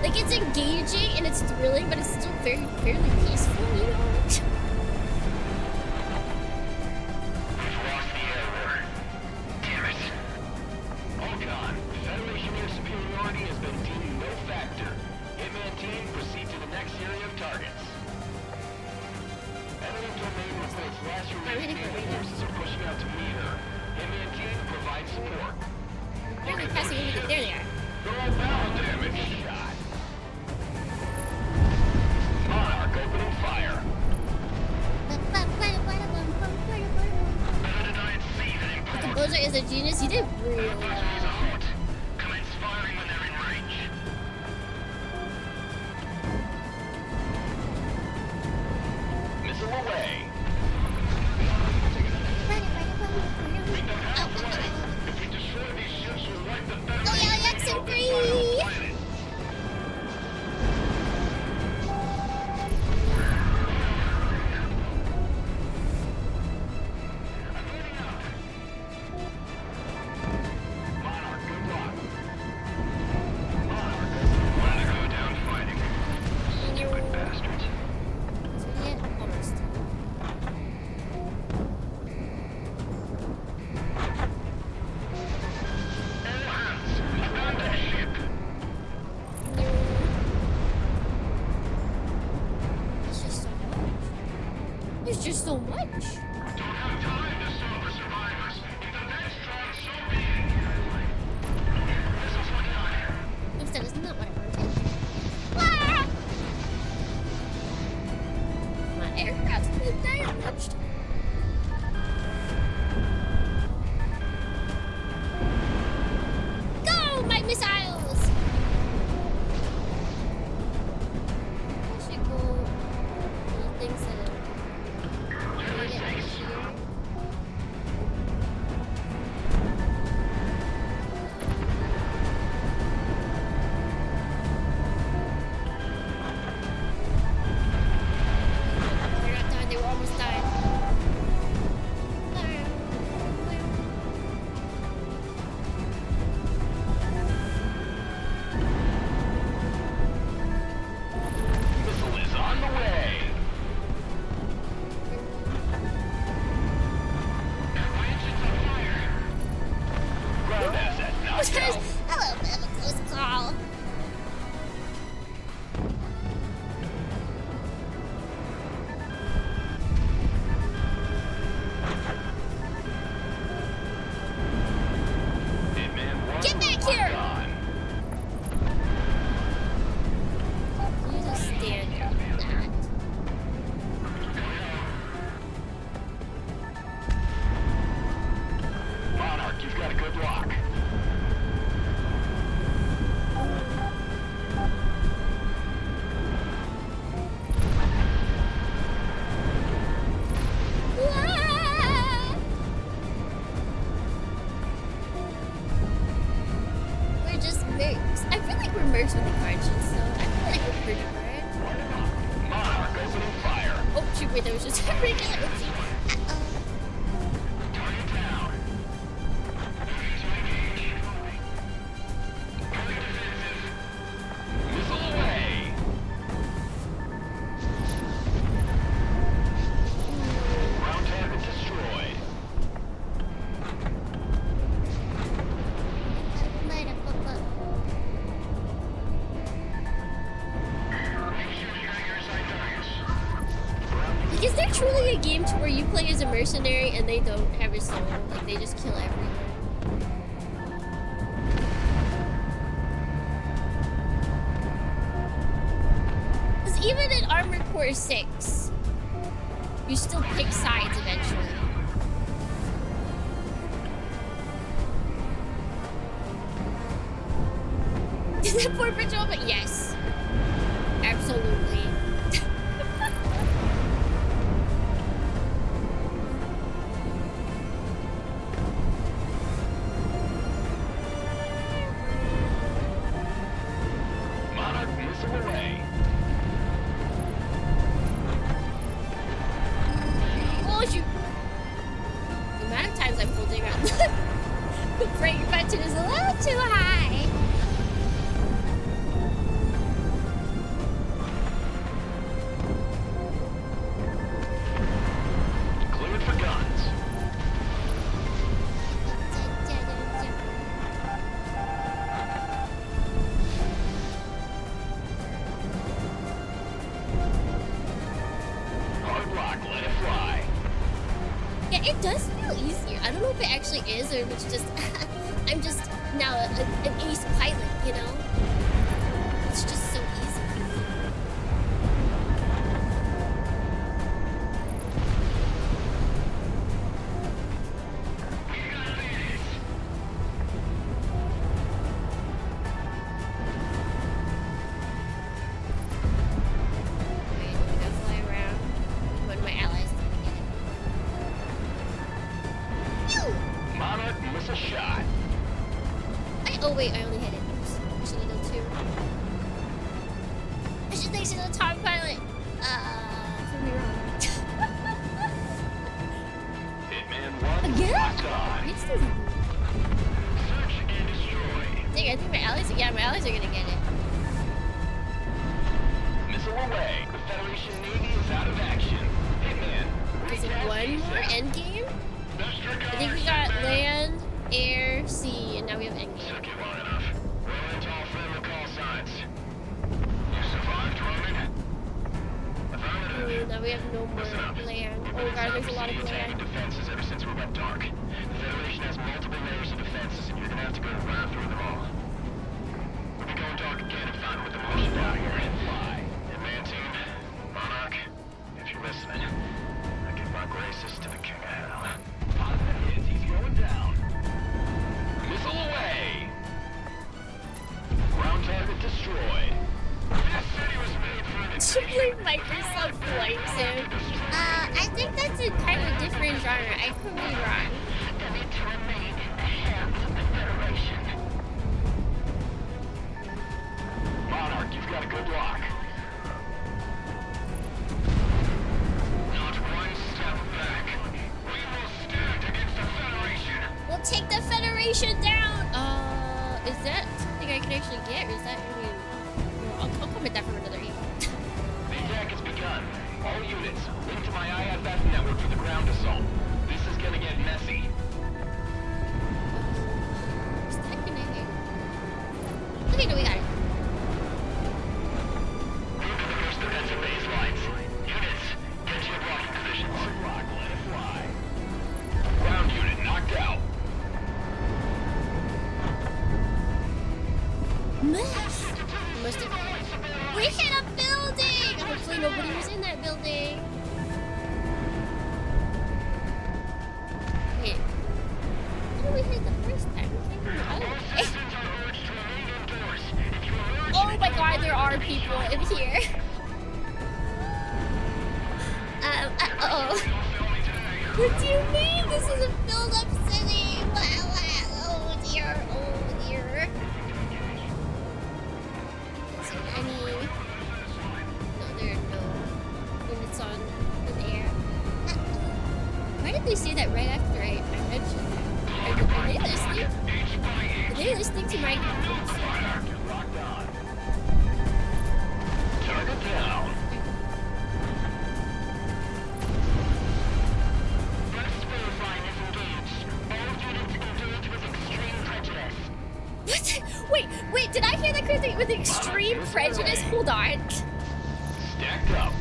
Like, it's engaging and it's thrilling, but it's still fairly peaceful, you know? We've lost the air war. Damn it. All gone. Federation air superiority has been deemed no factor. Hitman team, proceed to the next area of targets. Eminent domain reports last release naval forces are pushing out to meet her. Hitman team, provide support. They're like passing into the, there they are. Throw a barrel damage shot. Monarch opening fire. Better deny it's sea than The import. composer is a genius. You did really well. Out. Commence firing when they're in range. Missile away. Bring them halfway. If we destroy these ships, we'll wipe the Oh Federation yeah, Lex and off the free! planet. Monarch, good luck. Monarch, wanna go down fighting. Stupid bastards. Yeah, almost. All hands, abandon ship. It's just so much. It's just so much. Don't have time to solve the survivors. If the next try, so be it. This is what I... Oops, that is not what I wanted. Ah! My aircraft's been damaged. Go, my missiles! I should go to the things that are made it right here. They're not done, they were almost done. Wait, that was just a regular Uzi. Is there truly a game to where you play as a mercenary and they don't have a soul? Like they just kill everyone? Because even in Armored Core 6, you still pick sides eventually. Is that poor patrol? But yes, absolutely. It's just, I'm just now an ace pilot, you know? It's just so easy for me. Wait, we gotta fly around when my allies are gonna get it. Monarch, miss a shot. Oh wait, I only hit it. Oops. I should have done 2. I should think she's a top pilot. Prove me wrong. Hitman 1. Again? It's still Search and destroy. Dang, I think my allies are gonna get it. Missile away. The Federation Navy is out of action. Hitman. Is it one more endgame? I think we got land, air, sea, and now we have endgame. Took you long enough. Roll into all friendly call signs. You survived, Roman? Affirmative. Now we have no more land. Oh god, there's a lot of land. Defenses ever since we went dark. The Federation has multiple layers of defenses, and you're gonna have to go right through them all. We'll be going dark again and find what the motion down here and fly. Hitman team, Monarch, if you're listening, I give my graces to the King of Hell. Positive hit, he's going down. Missile away! Ground target destroyed. This city was made for an Should Microsoft Flight Sim? I think that's a kind of different genre. I could be wrong. They need to remain in the hands of the Federation. Monarch, you've got a good lock. Not one step back. We will stand against the Federation. We'll take the Federation down! Is that something I can actually get, or is that really... I'll come with that for another email. The attack has begun. All units, link to my IFF network for the ground assault. This is gonna get messy. Is that gonna hit? Okay, no, we got it. Move to the first defensive base lines. Units, get to your blocking positions. Block, let it fly. Ground unit knocked out. Nice! Must have... We hit a building! Hopefully nobody was in that building. Wait. How did we hit the first time? Oh my god, there are people in here. Uh-oh. What do you mean? This is a filled-up city! Oh dear, oh dear. Is there any... No, there are no units on the literally say that right after I mentioned that. Are they listening? Are they listening to my comments? Target down. Burst wave line is engaged. All units engaged with extreme prejudice. What? Wait, did I hear that correctly? With extreme prejudice? Hold on. Stacked up.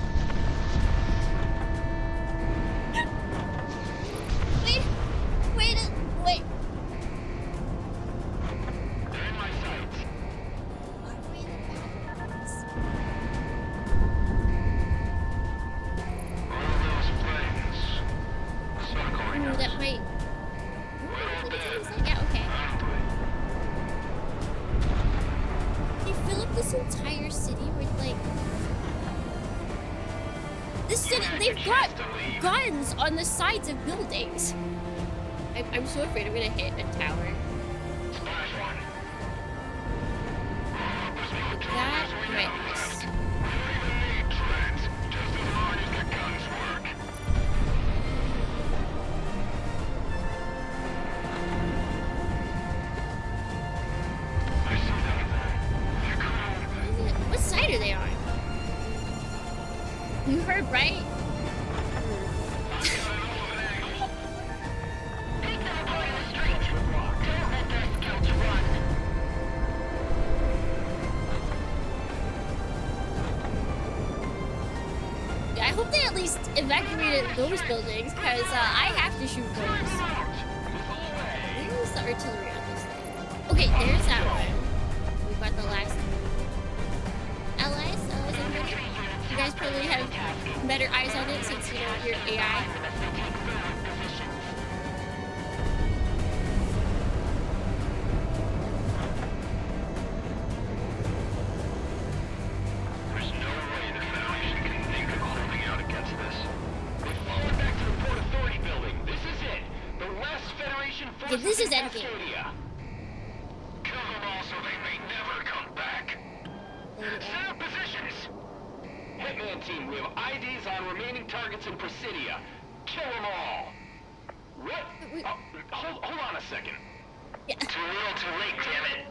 Wait. They're in my sights. All those flames. Circling us. That might. Yeah, okay. They fill up this entire city with like. This city, they've got guns on the sides of buildings. I'm so afraid I'm gonna hit a tower. That might miss. What side are they on? You heard right? I hope they at least evacuated those buildings, because I have to shoot those. Where's the artillery on this thing? Okay, there's that one. We've got the last one. LS, everybody? You guys probably have better eyes on it since, you know, you're AI. Okay, this is endgame. Kill them all so they may never come back. Set up positions. Hitman team, we have IDs on remaining targets in Presidia. Kill them all. What? Oh, hold on a second. Yeah. Too little, too late, damn it.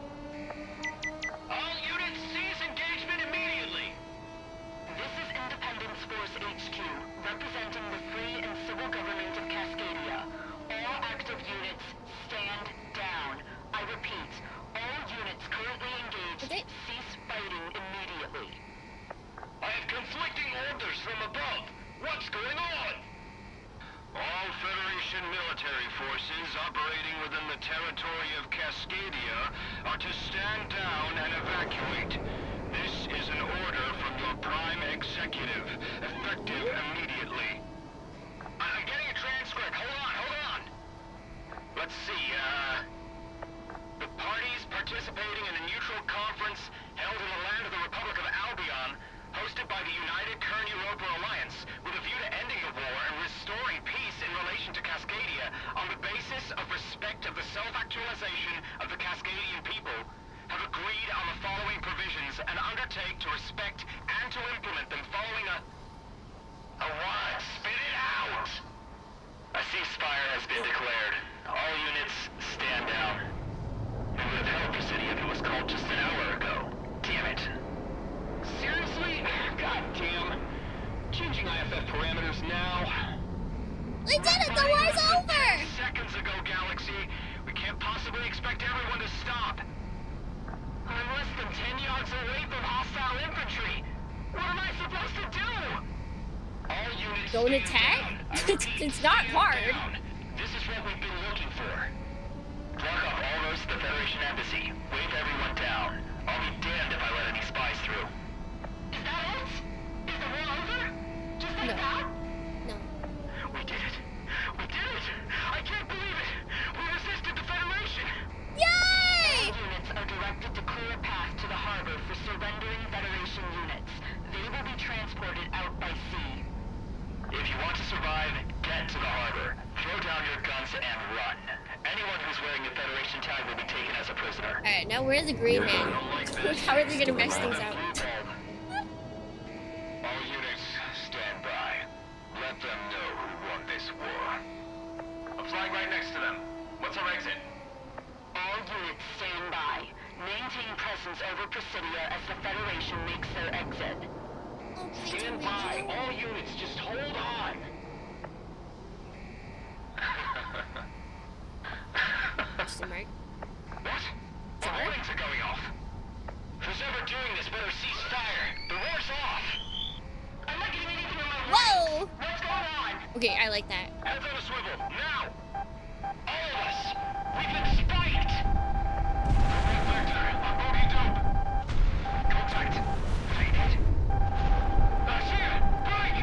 All units cease engagement immediately. This is Independence Force HQ, representing the free and civil government of Cascadia. All active units, stand down. I repeat, all units currently engaged, cease fighting immediately. I have conflicting orders from above. What's going on? All Federation military forces operating within the territory of Cascadia are to stand down and evacuate. This is an order from your Prime Executive, effective immediately. I'm getting a transcript. Hold on. Let's see, the parties participating in a neutral conference held in the land of the Republic of Albion, hosted by the United Kern Europa Alliance, with a view to ending the war and restoring peace in relation to Cascadia on the basis of respect of the self-actualization of the Cascadian people, have agreed on the following provisions and undertake to respect and to implement them following a what? Spit it out! A ceasefire has been declared. All units, stand down. We would have held Presidia if it was called just an hour ago. Damn it. Seriously? God damn. Changing IFF parameters now. We did it! The war's over! Seconds ago, Galaxy. We can't possibly expect everyone to stop. I'm less than 10 yards away from hostile infantry. What am I supposed to do? All units don't attack? It's not hard. This is what we've been looking for. Block off all roads to the Federation Embassy. Wave everyone down. I'll be damned if I let any spies through. Is that it? Is the war over? Just like that? No. We did it. We did it! I can't believe it! We resisted the Federation! Yay! All units are directed to clear a path to the harbor for surrendering Federation units. They will be transported out by sea. If you want to survive, get to the harbor. Throw down your guns and run. Anyone who's wearing the Federation tag will be taken as a prisoner. Alright, now we're the green man. How are they gonna mess things up? All units, stand by. Let them know who won this war. I'm flying right next to them. What's our exit? All units stand by. Maintain presence over Presidia as the Federation makes their exit. Stand by. All units, just hold on. Question mark. What? The warnings are going off. Who's ever doing this better cease fire. The war's off. I'm not getting anything on my Whoa! What's going on? Okay, I like that. Heads on a swivel, now! All of us! We've been spiked! Vector, on bogey dope! Contact! Faded! Here! Break!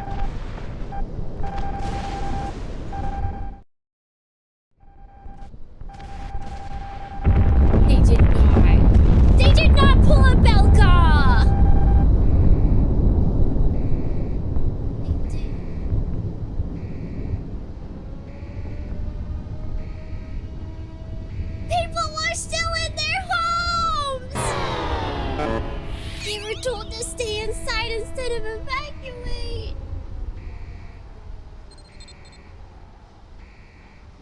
They did not pull a Belka! People are still in their homes! They were told to stay inside instead of evacuate.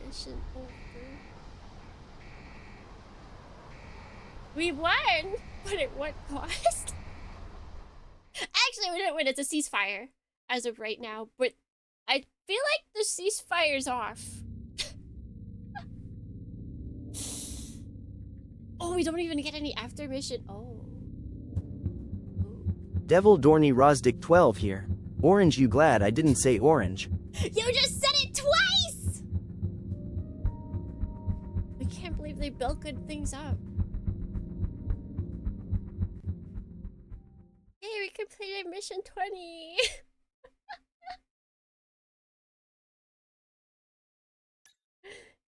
Mission over. We won, but at what cost? Actually, we didn't win. It's a ceasefire as of right now, but I feel like the ceasefire's off. Oh, we don't even get any after mission. Oh. Devil Dorney Rosdick 12 here. Orange, you glad I didn't say orange? You just said it twice! I can't believe they Belka'd things up. Hey, we completed mission 20!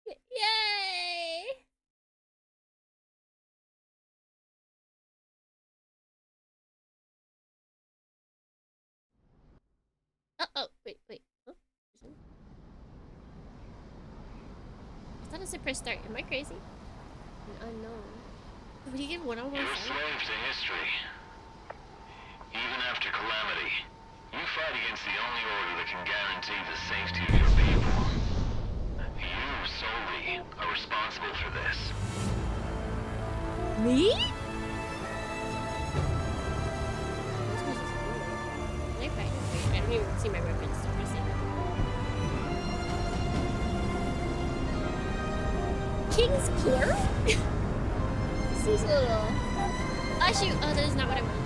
Yay! Uh-oh, wait. Oh, I thought it said press start. Am I crazy? An unknown. Did you get one-on-one You're a fight? slave to history. Even after calamity, you fight against the only order that can guarantee the safety of your people. You solely are responsible for this. Me? Can I fight? Wait, I don't even see my weapons. So I'm gonna see. King's Plural? Seems a little... Oh shoot, oh that is not what I want.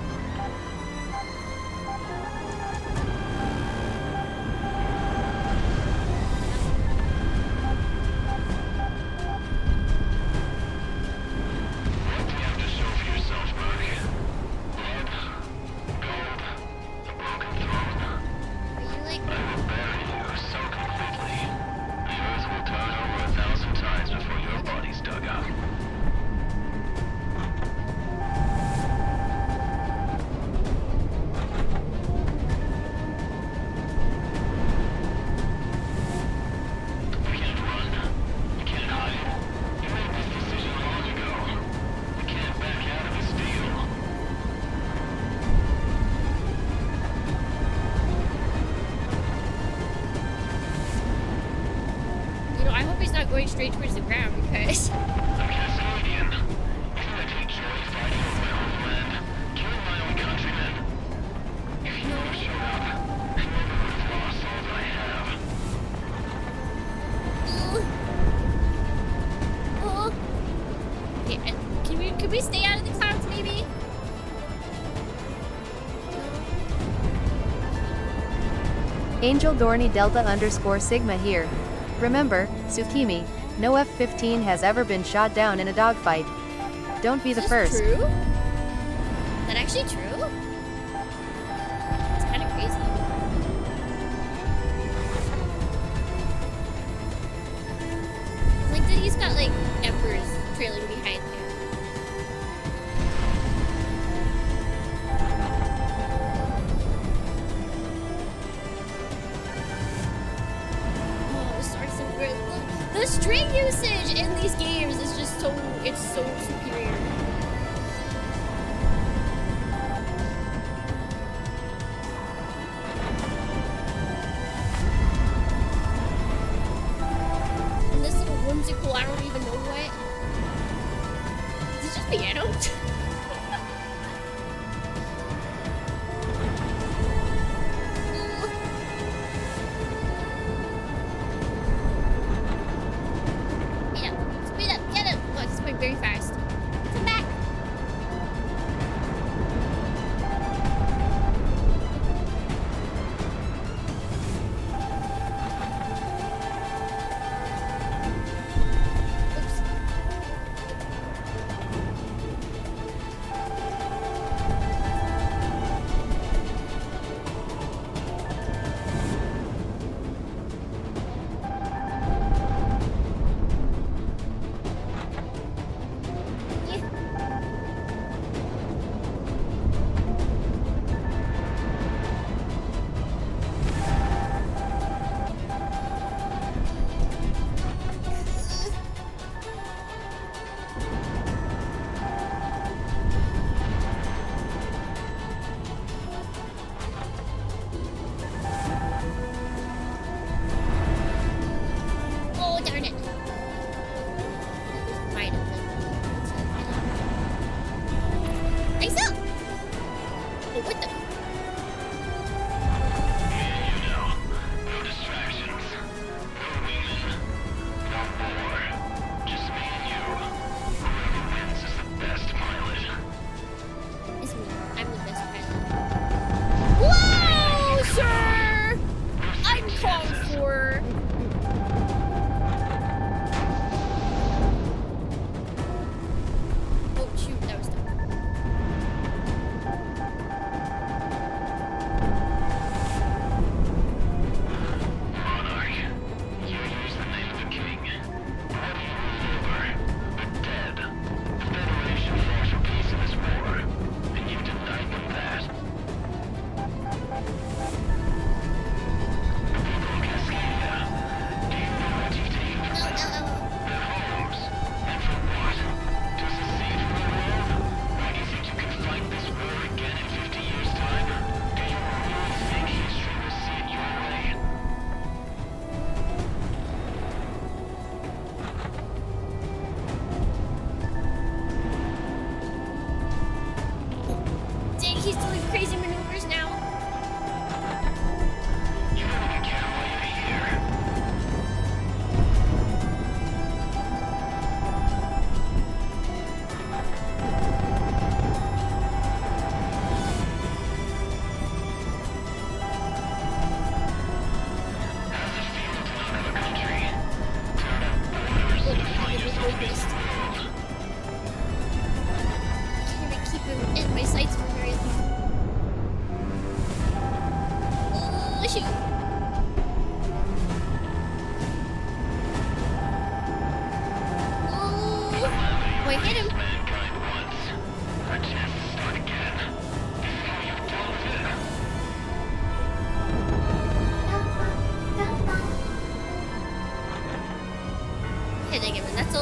Going straight towards the ground because I'm Castilian. I take joy fighting over my homeland, killing my own countrymen. If you never showed up, I never would have lost all that I have. Okay, can we stay out of the clouds maybe? Angel Dorney Delta _ Sigma here. Remember, Tsukimi, no F-15 has ever been shot down in a dogfight. Don't be the first. True? Is that actually true? It's kind of crazy. Like, he's got like emperors trailing behind him. The string usage in these games is just so, it's so superior.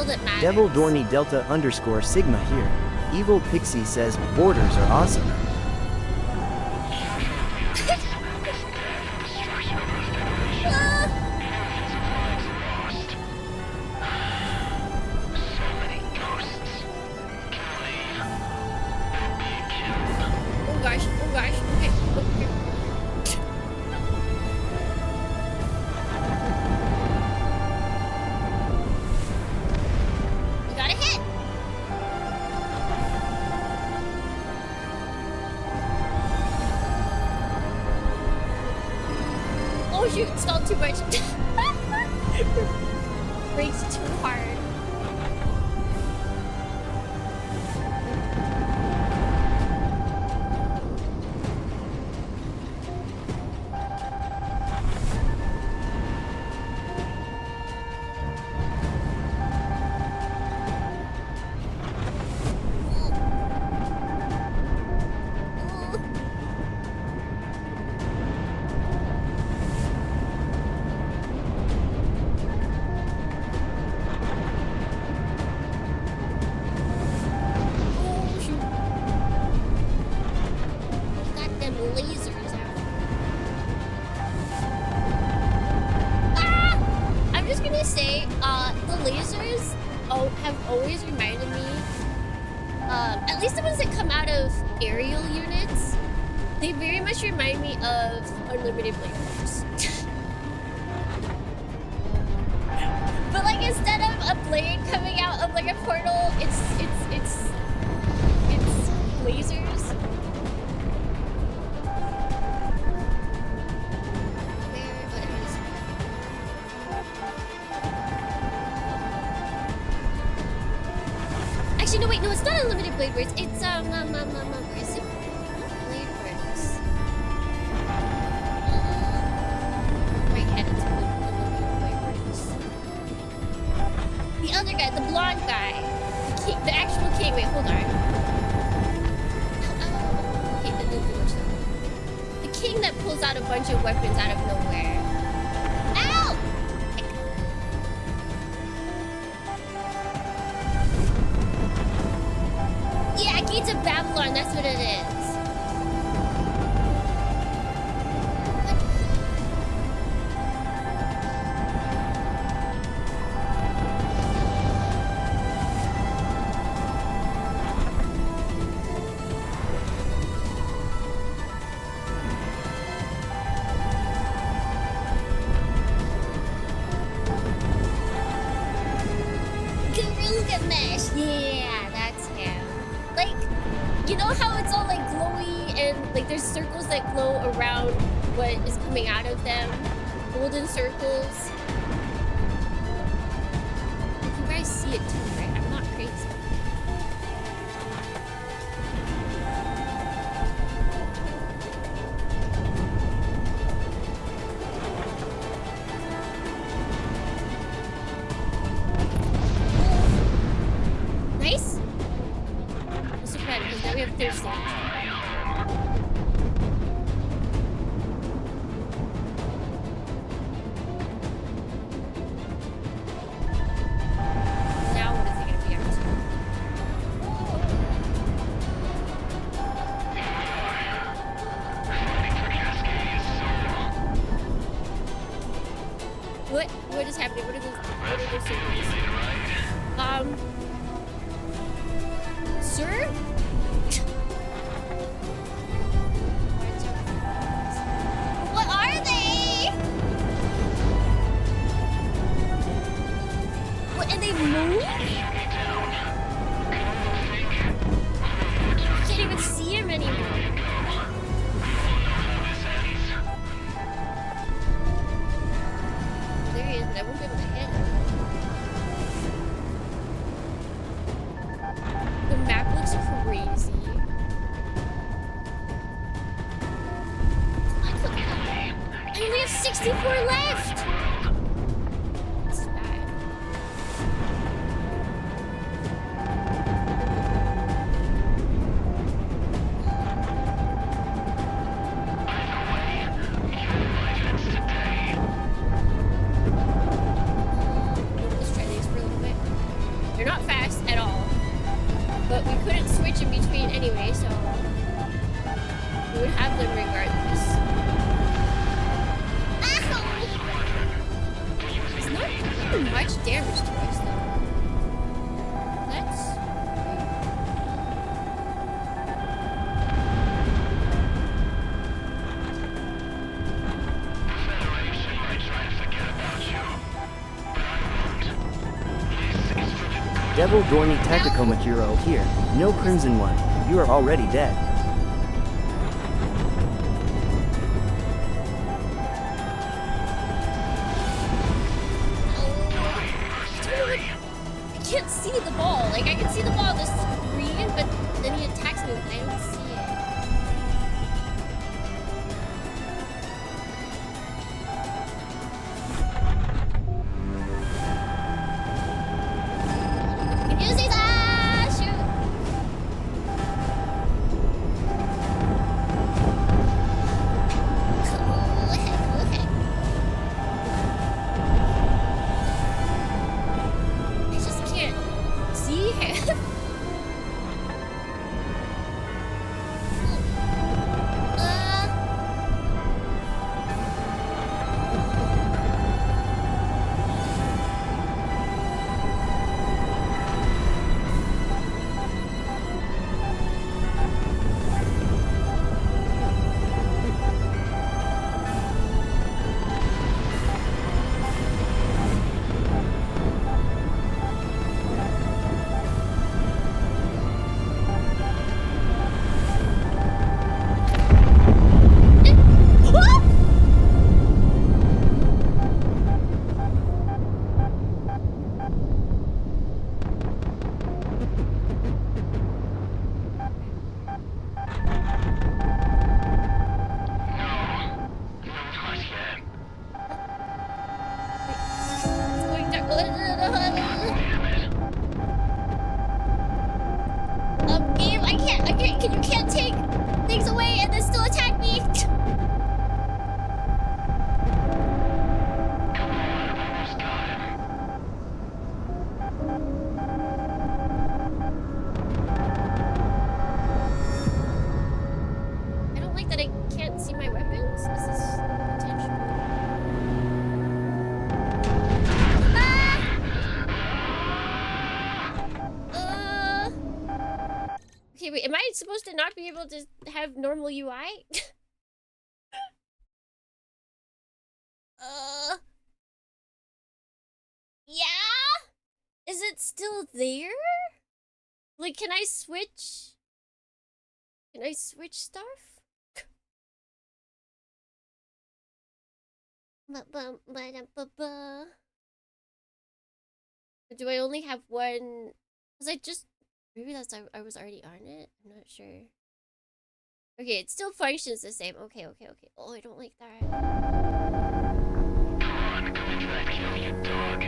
all that matters. Devil Dorney Delta _ Sigma here. Evil Pixie says borders are awesome. Stalled too much. Brakes too hard. Unlimited blade force. But like instead of a blade coming out of like a portal, it's lasers. Actually, no, wait, no, it's not unlimited blade works. It's where is it? Blade works. The other guy, the blonde guy. The king, the actual king. Wait, hold on. The king that pulls out a bunch of weapons out of nowhere. Ow! Yeah, Gates of Babylon, that's what it is. Circles that glow around what is coming out of them. Golden circles. You guys see it too, right? I'm not crazy. Nice? What's the credit? Because now we have Thursday. What is happening? What are those circles? Sir? What are they? What, and they move? I can't even see him anymore. There he is, but I won't be able to hit him. The map looks crazy. I only have 64 left! This is bad. Let's try these for a little bit. Devil Dormy Tacticoma Hero here. No Crimson One. You are already dead. I can't see the ball. Like, I can see the ball on the screen, but then he attacks me and I don't see it. Can you see that? Shoot. Okay. I just can't see him. Game, I can't, you can't take things away and then still attack me. I don't like that I can't see my weapons. This is intentional. Okay, wait, am I supposed to not be able to have normal UI? Yeah? Is it still there? Like, can I switch? Can I switch stuff? Do I only have one? Because I just... Maybe that's I was already on it? I'm not sure. Okay, it still functions the same. Okay. Oh, I don't like that. Come on, go into that kill, you dog.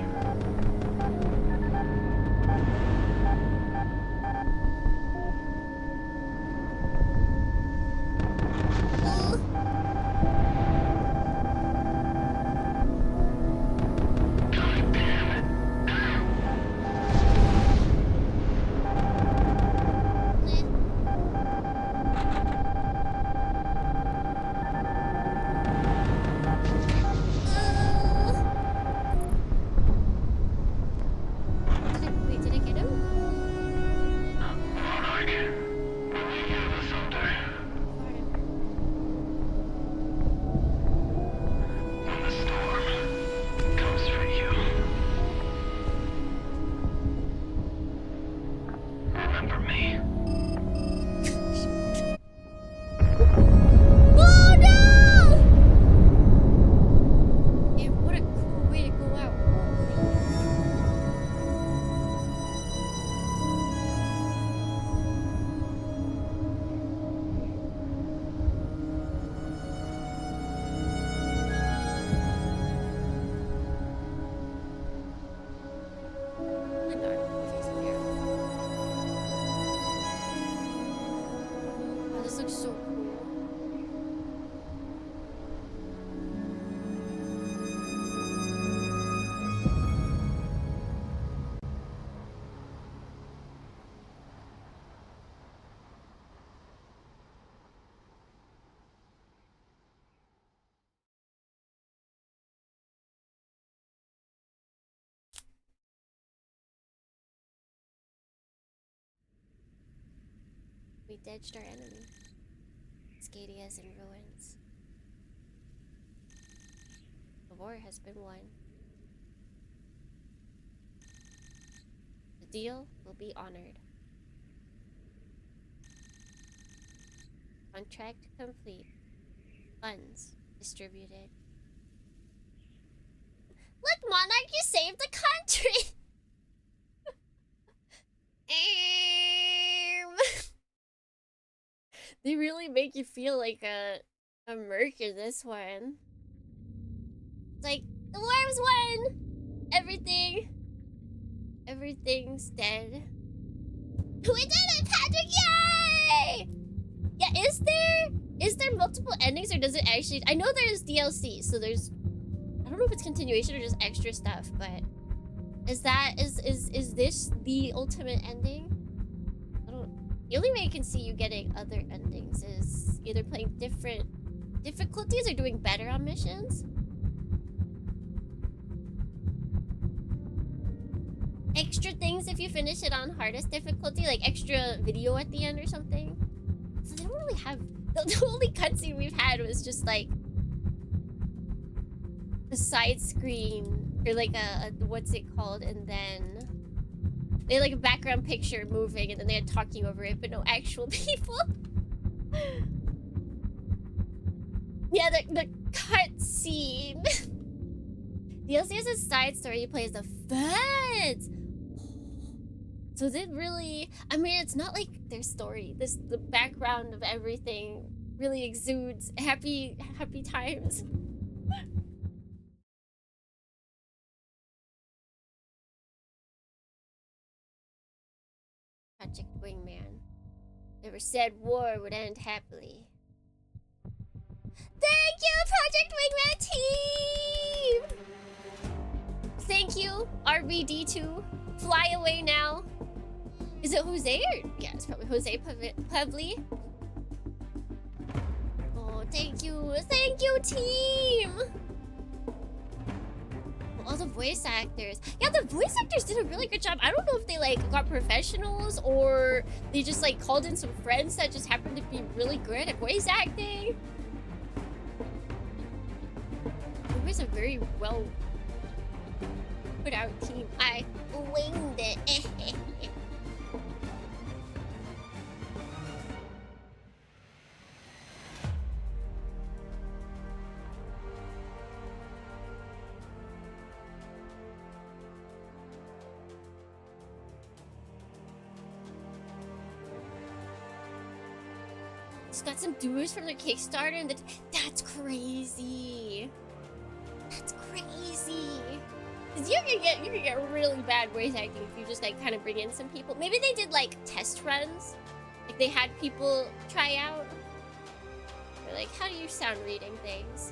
We ditched our enemy. Scadia's in ruins. The war has been won. The Deal will be honored. Contract complete. Funds distributed. Look, Monarch, you saved the country! They really make you feel like a merc in this one. It's like, the worms won! Everything's dead. We did it, Patrick! Yay! Yeah, is there multiple endings, or does it actually... I know there's DLC, so there's... I don't know if it's continuation or just extra stuff, but... Is this the ultimate ending? I don't... The only way I can see you getting other endings is either playing different difficulties or doing better on missions. Extra things if you finish it on hardest difficulty, like extra video at the end or something. So they don't really have... The only cutscene we've had was just like... the side screen, or like a what's it called, and then... They had like a background picture moving, and then they had talking over it, but no actual people. Yeah, the cutscene. DLC is a side story you play as the feds. So is it really... I mean, it's not like their story. The background of everything really exudes happy times. Project Wingman. Never said war would end happily. Thank you, Project Wingman team! Thank you, RBD2. Fly away now. Is it Jose or... Yeah, it's probably Jose Pavli. Oh, thank you. Thank you, team! All the voice actors. Yeah, the voice actors did a really good job. I don't know if they, like, got professionals or they just, like, called in some friends that just happened to be really good at voice acting. It was a very well put out team. I winged it. Just got some dues from their Kickstarter, and that's crazy. That's crazy. Cause you can get really bad voice acting if you just like kind of bring in some people. Maybe they did like test runs, like they had people try out. They're like, how do you sound reading things?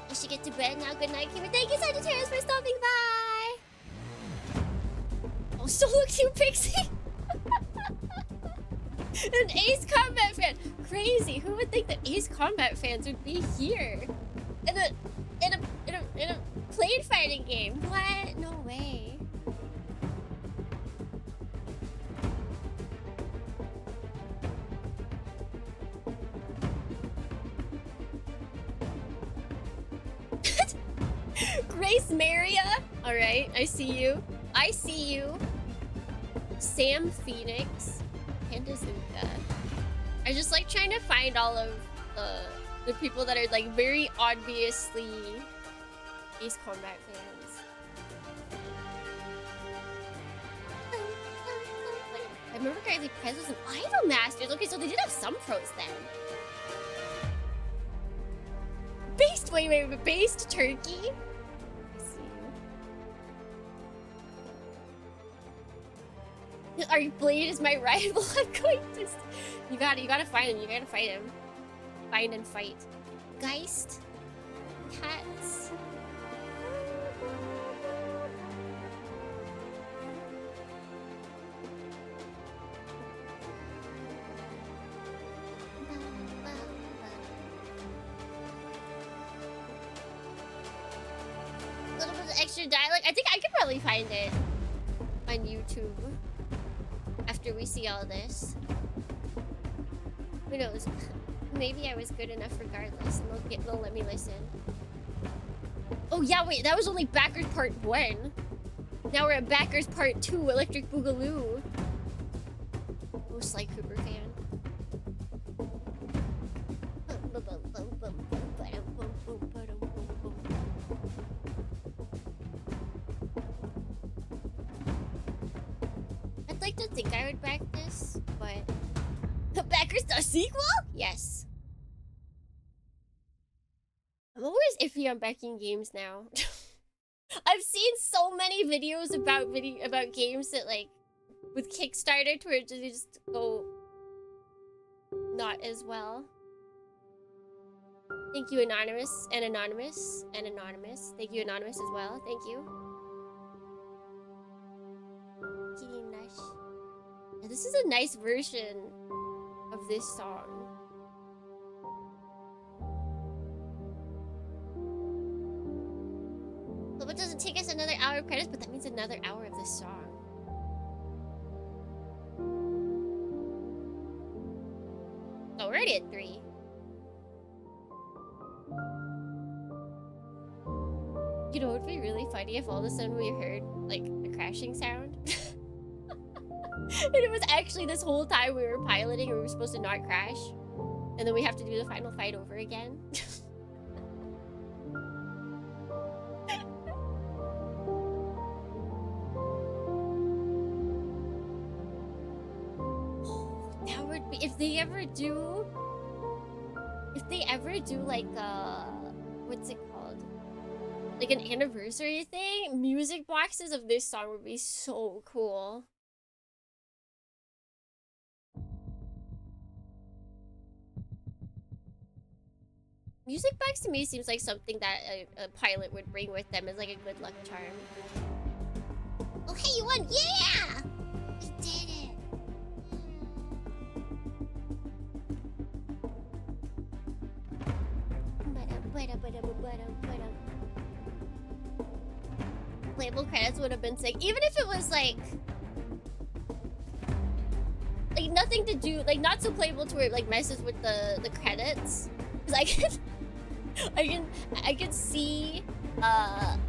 I should get to bed now. Good night, Kimmy. Thank you, Sagittarius, for stopping by. Oh, Solo Q Pixie. An Ace Combat fan. Crazy. Who would think that Ace Combat fans would be here? In a plane fighting game. What? No way. Grace Maria. Alright, I see you. I see you. Sam Phoenix. Pandazuka. I just like trying to find all of the people that are like very obviously Ace Combat fans. I remember Kylie Prez was an Idol Masters. Okay, so they did have some pros then. Wait, based turkey? I see you. Our Blade is my rival. I'm going to... You gotta find him. You gotta fight him. Find and fight. Geist. Cats. A little bit of extra dialogue. I think I could probably find it on YouTube after we see all this. Who knows? Maybe I was good enough regardless, and they'll let me listen. Oh yeah, wait, that was only backwards part 1. Now we're at Backers Part 2, Electric Boogaloo. Oh, Sly Cooper fan. I'd like to think I would back this, but... The Backers the sequel? Yes. I'm always iffy on backing games now. I've seen so many videos about games that like with Kickstarter to where they just go not as well. Thank you, Anonymous and Anonymous and Anonymous. Thank you, Anonymous, as well. Thank you. Yeah, this is a nice version of this song. So it doesn't take us another hour of credits, but that means another hour of this song. Oh, we're already at 3. You know, it would be really funny if all of a sudden we heard, like, a crashing sound. And it was actually this whole time we were piloting and we were supposed to not crash. And then we have to do the final fight over again. That would be... If they ever do like, what's it called? Like an anniversary thing, music boxes of this song would be so cool. Music box to me seems like something that a pilot would bring with them as like a good luck charm. Oh, hey, you won! Yeah! We did it! Playable credits would have been sick. Even if it was like nothing to do, like not so playable to where it like messes with the credits. Because I can see the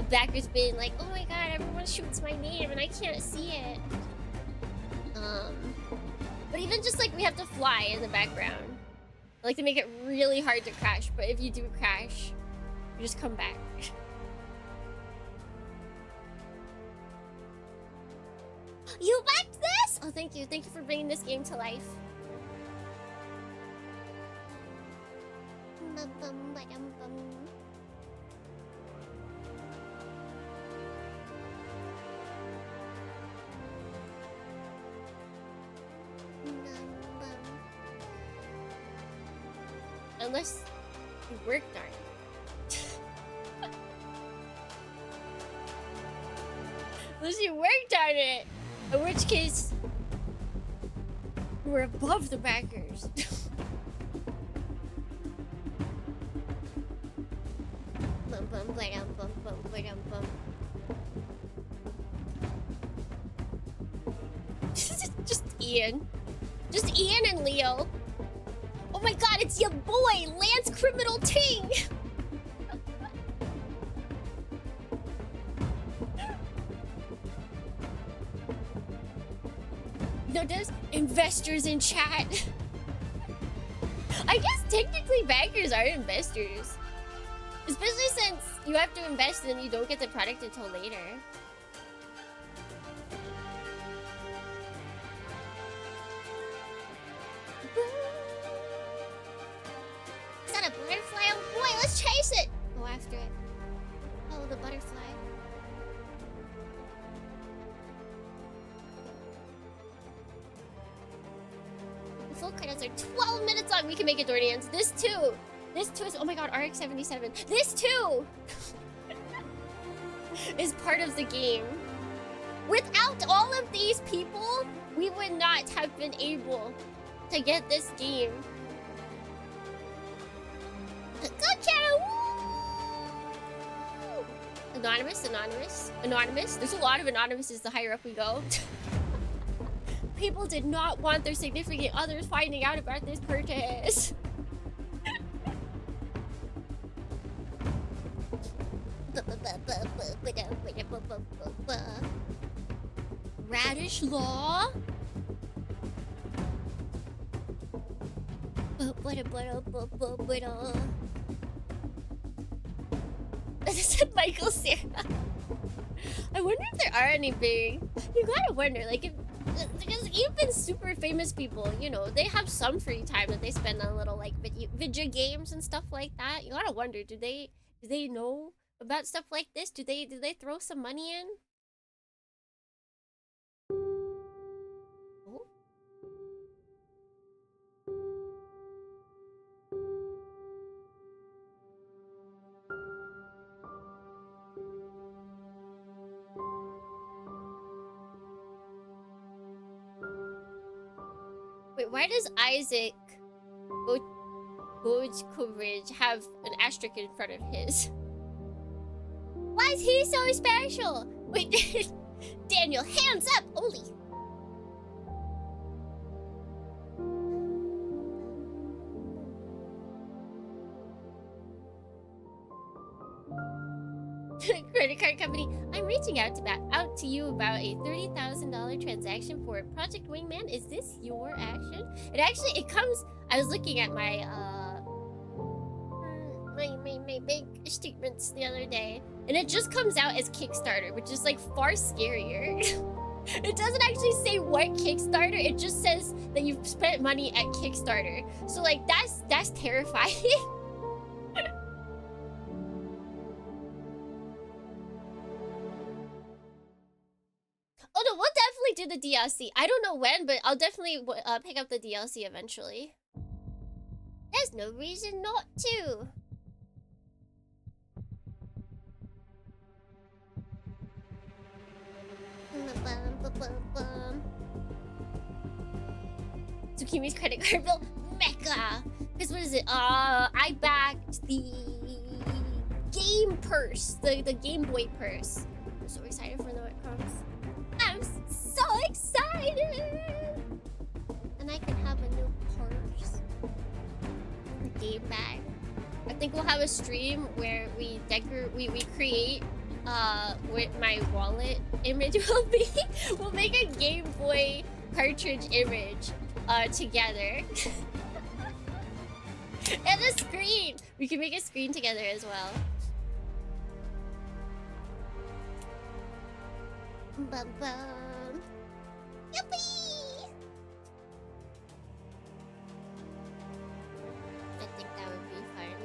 backers being like, oh my god, everyone shoots my name and I can't see it. But even just like we have to fly in the background. I like to make it really hard to crash, but if you do crash, you just come back. You backed this? Oh, thank you. Thank you for bringing this game to life. Unless you worked on it. Unless you worked on it. In which case, we're above the backers. Just Ian. Just Ian and Leo. Oh my god, it's your boy, Lance Criminal Ting! No, there's investors in chat. I guess technically backers are investors. Especially since you have to invest and you don't get the product until later. Is that a butterfly? Oh boy, let's chase it! Go after it. Oh, the butterfly. The full credits are 12 minutes long. We can make it, Dornians. This too. This too is, oh my god, RX-77. This too is part of the game. Without all of these people, we would not have been able to get this game. Go channel! Woo! Anonymous, anonymous, anonymous. There's a lot of anonymouses the higher up we go. People did not want their significant others finding out about this purchase. Radish Law? This is Michael Cera. I wonder if there are any big... You gotta wonder, like, if... Because even super famous people, you know, they have some free time that they spend on little, like, video games and stuff like that. You gotta wonder, do they know about stuff like this? Do they throw some money in? Oh. Wait, why does Isaac Bode's coverage have an asterisk in front of his? Why is he so special? Wait, Daniel, hands up, Oli. Credit card company, I'm reaching out to you about a $30,000 transaction for Project Wingman. Is this your action? It comes. I was looking at my my bank statements the other day, and it just comes out as Kickstarter, which is like far scarier. It doesn't actually say what Kickstarter. It just says that you've spent money at Kickstarter. So like that's terrifying. Oh no, we'll definitely do the DLC. I don't know when, but I'll definitely pick up the DLC eventually. There's no reason not to. Tsukimi's credit card bill, mecha. Because what is it? I backed the game purse, the Game Boy purse. I'm so excited for when it comes. I'm so excited! And I can have a new purse. A game bag. I think we'll have a stream where we create what my wallet image will be. We'll make a Game Boy cartridge image together. And a screen! We can make a screen together as well. Bum bum. Yippee! I think that would be fun.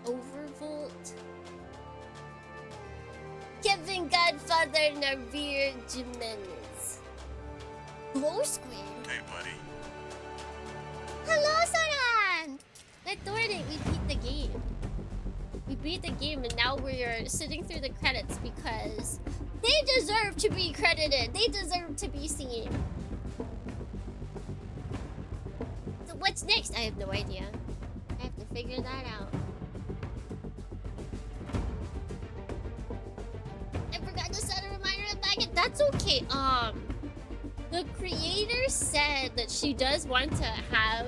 Overvolt. Kevin Godfather Navir Jimenez. Glow Squid. Hey, buddy. Hello, Soran! Like Dornick, we beat the game. We beat the game, and now we're sitting through the credits because they deserve to be credited. They deserve to be seen. So what's next? I have no idea. I have to figure that out. I forgot to set a reminder to back it. That's okay. The creator said that she does want to have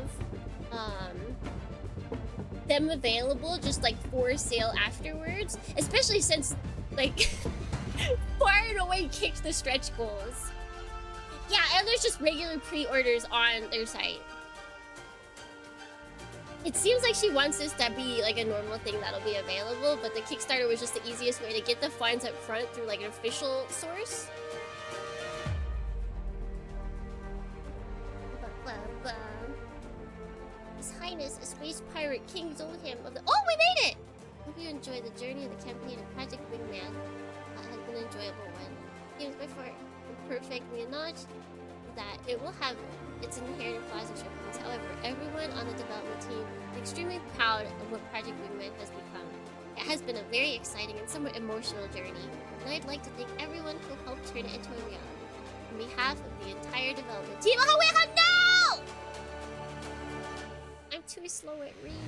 them available just like for sale afterwards, especially since like far and away kicked the stretch goals. Yeah, and there's just regular pre-orders on their site. It seems like she wants this to be like a normal thing that'll be available, but the Kickstarter was just the easiest way to get the funds up front through like an official source. His Highness, a space pirate, King Zolham of the— Oh, we made it! Hope you enjoy the journey of the campaign of Project Wingman. It has been an enjoyable one. Games by far imperfectly acknowledge that it will have its inherent flaws and shortcomings. However, everyone on the development team is extremely proud of what Project Wingman has become. It has been a very exciting and somewhat emotional journey, and I'd like to thank everyone who helped turn it into a reality. On behalf of the entire development team— Oh wait, no! I'm too slow at reading.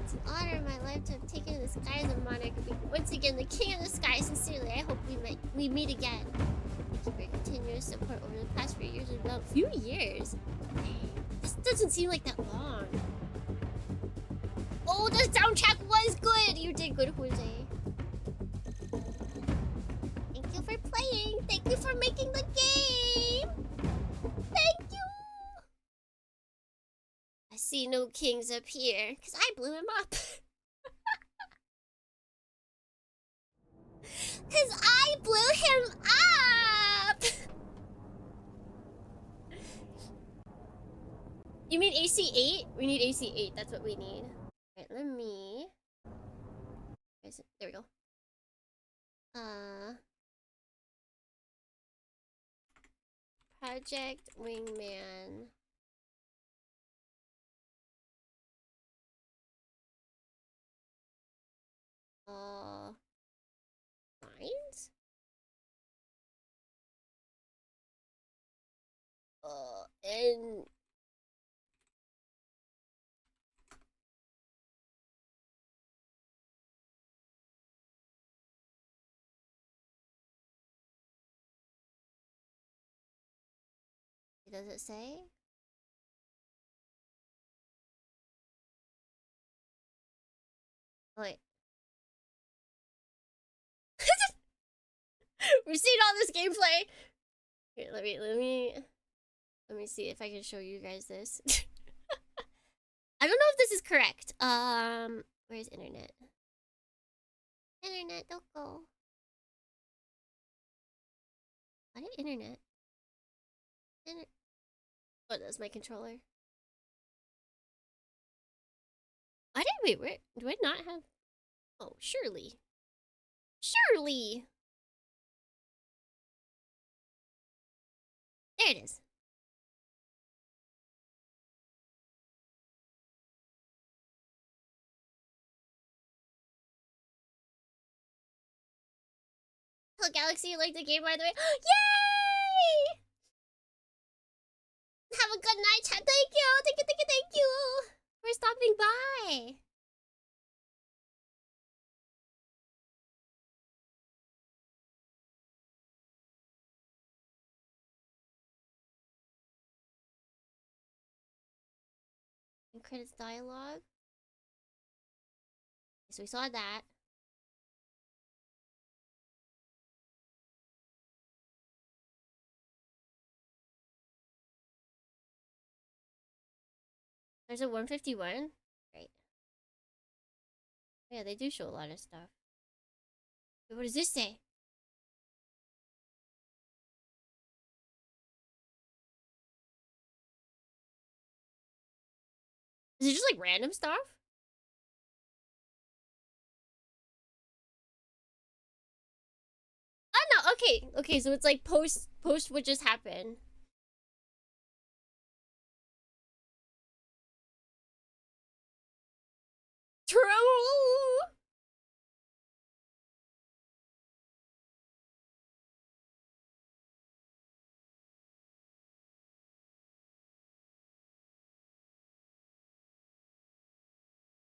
It's an honor in my life to have taken the skies of Monarch and be once again the king of the sky. Sincerely, I hope we we meet again. Thank you for your continuous support over the past few years. About a few years? This doesn't seem like that long. Oh, the soundtrack was good! You did good, Jose. Thank you for playing. Thank you for making the game. Thank you. I see no kings up here, because I blew him up. Because I blew him up! You mean AC8? We need AC8, that's what we need. Alright, let me... Where is it? There we go. Project Wingman. Mines? And... Does it say? Oh, wait. We've seen all this gameplay. Here, let me see if I can show you guys this. I don't know if this is correct. Where's internet? Internet, don't go. What is internet? Oh, that's my controller. Wait, where do I not have? Oh, surely. Surely. There it is. Hello, Galaxy. You like the game, by the way? Yay! Have a good night, chat. Thank you. Thank you, thank you, thank you. For stopping by. And credits dialogue. So we saw that. There's a 151? Right. Yeah, they do show a lot of stuff. Wait, what does this say? Is it just like random stuff? Oh no, okay. Okay, so it's like post what just happened. True.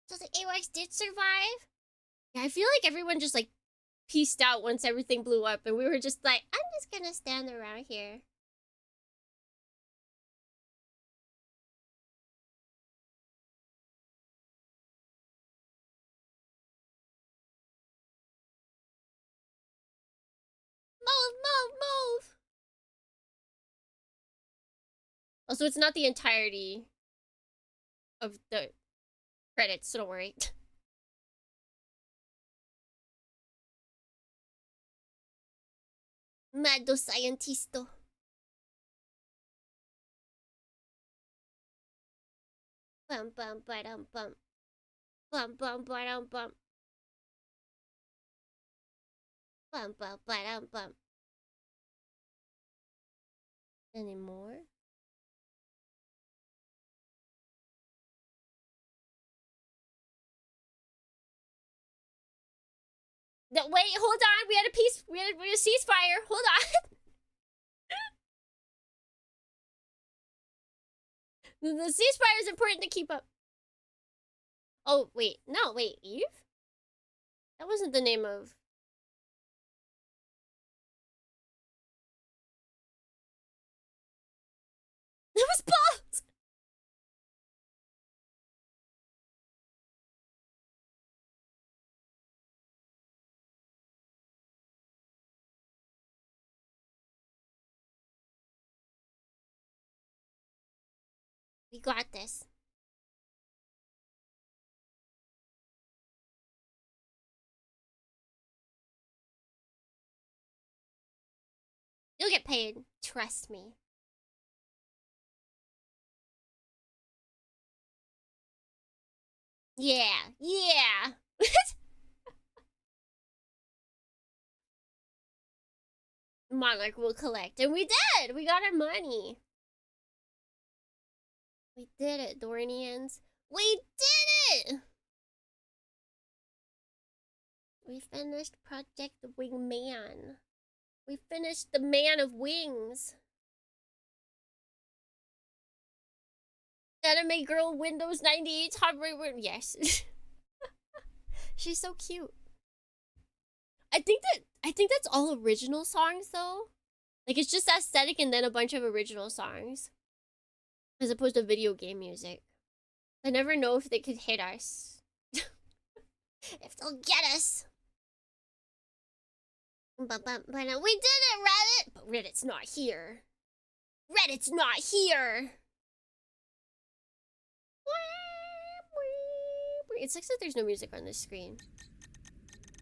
So the AWACS did survive? Yeah, I feel like everyone just like pieced out once everything blew up and we were just like, I'm just gonna stand around here. Move! Oh, so it's not the entirety of the credits, so don't worry. Mado scientisto. Bum bum ba-dum bum. Bum bum ba-dum bum. Bum bum ba-dum bum. Any more? No, wait, hold on. We had a peace. We had a ceasefire. Hold on. The ceasefire is important to keep up. Oh, wait. No, wait. Eve? That wasn't the name of... We got this. You'll get paid. Trust me. Yeah. Yeah. Monarch will collect. And we did! We got our money. We did it, Dornians. We did it! We finished Project Wingman. We finished the Man of Wings. Anime girl Windows 98 hovering. Yes. She's so cute. I think that's all original songs though. Like it's just aesthetic and then a bunch of original songs. As opposed to video game music. I never know if they could hit us. If they'll get us. But we did it, Reddit! But Reddit's not here. Reddit's not here! It sucks that there's no music on this screen.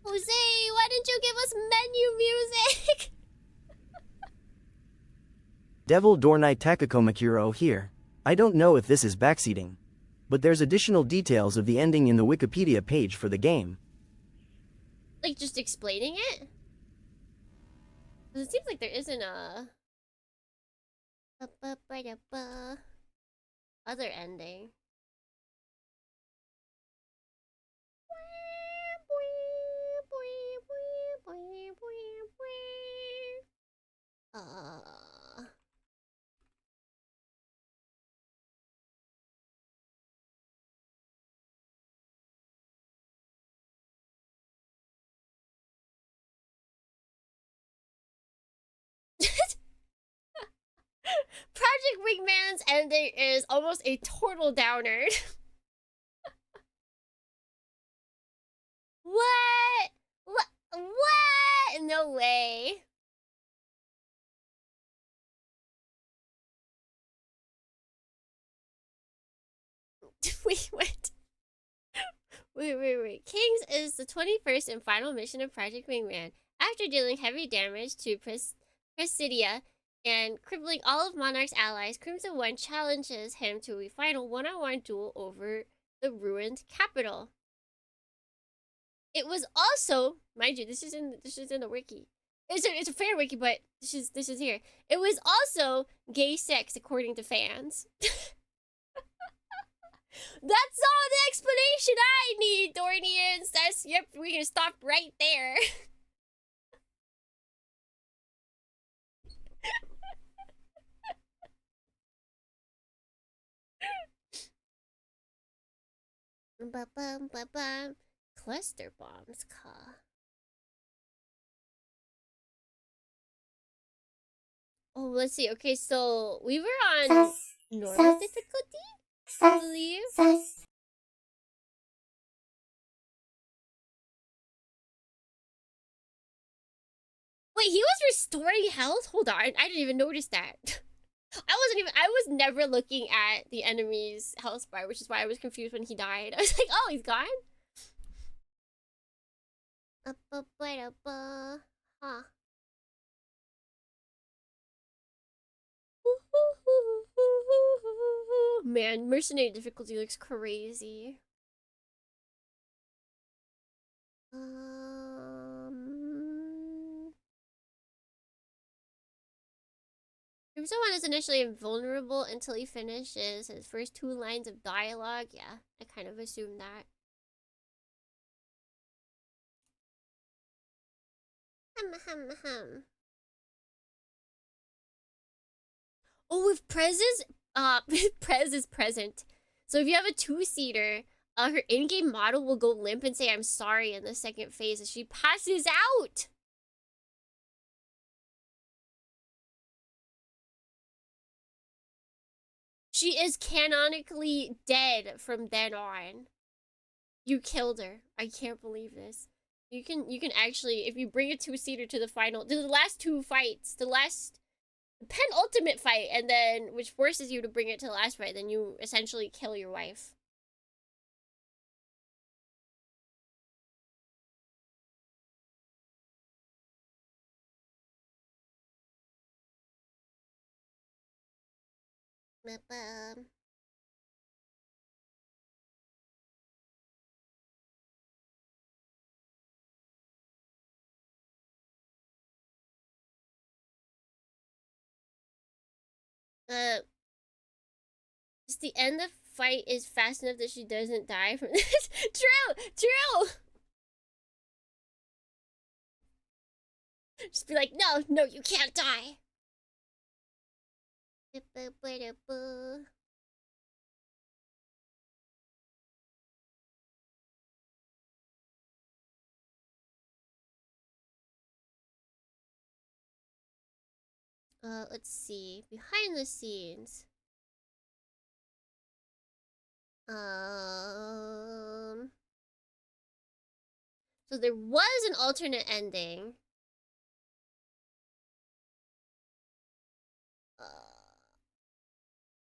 Jose, why didn't you give us menu music? Devil Dornai Takakomakuro here. I don't know if this is backseating, but there's additional details of the ending in the Wikipedia page for the game. Like just explaining it? Because it seems like there isn't a other ending. Project Wingman's ending is almost a total downer. What? What? No way. Wait. Wait. Kings is the 21st and final mission of Project Wingman. After dealing heavy damage to Presidia and crippling all of Monarch's allies, Crimson One challenges him to a final one-on-one duel over the ruined capital. It was also, mind you, this is in the wiki. It's a fair wiki, but this is here. It was also gay sex according to fans. That's all the explanation I need, Dornians. Yep, we can stop right there. Cluster bombs, Oh, let's see. Okay, so we were on normal difficulty, I believe. Wait, he was restoring health? Hold on, I didn't even notice that. I was never looking at the enemy's health bar, which is why I was confused when he died. I was like, oh, he's gone? Huh. Man, mercenary difficulty looks crazy. Crimson One is initially invulnerable until he finishes his first 2 lines of dialogue. Yeah, I kind of assumed that. Oh, if Prez is Prez is present. So if you have a 2-seater, her in-game model will go limp and say I'm sorry in the second phase as she passes out. She is canonically dead from then on. You killed her. I can't believe this. You can actually, if you bring a 2-seater to the final, to the last 2 fights, the last penultimate fight, and then which forces you to bring it to the last fight. Then you essentially kill your wife. Just the end of fight is fast enough that she doesn't die from this. True. Just be like, no, you can't die. Let's see. Behind the scenes. So there was an alternate ending.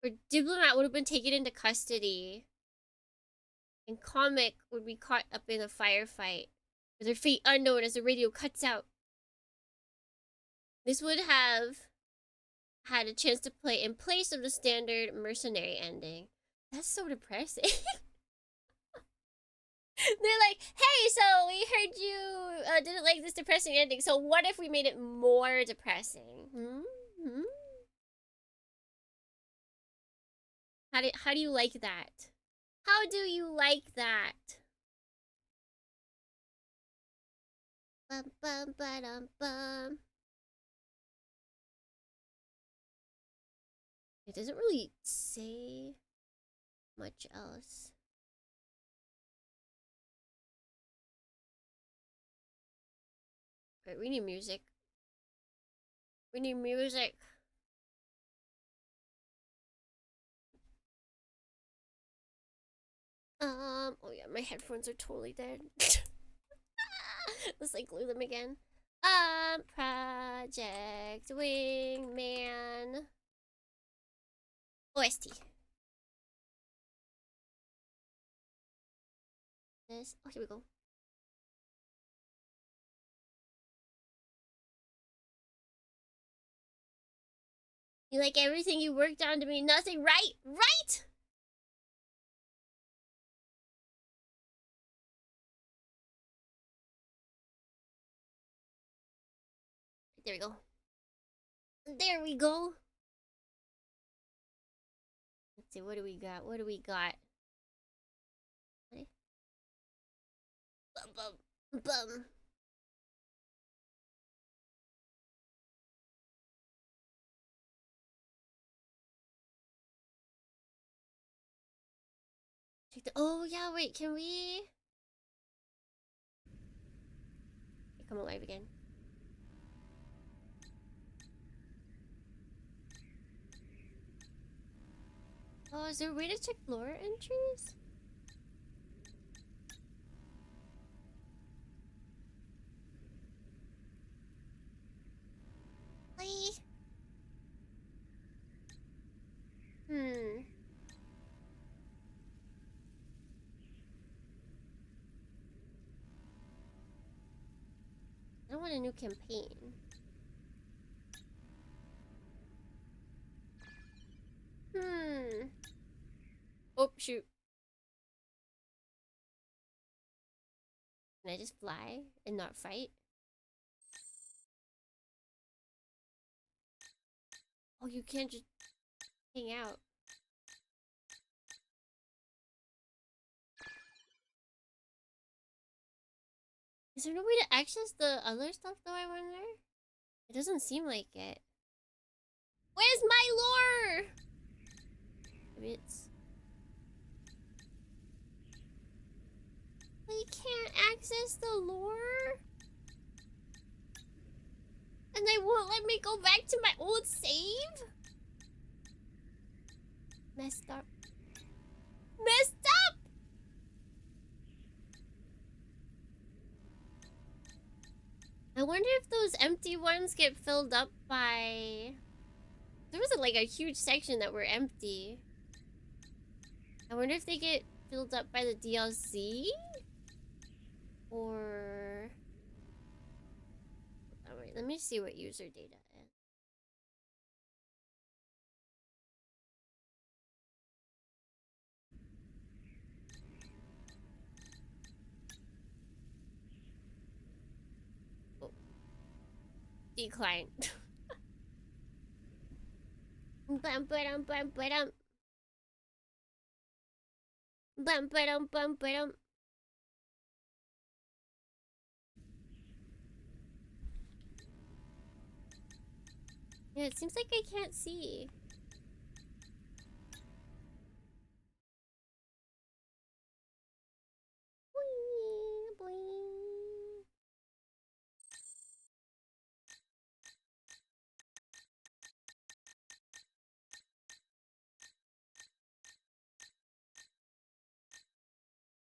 Where Diplomat would have been taken into custody. And Comic would be caught up in a firefight. With her fate unknown as the radio cuts out. This would have had a chance to play in place of the standard mercenary ending. That's so depressing. They're like, hey, so we heard you didn't like this depressing ending, so what if we made it more depressing? How do you like that? How do you like that? Bum bum ba-dum bum. It doesn't really say much else. Alright, we need music. We need music. Oh yeah, my headphones are totally dead. Let's like glue them again. Project Wingman. OST. This. Oh, here we go. You like everything you worked on to mean nothing, right? Right? There we go. There we go. Let's see, what do we got? What do we got? Bum, bum. Oh yeah, wait, can we come alive again? Oh, is there a way to check lore entries? Hi. I don't want a new campaign. Oh, shoot. Can I just fly and not fight? Oh, you can't just hang out. Is there no way to access the other stuff though, I wonder? It doesn't seem like it. Where's my lore? Maybe it's... We can't access the lore? And they won't let me go back to my old save? Messed up. Messed up! I wonder if those empty ones get filled up by There was like a huge section that were empty. I wonder if they get filled up by the DLC? Or... Alright, let me see what user data is. Oh. Decline. Bum ba-dum bum ba-dum. Bum ba-dum bum ba-dum. Yeah, it seems like I can't see. Boing, boing.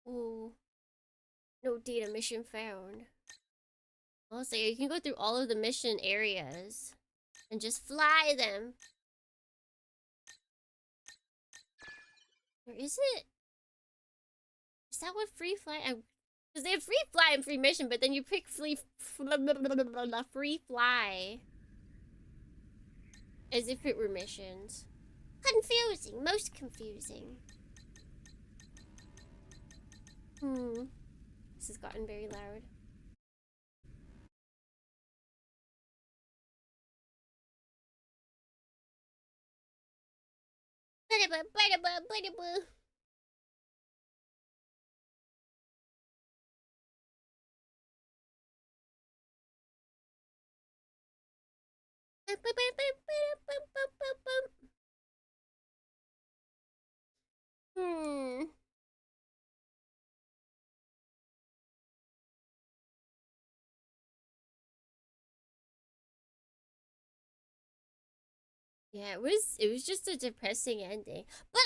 Ooh. No data mission found. Also, you can go through all of the mission areas and just fly them. Or is it? Is that what free fly? Because they have free fly and free mission, but then you pick free fly as if it were missions. Confusing, most confusing. This has gotten very loud. Yeah, it was just a depressing ending. But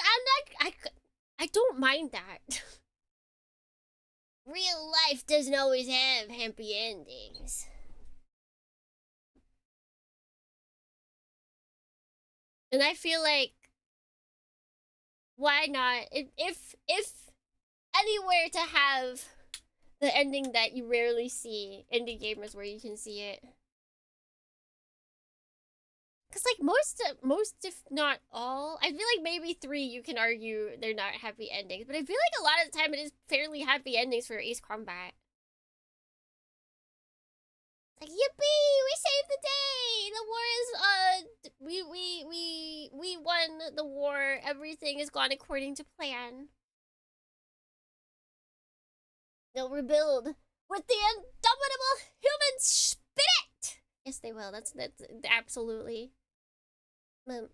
I don't mind that. Real life doesn't always have happy endings. And I feel like, why not? If anywhere to have the ending that you rarely see, indie gamers where you can see it. Cause like most if not all, I feel like maybe 3 you can argue they're not happy endings, but I feel like a lot of the time it is fairly happy endings for Ace Combat. Like, yippee! We saved the day! The war is we won the war. Everything has gone according to plan. They'll rebuild with the indomitable human spirit. Yes, they will. That's absolutely. No,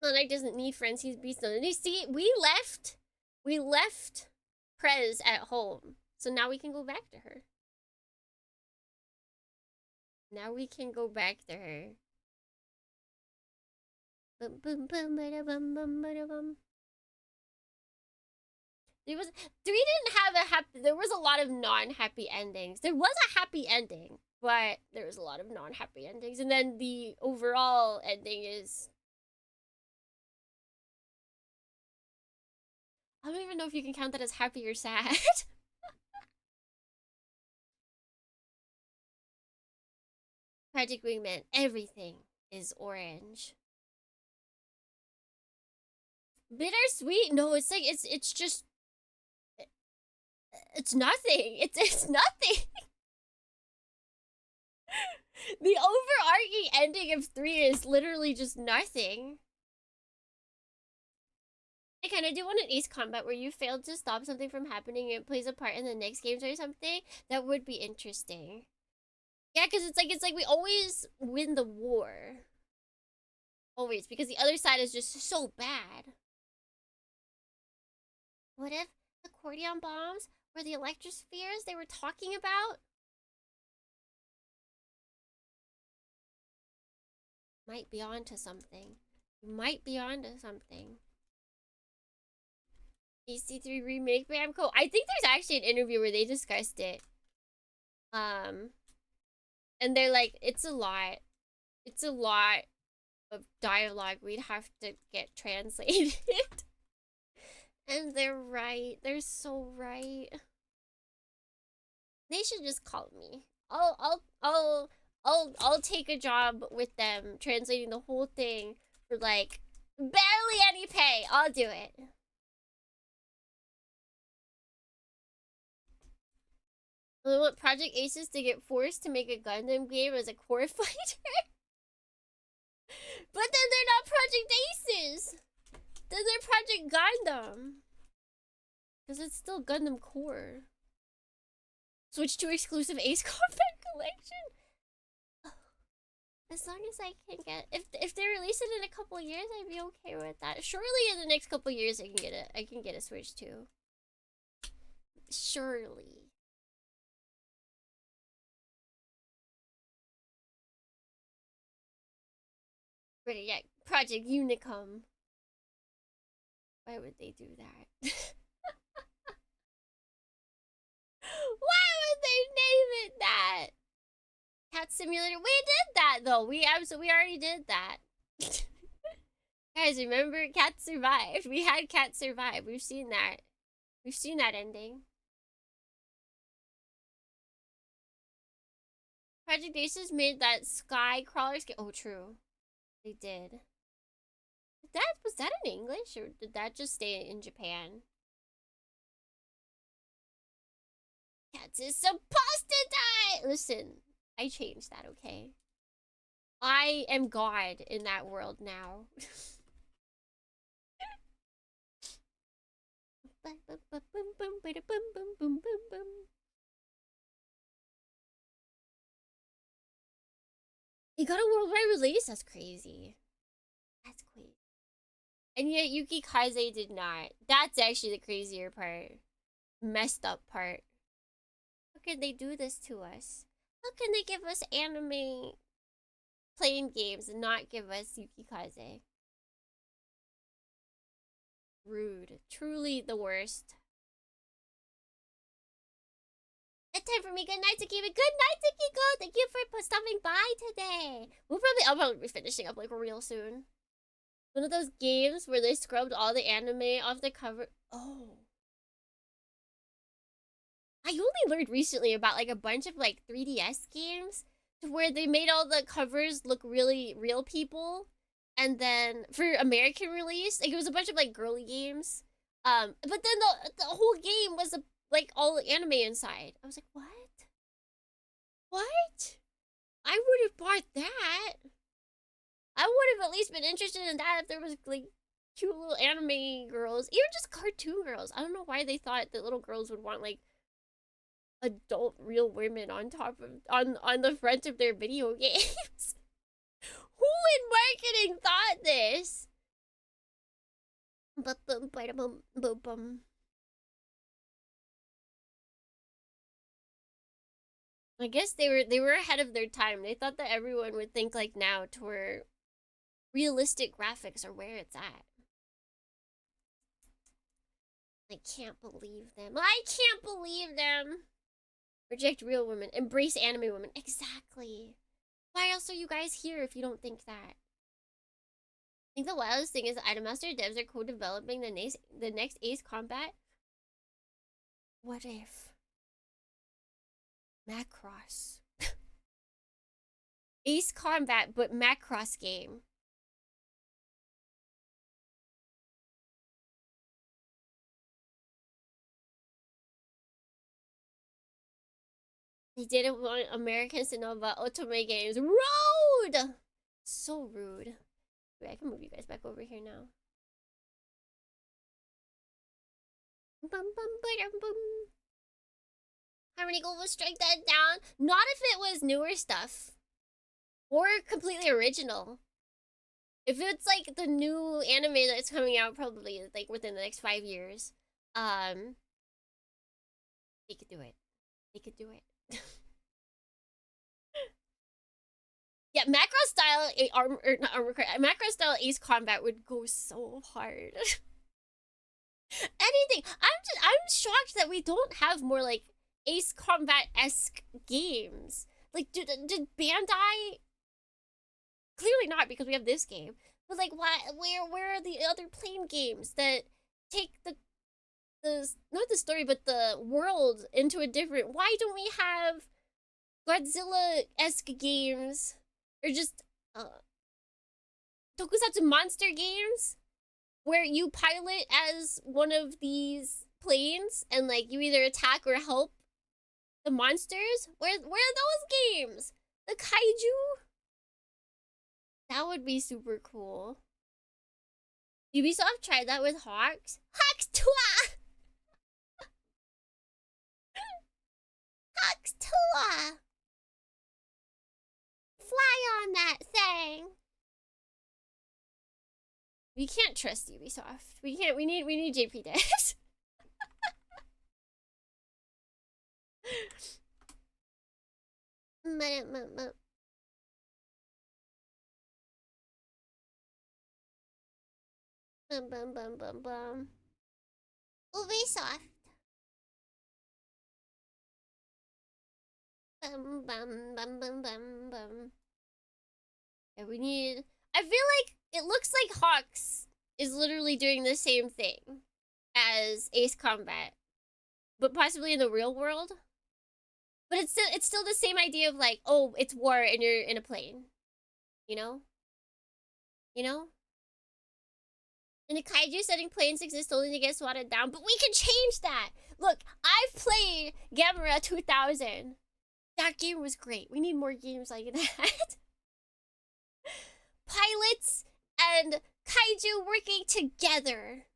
Knight doesn't need friends. He's beast mode. And you see, we left Prez at home, so now we can go back to her. Now we can go back to her. Bum bum bum bada bum bum bada bum. There was 3 didn't have a happy. There was a lot of non-happy endings. There was a happy ending, but there was a lot of non-happy endings, and then the overall ending is. I don't even know if you can count that as happy or sad. Project Wingman, everything is orange. Bittersweet? No, it's like it's just it's nothing. It's nothing. The overarching ending of 3 is literally just nothing. I kind of do want an Ace Combat where you failed to stop something from happening and it plays a part in the next games or something. That would be interesting. Yeah, because it's like we always win the war. Always, because the other side is just so bad. What if the accordion bombs were the electrospheres they were talking about? Might be onto something. You might be onto something. AC3 remake Bamco. I think there's actually an interview where they discussed it. And they're like, it's a lot. It's a lot of dialogue we'd have to get translated. And they're right. They're so right. They should just call me. I'll take a job with them translating the whole thing for like barely any pay. I'll do it. I want Project Aces to get forced to make a Gundam game as a core fighter. But then they're not Project Aces. Then they're Project Gundam. Because it's still Gundam Core. Switch to exclusive Ace Combat Collection. As long as I can get... If they release it in a couple years, I'd be okay with that. Surely in the next couple years I can get a Switch too. Surely. But yeah, Project Unicum. Why would they do that? Why would they name it that? Cat Simulator. We did that though. We already did that. Guys, remember Cat survived. We had Cat survive. We've seen that. We've seen that ending. Project Aces made that Sky Crawlers game. Oh, true. They did. Was that in English or did that just stay in Japan? Cats is supposed to die! Listen, I changed that, okay? I am God in that world now. It got a worldwide release? That's crazy. That's crazy. And yet Yuki Kaze did not. That's actually the crazier part. Messed up part. How can they do this to us? How can they give us anime playing games and not give us Yuki Kaze? Rude. Truly the worst. It's time for me. Good night, Takeba. Good night, Takiko. Thank you for stopping by today. I'll probably be finishing up like real soon. One of those games where they scrubbed all the anime off the cover. Oh. I only learned recently about like a bunch of like 3DS games to where they made all the covers look really real people. And then for American release, like it was a bunch of like girly games. But then the whole game was like all anime inside. I was like, what? What? I would have bought that. I would have at least been interested in that if there was like cute little anime girls, even just cartoon girls. I don't know why they thought that little girls would want like adult real women on top of on the front of their video games. Who in marketing thought this? I guess they were ahead of their time. They thought that everyone would think like now to where realistic graphics are where it's at. I can't believe them. I can't believe them. Reject real women. Embrace anime women. Exactly. Why else are you guys here if you don't think that? I think the wildest thing is that Item Master devs are co-developing the next Ace Combat. What if? Macross. Ace Combat, but Macross game. They didn't want Americans to know about Otome games. Rude! So rude. Wait, I can move you guys back over here now. Harmony Gold will strike that down. Not if it was newer stuff. Or completely original. If it's like the new anime that's coming out probably like within the next 5 years. They could do it. They could do it. Yeah, macro style macro style Ace Combat would go so hard. Anything. I'm shocked that we don't have more like Ace Combat-esque games. Like, did Bandai? Clearly not, because we have this game. But like, why? Where are the other plane games that take the not the story but the world into a different? Why don't we have Godzilla-esque games or just tokusatsu monster games where you pilot as one of these planes and like you either attack or help the monsters? Where are those games? The kaiju? That would be super cool. Ubisoft tried that with Hawks. Hawks 2! Hawks 2! Fly on that thing! We can't trust Ubisoft. We can't. We need JP devs. Ubisoft. Yeah, we need. I feel like it looks like Hawks is literally doing the same thing as Ace Combat, but possibly in the real world. But it's still the same idea of like, oh, it's war and you're in a plane, you know? You know? In a kaiju setting, planes exist only to get swatted down, but we can change that. Look, I've played Gamera 2000. That game was great. We need more games like that. Pilots and kaiju working together.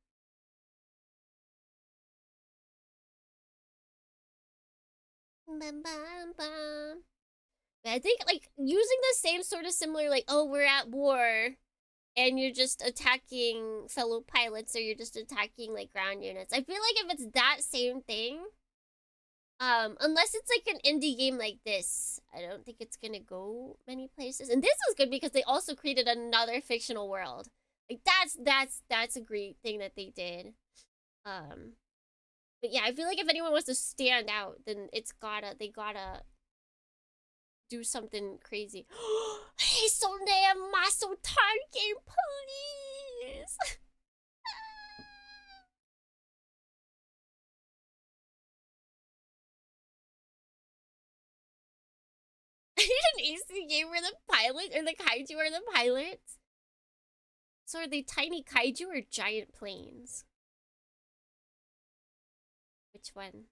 I think like using the same sort of similar like, oh, we're at war and you're just attacking fellow pilots or you're just attacking like ground units. I feel like if it's that same thing, unless it's like an indie game like this, I don't think it's gonna go many places. And this was good because they also created another fictional world. Like that's a great thing that they did. But yeah, I feel like if anyone wants to stand out, then they gotta do something crazy. Hey, Sunday and Maso time game, please. I need an AC game where the pilot or the kaiju are the pilots. So are they tiny kaiju or giant planes? Which one?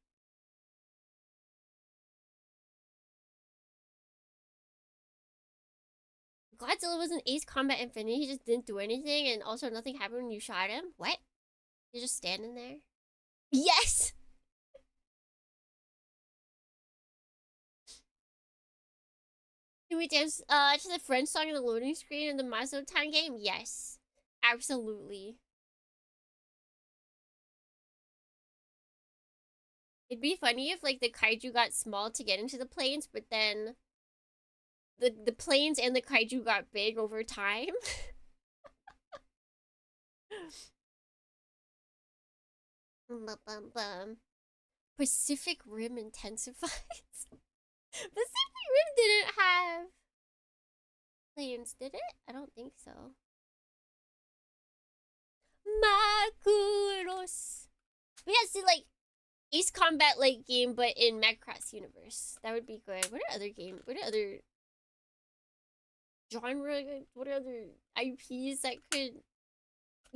Godzilla was in Ace Combat Infinity. He just didn't do anything, and also nothing happened when you shot him. What? You're just standing there? Yes! Can we dance to the French song in the loading screen in the Maso Town game? Yes. Absolutely. It'd be funny if like the kaiju got small to get into the planes, but then the planes and the kaiju got big over time. Pacific Rim intensifies. Pacific Rim didn't have planes, did it? I don't think so. Makuros. But yeah, see, like Ace Combat like game, but in Macross universe. That would be good. What are other games? What are other genre? What are other IPs that could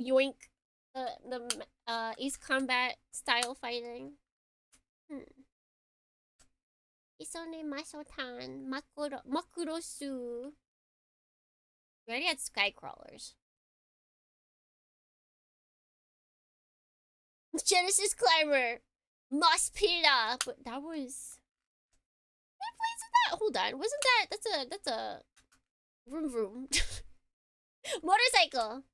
yoink the Ace Combat style fighting? Isone Masotan Makurosu. We already had Skycrawlers. Genesis Climber. Mospita. But that was... What place is that? Hold on. Wasn't that... That's a... Vroom vroom. Motorcycle.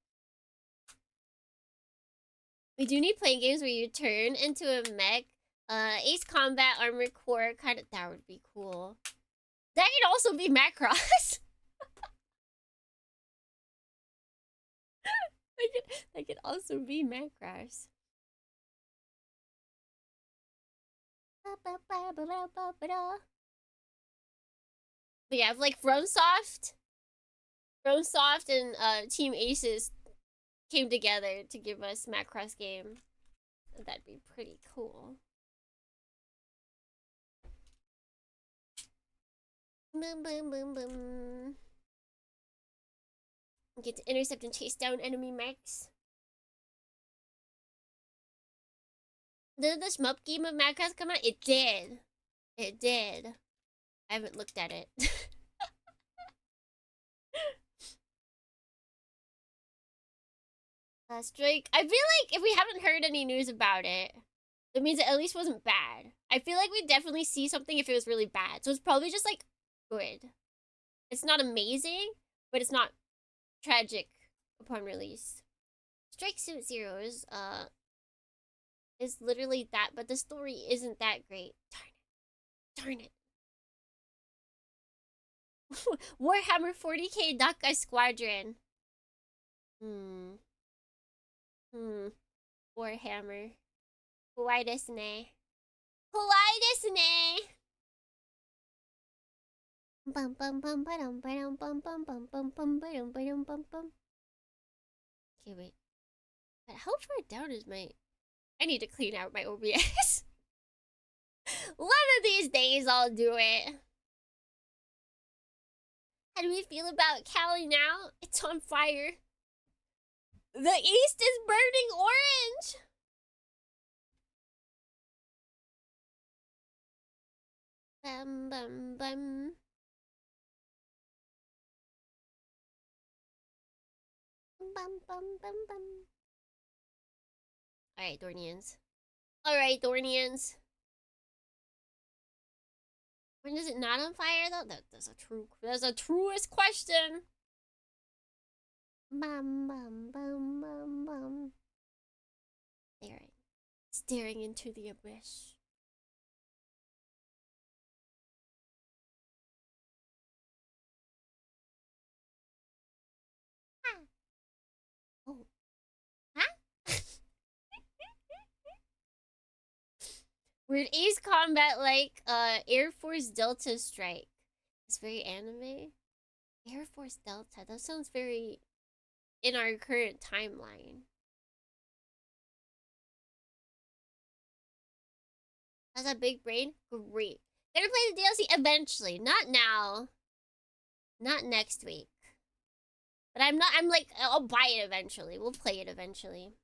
We do need playing games where you turn into a mech. Ace Combat, Armored Core, kind of... That would be cool. That could also be Macross. That could also be Macross. But yeah, if like FromSoft and Team Aces came together to give us Macross game, that'd be pretty cool. Boom, boom, boom, boom. Get to intercept and chase down enemy mechs. Did the shmup game of Macross come out? It did. It did. I haven't looked at it. Strike. I feel like if we haven't heard any news about it, that means it at least wasn't bad. I feel like we'd definitely see something if it was really bad. So it's probably just like good. It's not amazing, but it's not tragic upon release. Strike Suit Zero is literally that, but the story isn't that great. Darn it. Warhammer 40k Dakai Squadron. Warhammer. Kawaii desu ne. Kawaii desu ne. Bum bum bum bum bum bum bum bum bum bum bum bum bum bum. Okay, wait. But how far down is my... I need to clean out my OBS. One of these days I'll do it. How do we feel about Cali now? It's on fire. The east is burning orange. Bum bum bum. Bum bum bum bum. Alright, Dornians. Alright, Dornians. When is it not on fire though? That's a truest question. Bum bum bum bum bum. Staring into the abyss. Oh. Huh? Weird Ace Combat like Air Force Delta Strike. It's very anime. Air Force Delta. That sounds very in our current timeline. Has a big brain? Great. Gonna play the DLC eventually. Not now. Not next week. But I'm like, I'll buy it eventually. We'll play it eventually.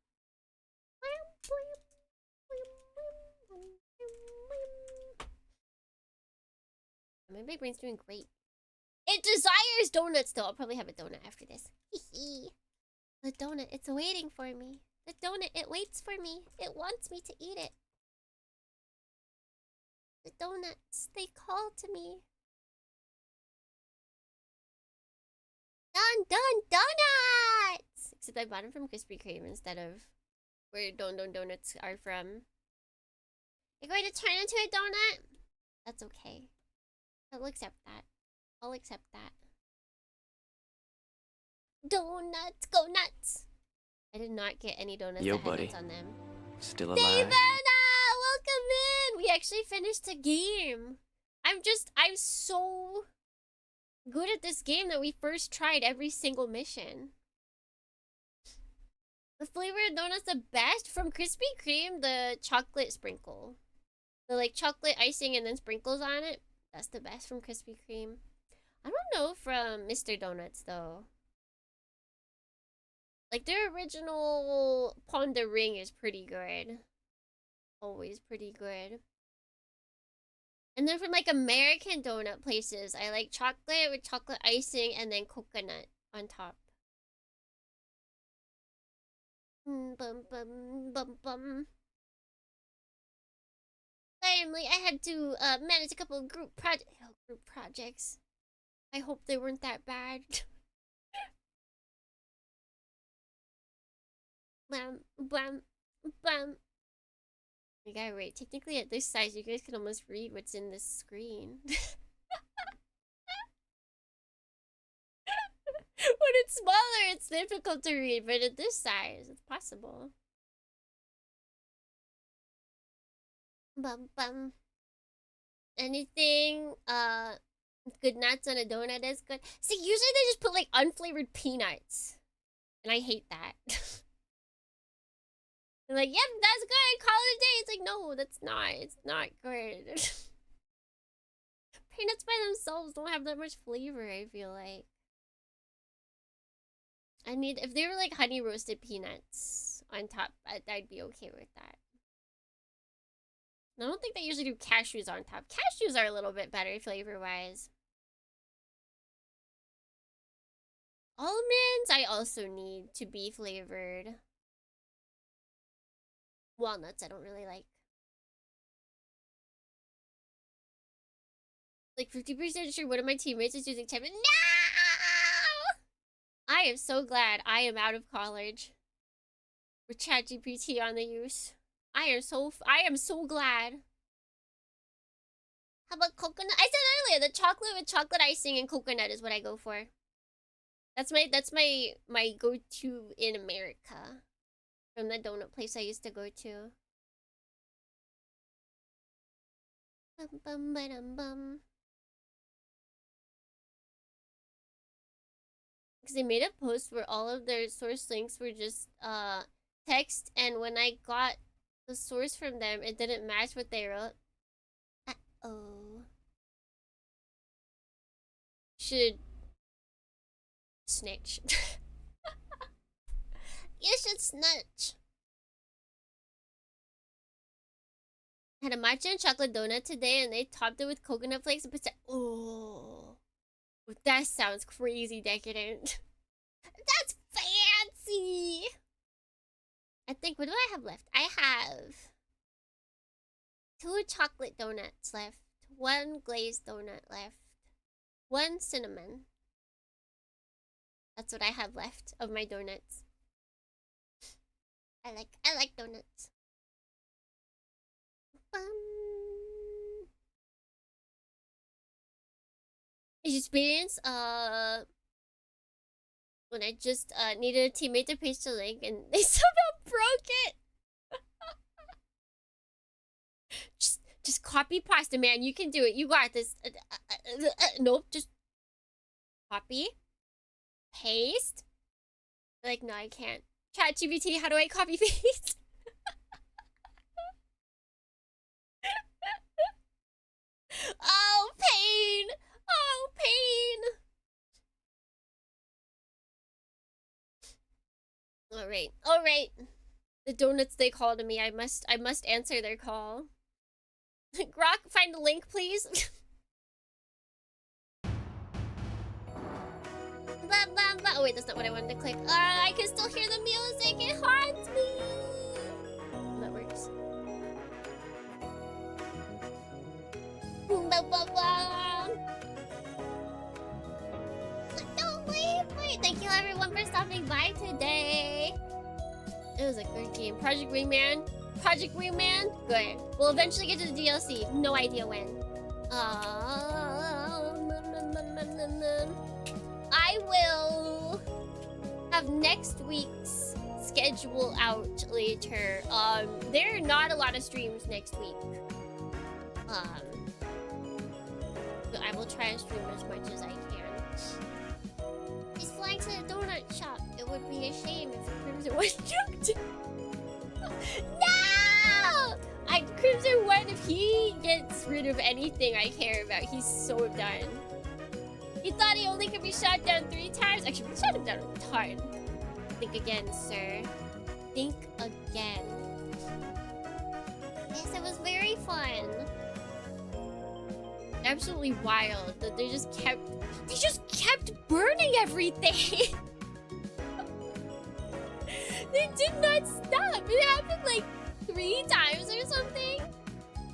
My big brain's doing great. It desires donuts though. I'll probably have a donut after this. The donut, it's waiting for me. The donut, it waits for me. It wants me to eat it. The donuts, they call to me. Done donuts! Except I bought them from Krispy Kreme instead of where Don Donuts are from. You're going to turn into a donut? That's okay. I'll accept that. I'll accept that. Donuts, go nuts! I did not get any donuts that had nuts on them. Still alive? Davina! Welcome in! We actually finished the game. I'm so good at this game that we first tried every single mission. The flavor of donuts the best from Krispy Kreme, the chocolate sprinkle. The like chocolate icing and then sprinkles on it. That's the best from Krispy Kreme. I don't know from Mr. Donuts though. Like their original Pon de Ring is pretty good. Always pretty good. And then from like American donut places, I like chocolate with chocolate icing and then coconut on top. Bum bum bum bum. Finally, I had to manage a couple of group projects. I hope they weren't that bad. Bam bam bam. You gotta wait. Technically, at this size, you guys can almost read what's in this screen. When it's smaller, it's difficult to read, but at this size, it's possible. Bum bum. Anything good nuts on a donut is good. See, usually they just put like unflavored peanuts. And I hate that. They're like, yep, that's good. Call it a day. It's like, no, that's not. It's not good. Peanuts by themselves don't have that much flavor, I feel like. I need, if they were like honey roasted peanuts on top, I'd be okay with that. I don't think they usually do cashews on top. Cashews are a little bit better flavor-wise. Almonds, I also need to be flavored. Walnuts, I don't really like. Like 50% sure one of my teammates is using Chat. No! I am so glad I am out of college. With ChatGPT on the use. I am so glad. How about coconut? I said earlier, the chocolate with chocolate icing and coconut is what I go for. That's my go-to in America. From the donut place I used to go to. Bum bum ba-dum bum. Because they made a post where all of their source links were just text, and when I got the source from them, it didn't match what they wrote. Uh-oh. Should snitch. You should snitch. Had a matcha and chocolate donut today, and they topped it with coconut flakes and pizza. Oh, that sounds crazy decadent. That's fancy. I think, what do I have left? I have 2 chocolate donuts left, 1 glazed donut left, 1 cinnamon. That's what I have left of my donuts. I like donuts. Experience when I just needed a teammate to paste the link and they somehow broke it. just copy pasta, man. You can do it. You got this. Nope, just copy, paste. Like, no, I can't. ChatGPT, how do I copy paste? Oh, pain! Oh, pain! Alright, alright. The donuts they call to me. I must answer their call. Grok, find the link, please. Blah, blah, blah. Oh, wait, that's not what I wanted to click. I can still hear the music. It haunts me. That works. Blah, blah, blah. Don't wait. Thank you, everyone, for stopping by today. It was a good game. Project Wingman. Good. We'll eventually get to the DLC. No idea when. I will have next week's schedule out later. There are not a lot of streams next week. But I will try and stream as much as I can. He's flying to the donut shop. It would be a shame if Crimson was juked. No! Crimson One, if he gets rid of anything I care about, he's so done. He thought he only could be shot down 3 times. Actually, we shot him down a ton. Think again, sir. Think again. Yes, it was very fun. Absolutely wild that they just kept burning everything. They did not stop. It happened like 3 times or something.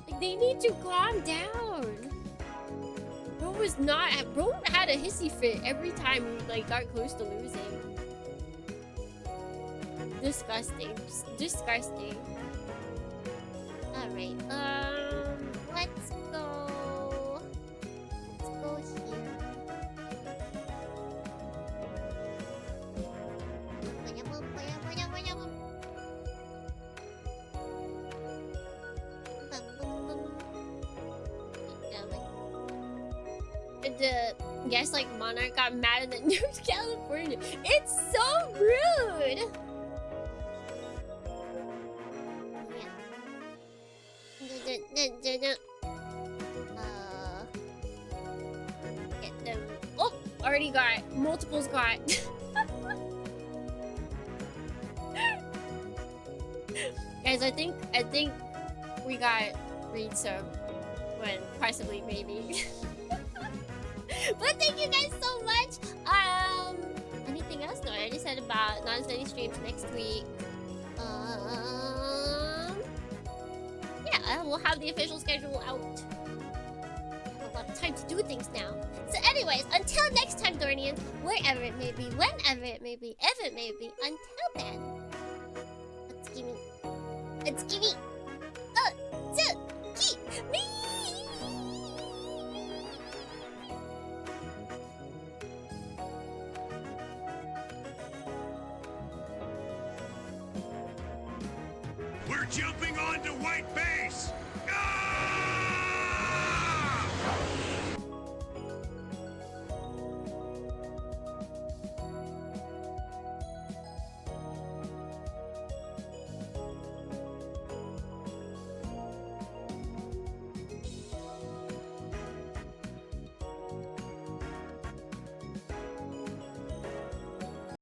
Like, they need to calm down. Bro had a hissy fit every time we like got close to losing. Disgusting. Just disgusting. Alright, let's go. Let's go here. the Gaslight Monarch got mad at the North California. It's so rude. Yeah. Get them. Oh, already got multiples got. Guys, I think we got read some when possibly maybe. But thank you guys so much. Anything else? No, I already said about non-study streams next week. Yeah, I will have the official schedule out. I have a lot of time to do things now. So anyways, until next time, Dornians, wherever it may be, whenever it may be, if it may be, until then, let's give me. Me. We're jumping onto White Base!